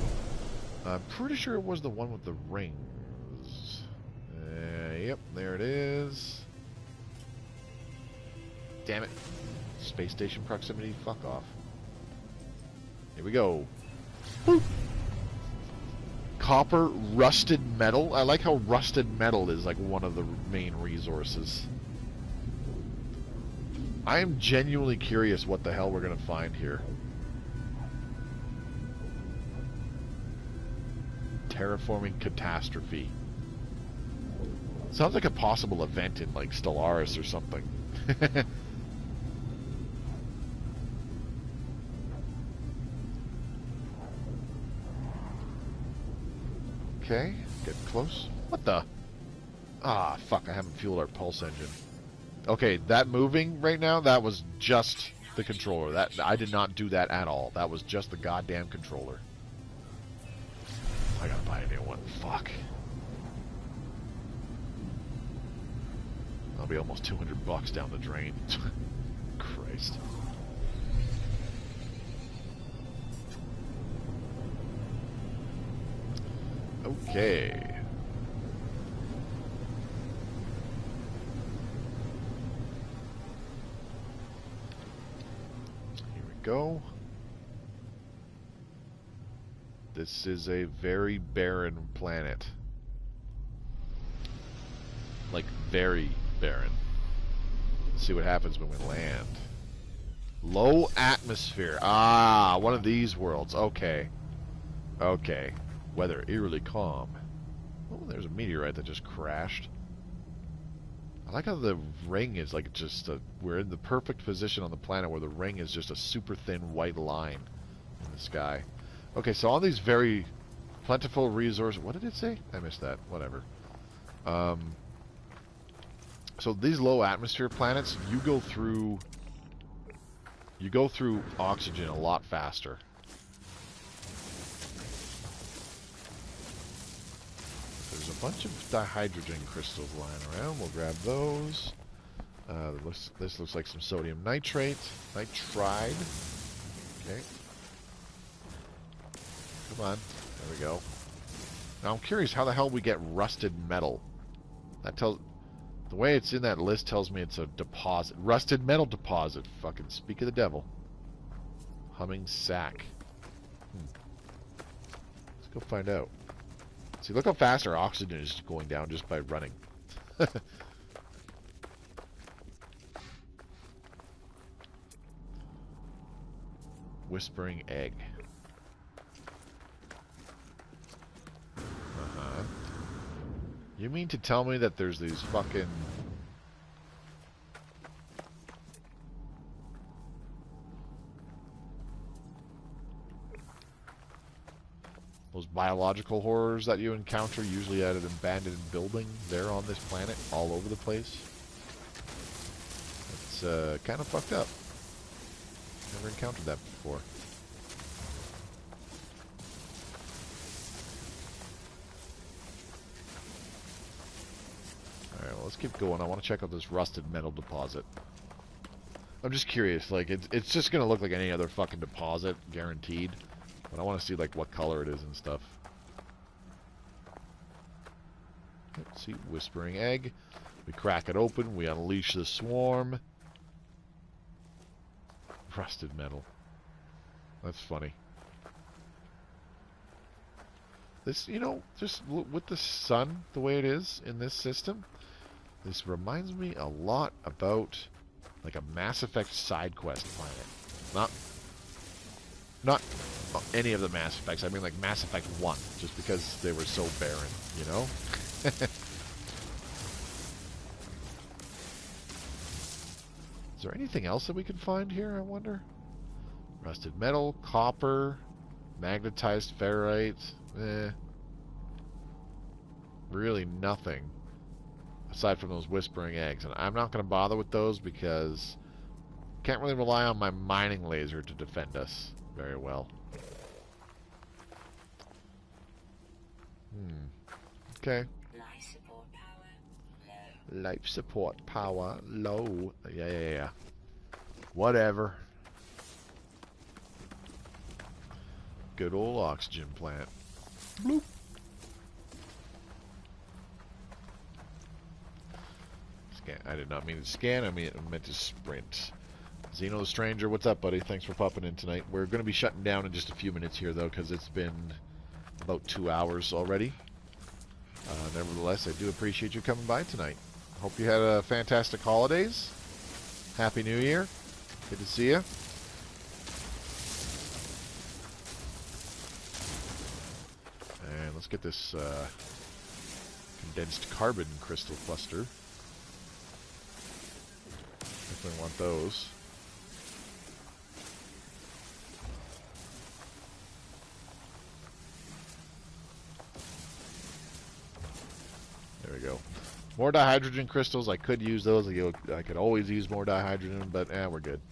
Speaker 1: I'm pretty sure it was the one with the rings. Yep, there it is. Damn it. Space station proximity, fuck off. Here we go. Woo! Copper, rusted metal. I like how rusted metal is like one of the main resources. I am genuinely curious what the hell we're going to find here. Terraforming catastrophe. Sounds like a possible event in, like, Stellaris or something. Okay, get close. What the? Ah, fuck, I haven't fueled our pulse engine. Okay, that moving right now, that was just the controller. That I did not do that at all. That was just the goddamn controller. I gotta buy a new one. Fuck. That'll be almost 200 bucks down the drain. Christ. Okay. Here we go. This is a very barren planet. Like, very barren. Let's see what happens when we land. Low atmosphere. Ah, one of these worlds. Okay. Okay. Weather eerily calm. Oh, there's a meteorite that just crashed. I like how the ring is like just a... We're in the perfect position on the planet where the ring is just a super thin white line in the sky. Okay, so all these very plentiful resources... What did it say? I missed that. Whatever. So these low atmosphere planets, you go through oxygen a lot faster. There's a bunch of dihydrogen crystals lying around. We'll grab those. This looks like some sodium nitrate. Nitride. Okay. Come on. There we go. Now I'm curious how the hell we get rusted metal. That tells... The way it's in that list tells me it's a deposit. Rusted metal deposit. Fucking speak of the devil. Humming sack. Let's go find out. See, look how fast our oxygen is going down just by running. Whispering egg. Uh-huh. You mean to tell me that there's these fucking... Those biological horrors that you encounter, usually at an abandoned building, they're on this planet, all over the place. It's kind of fucked up. Never encountered that before. Alright, well, let's keep going. I want to check out this rusted metal deposit. I'm just curious, like, it's just going to look like any other fucking deposit, guaranteed. But I want to see, like, what color it is and stuff. Let's see, whispering egg. We crack it open. We unleash the swarm. Rusted metal. That's funny. This, you know, just with the sun, the way it is in this system, this reminds me a lot about, like, a Mass Effect side quest planet. Not any of the Mass Effects. I mean, like Mass Effect 1, just because they were so barren, you know? Is there anything else that we can find here, I wonder? Rusted metal, copper, magnetized ferrite. Really nothing aside from those whispering eggs. And I'm not going to bother with those because can't really rely on my mining laser to defend us very well. Okay. Life support power low. Yeah. Whatever. Good old oxygen plant. Bloop. Scan. I did not mean to scan. I meant to sprint. Xeno the Stranger, what's up, buddy? Thanks for popping in tonight. We're going to be shutting down in just a few minutes here, though, because it's been about 2 hours already. Nevertheless, I do appreciate you coming by tonight. Hope you had a fantastic holidays. Happy New Year. Good to see you. And let's get this condensed carbon crystal cluster. Definitely want those. There we go. More dihydrogen crystals. I could use those. I could always use more dihydrogen, but we're good.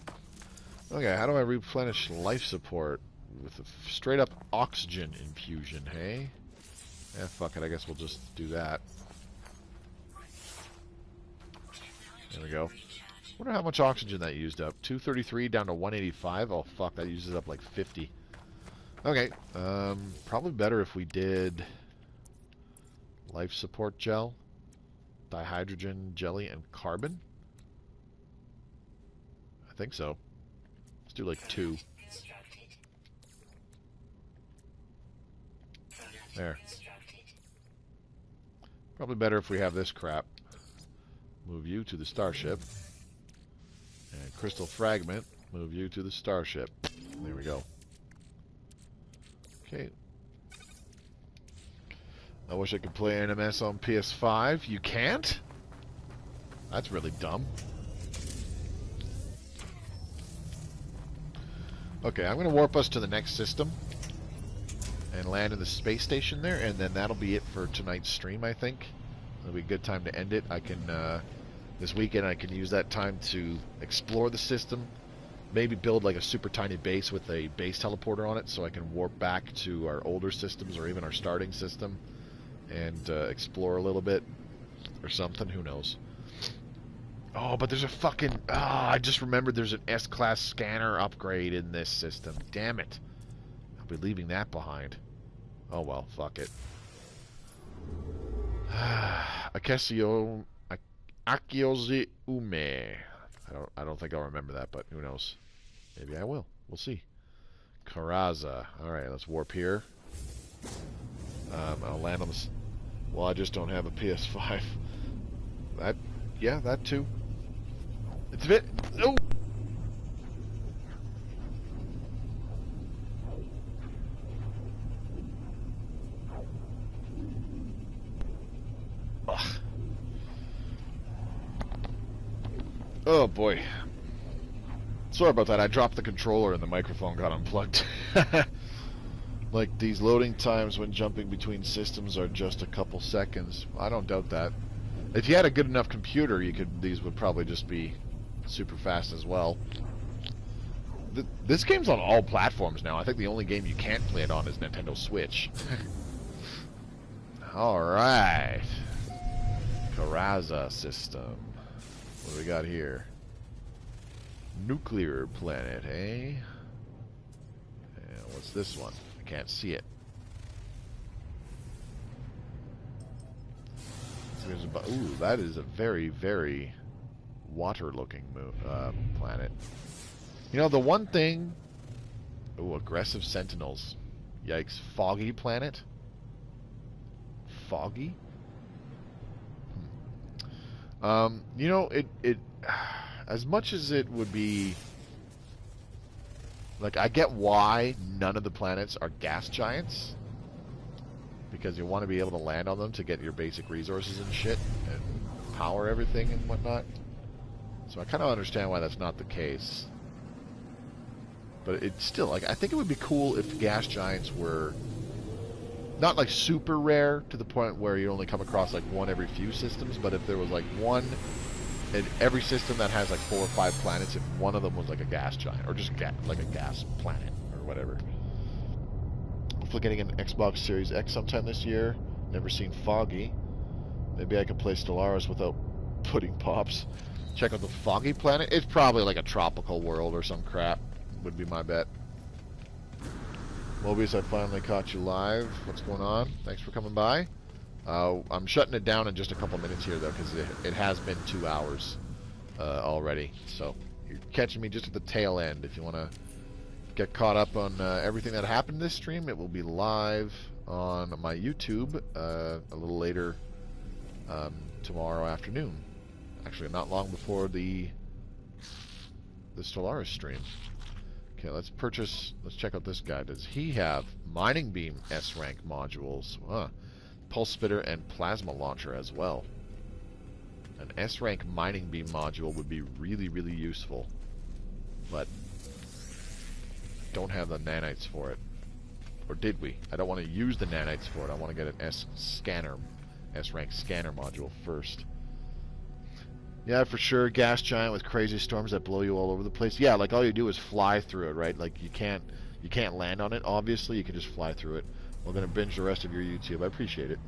Speaker 1: Okay, how do I replenish life support? With a straight up oxygen infusion, hey? Fuck it, I guess we'll just do that. There we go. Wonder how much oxygen that used up. 233 down to 185. Oh fuck, that uses up like 50. Okay, probably better if we did life support gel, dihydrogen jelly, and carbon. I think so. Let's do like 2. There. Probably better if we have this crap. Move you to the starship. And crystal fragment. Move you to the starship. There we go. Okay. I wish I could play NMS on PS5. You can't? That's really dumb. Okay, I'm going to warp us to the next system. And land in the space station there, and then that'll be it for tonight's stream, I think. It'll be a good time to end it. I can, this weekend, I can use that time to explore the system. Maybe build like a super tiny base with a base teleporter on it so I can warp back to our older systems or even our starting system and explore a little bit or something. Who knows? Oh, but there's a fucking... I just remembered there's an S-Class scanner upgrade in this system. Damn it. I'll be leaving that behind. Oh well, fuck it. Akiozi Ume. I don't think I'll remember that, but who knows? Maybe I will. We'll see. Karaza. Alright, let's warp here. I'll land on this. Well, I just don't have a PS5. That, yeah, that too. It's a bit. Oh! Ugh. Oh boy. Sorry about that. I dropped the controller and the microphone got unplugged. Like, these loading times when jumping between systems are just a couple seconds. I don't doubt that. If you had a good enough computer, these would probably just be super fast as well. This game's on all platforms now. I think the only game you can't play it on is Nintendo Switch. Alright. Karaza system. What do we got here? Nuclear planet, eh? And what's this one? I can't see it. Ooh, that is a very, very water-looking planet. You know, the one thing... Ooh, aggressive sentinels. Yikes. Foggy planet? Foggy? You know, it as much as it would be... Like, I get why none of the planets are gas giants. Because you want to be able to land on them to get your basic resources and shit. And power everything and whatnot. So I kind of understand why that's not the case. But it's still, like, I think it would be cool if gas giants were... Not, like, super rare to the point where you only come across, like, one every few systems. But if there was, like, one in every system that has, like, 4 or 5 planets, if one of them was, like, a gas giant. Or just, like, a gas planet or whatever. Hopefully getting an Xbox Series X sometime this year. Never seen Foggy. Maybe I could play Stellaris without pudding pops. Check out the Foggy planet. It's probably like a tropical world or some crap. Would be my bet. Mobius, I finally caught you live. What's going on? Thanks for coming by. I'm shutting it down in just a couple minutes here, though, because it has been 2 hours already. So you're catching me just at the tail end. If you want to get caught up on everything that happened this stream, it will be live on my YouTube a little later tomorrow afternoon. Actually, not long before the the Stellaris stream. Okay, let's check out this guy. Does he have mining beam S-rank modules? Pulse spitter and plasma launcher as well. An S-rank mining beam module would be really, really useful. But don't have the nanites for it. Or did we? I don't want to use the nanites for it. I want to get an S-rank scanner module first. Yeah, for sure. Gas giant with crazy storms that blow you all over the place. Yeah, like all you do is fly through it, right? Like you can't land on it. Obviously, you can just fly through it. We're gonna binge the rest of your YouTube. I appreciate it.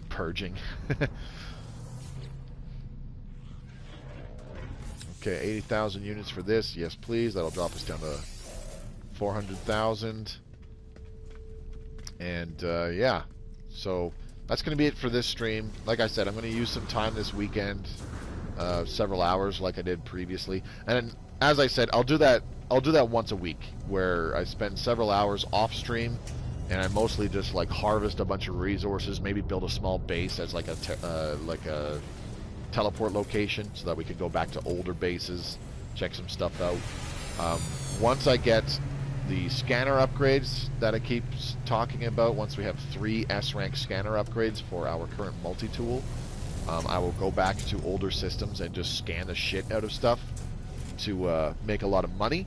Speaker 1: Purging. Okay, 80,000 units for this. Yes, please. That'll drop us down to 400,000. And yeah, so that's going to be it for this stream. Like I said, I'm going to use some time this weekend, several hours like I did previously. And as I said, I'll do that once a week, where I spend several hours off stream, and I mostly just like harvest a bunch of resources, maybe build a small base as like a teleport location, so that we can go back to older bases, check some stuff out. Once I get the scanner upgrades that I keep talking about, once we have 3 S-rank scanner upgrades for our current multi-tool, I will go back to older systems and just scan the shit out of stuff to make a lot of money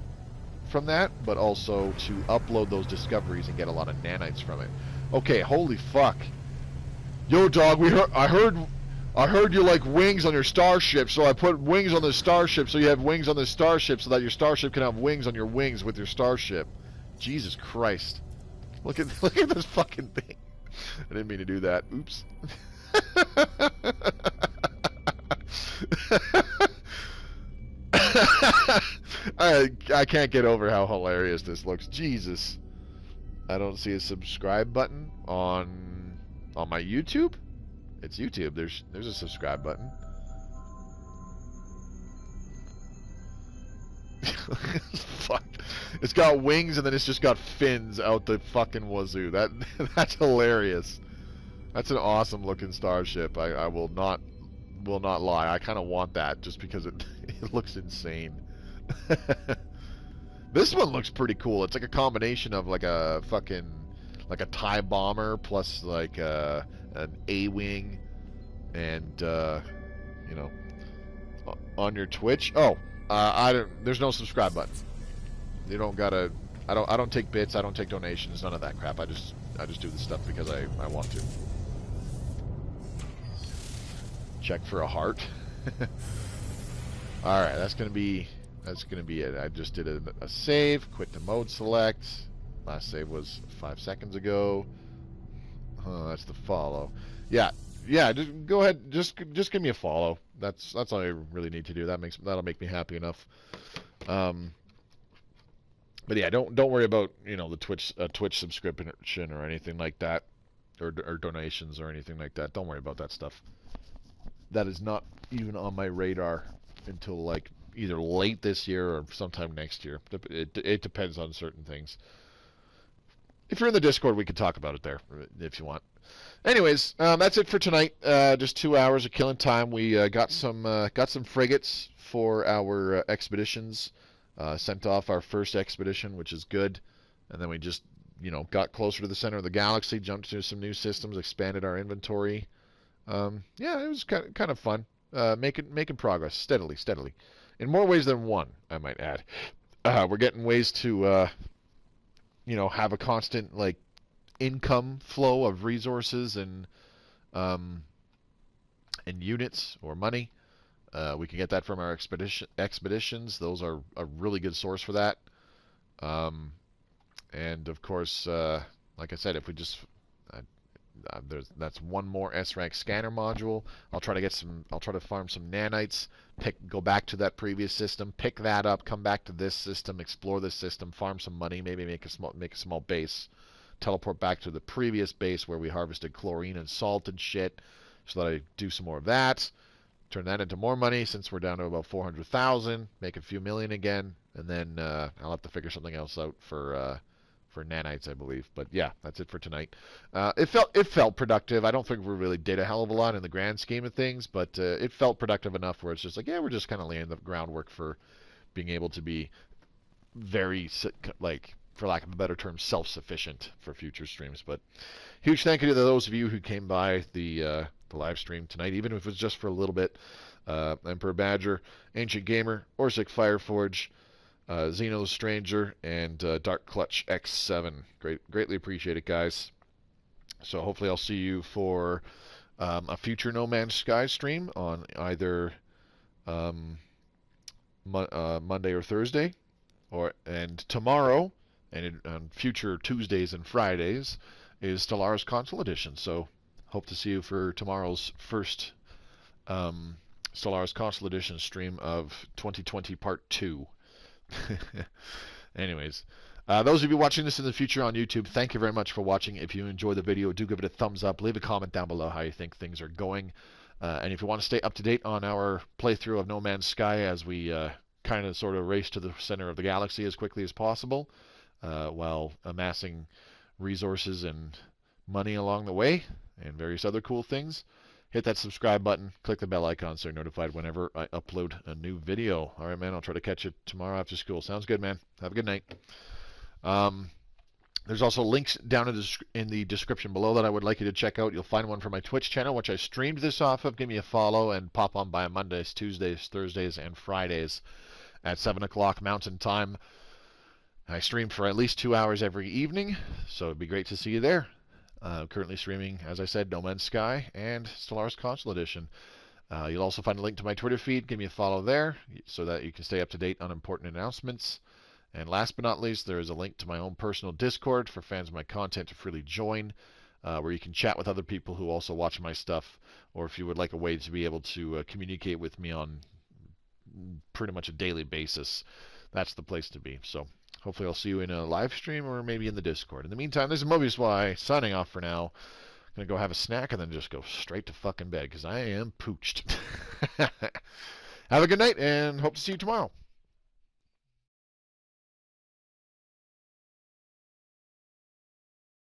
Speaker 1: from that, but also to upload those discoveries and get a lot of nanites from it. Okay, holy fuck. Yo, dog, I heard you like wings on your starship, so I put wings on the starship so you have wings on the starship so that your starship can have wings on your wings with your starship. Jesus Christ. Look at this fucking thing. I didn't mean to do that. Oops. I can't get over how hilarious this looks. Jesus. I don't see a subscribe button on my YouTube. It's YouTube. There's a subscribe button. Fuck. It's got wings and then it's just got fins out the fucking wazoo. That's hilarious. That's an awesome looking starship. I will not lie. I kind of want that just because it looks insane. This one looks pretty cool. It's like a combination of like a TIE bomber plus like an A-wing, and you know, on your Twitch. There's no subscribe button. You don't gotta. I don't take bits. I don't take donations. None of that crap. I just do the stuff because I want to. Check for a heart. All right, that's gonna be it. I just did a save. Quit the mode select. Last save was 5 seconds ago. That's the follow. Yeah. Just go ahead. Just give me a follow. That's all I really need to do. That'll make me happy enough. But yeah, don't worry about the Twitch subscription or anything like that, or donations or anything like that. Don't worry about that stuff. That is not even on my radar until like either late this year or sometime next year. It depends on certain things. If you're in the Discord, we could talk about it there if you want. Anyways, that's it for tonight. Just 2 hours of killing time. We got some frigates for our expeditions. Sent off our first expedition, which is good. And then we just, got closer to the center of the galaxy, jumped to some new systems, expanded our inventory. Yeah, it was kind of fun. Making progress steadily. In more ways than one, I might add. We're getting ways to, have a constant income flow of resources and units or money. We can get that from our expeditions. Those are a really good source for that. And of course, like I said, if we just that's one more S-rank scanner module. I'll try to farm some nanites. Go back to that previous system. Pick that up. Come back to this system. Explore this system. Farm some money. Maybe make a small base. Teleport back to the previous base where we harvested chlorine and salt and shit, so that I do some more of that. Turn that into more money since we're down to about 400,000. Make a few million again, and then I'll have to figure something else out for nanites, I believe. But yeah, that's it for tonight. It felt productive. I don't think we really did a hell of a lot in the grand scheme of things, but it felt productive enough where it's just like, yeah, we're just kind of laying the groundwork for being able to be very, like, for lack of a better term, self-sufficient for future streams. But huge thank you to those of you who came by the live stream tonight, even if it was just for a little bit. Emperor Badger, Ancient Gamer, Orsic Fireforge, Xeno the Stranger, and Dark Clutch X7. Greatly appreciate it, guys. So hopefully I'll see you for a future No Man's Sky stream on either Monday or Thursday, and tomorrow, and on future Tuesdays and Fridays is Stellaris Console Edition. So hope to see you for tomorrow's first Stellaris Console Edition stream of 2020 Part 2. Anyways, those of you watching this in the future on YouTube, thank you very much for watching. If you enjoyed the video, do give it a thumbs up. Leave a comment down below how you think things are going. And if you want to stay up to date on our playthrough of No Man's Sky as we kind of sort of race to the center of the galaxy as quickly as possible, while amassing resources and money along the way and various other cool things, hit that subscribe button, click the bell icon so you're notified whenever I upload a new video. All right, man, I'll try to catch you tomorrow after school. Sounds good, man. Have a good night. There's also links down in the description below that I would like you to check out. You'll find one for my Twitch channel, which I streamed this off of. Give me a follow and pop on by Mondays, Tuesdays, Thursdays, and Fridays at 7 o'clock Mountain Time. I stream for at least 2 hours every evening, so it'd be great to see you there. Currently streaming, as I said, No Man's Sky and Stellaris Console Edition. You'll also find a link to my Twitter feed. Give me a follow there so that you can stay up to date on important announcements. And last but not least, there is a link to my own personal Discord for fans of my content to freely join, where you can chat with other people who also watch my stuff, or if you would like a way to be able to communicate with me on pretty much a daily basis, that's the place to be. So hopefully I'll see you in a live stream or maybe in the Discord. In the meantime, this is Mobius Y signing off for now. I'm going to go have a snack and then just go straight to fucking bed because I am pooched. Have a good night and hope to see you tomorrow.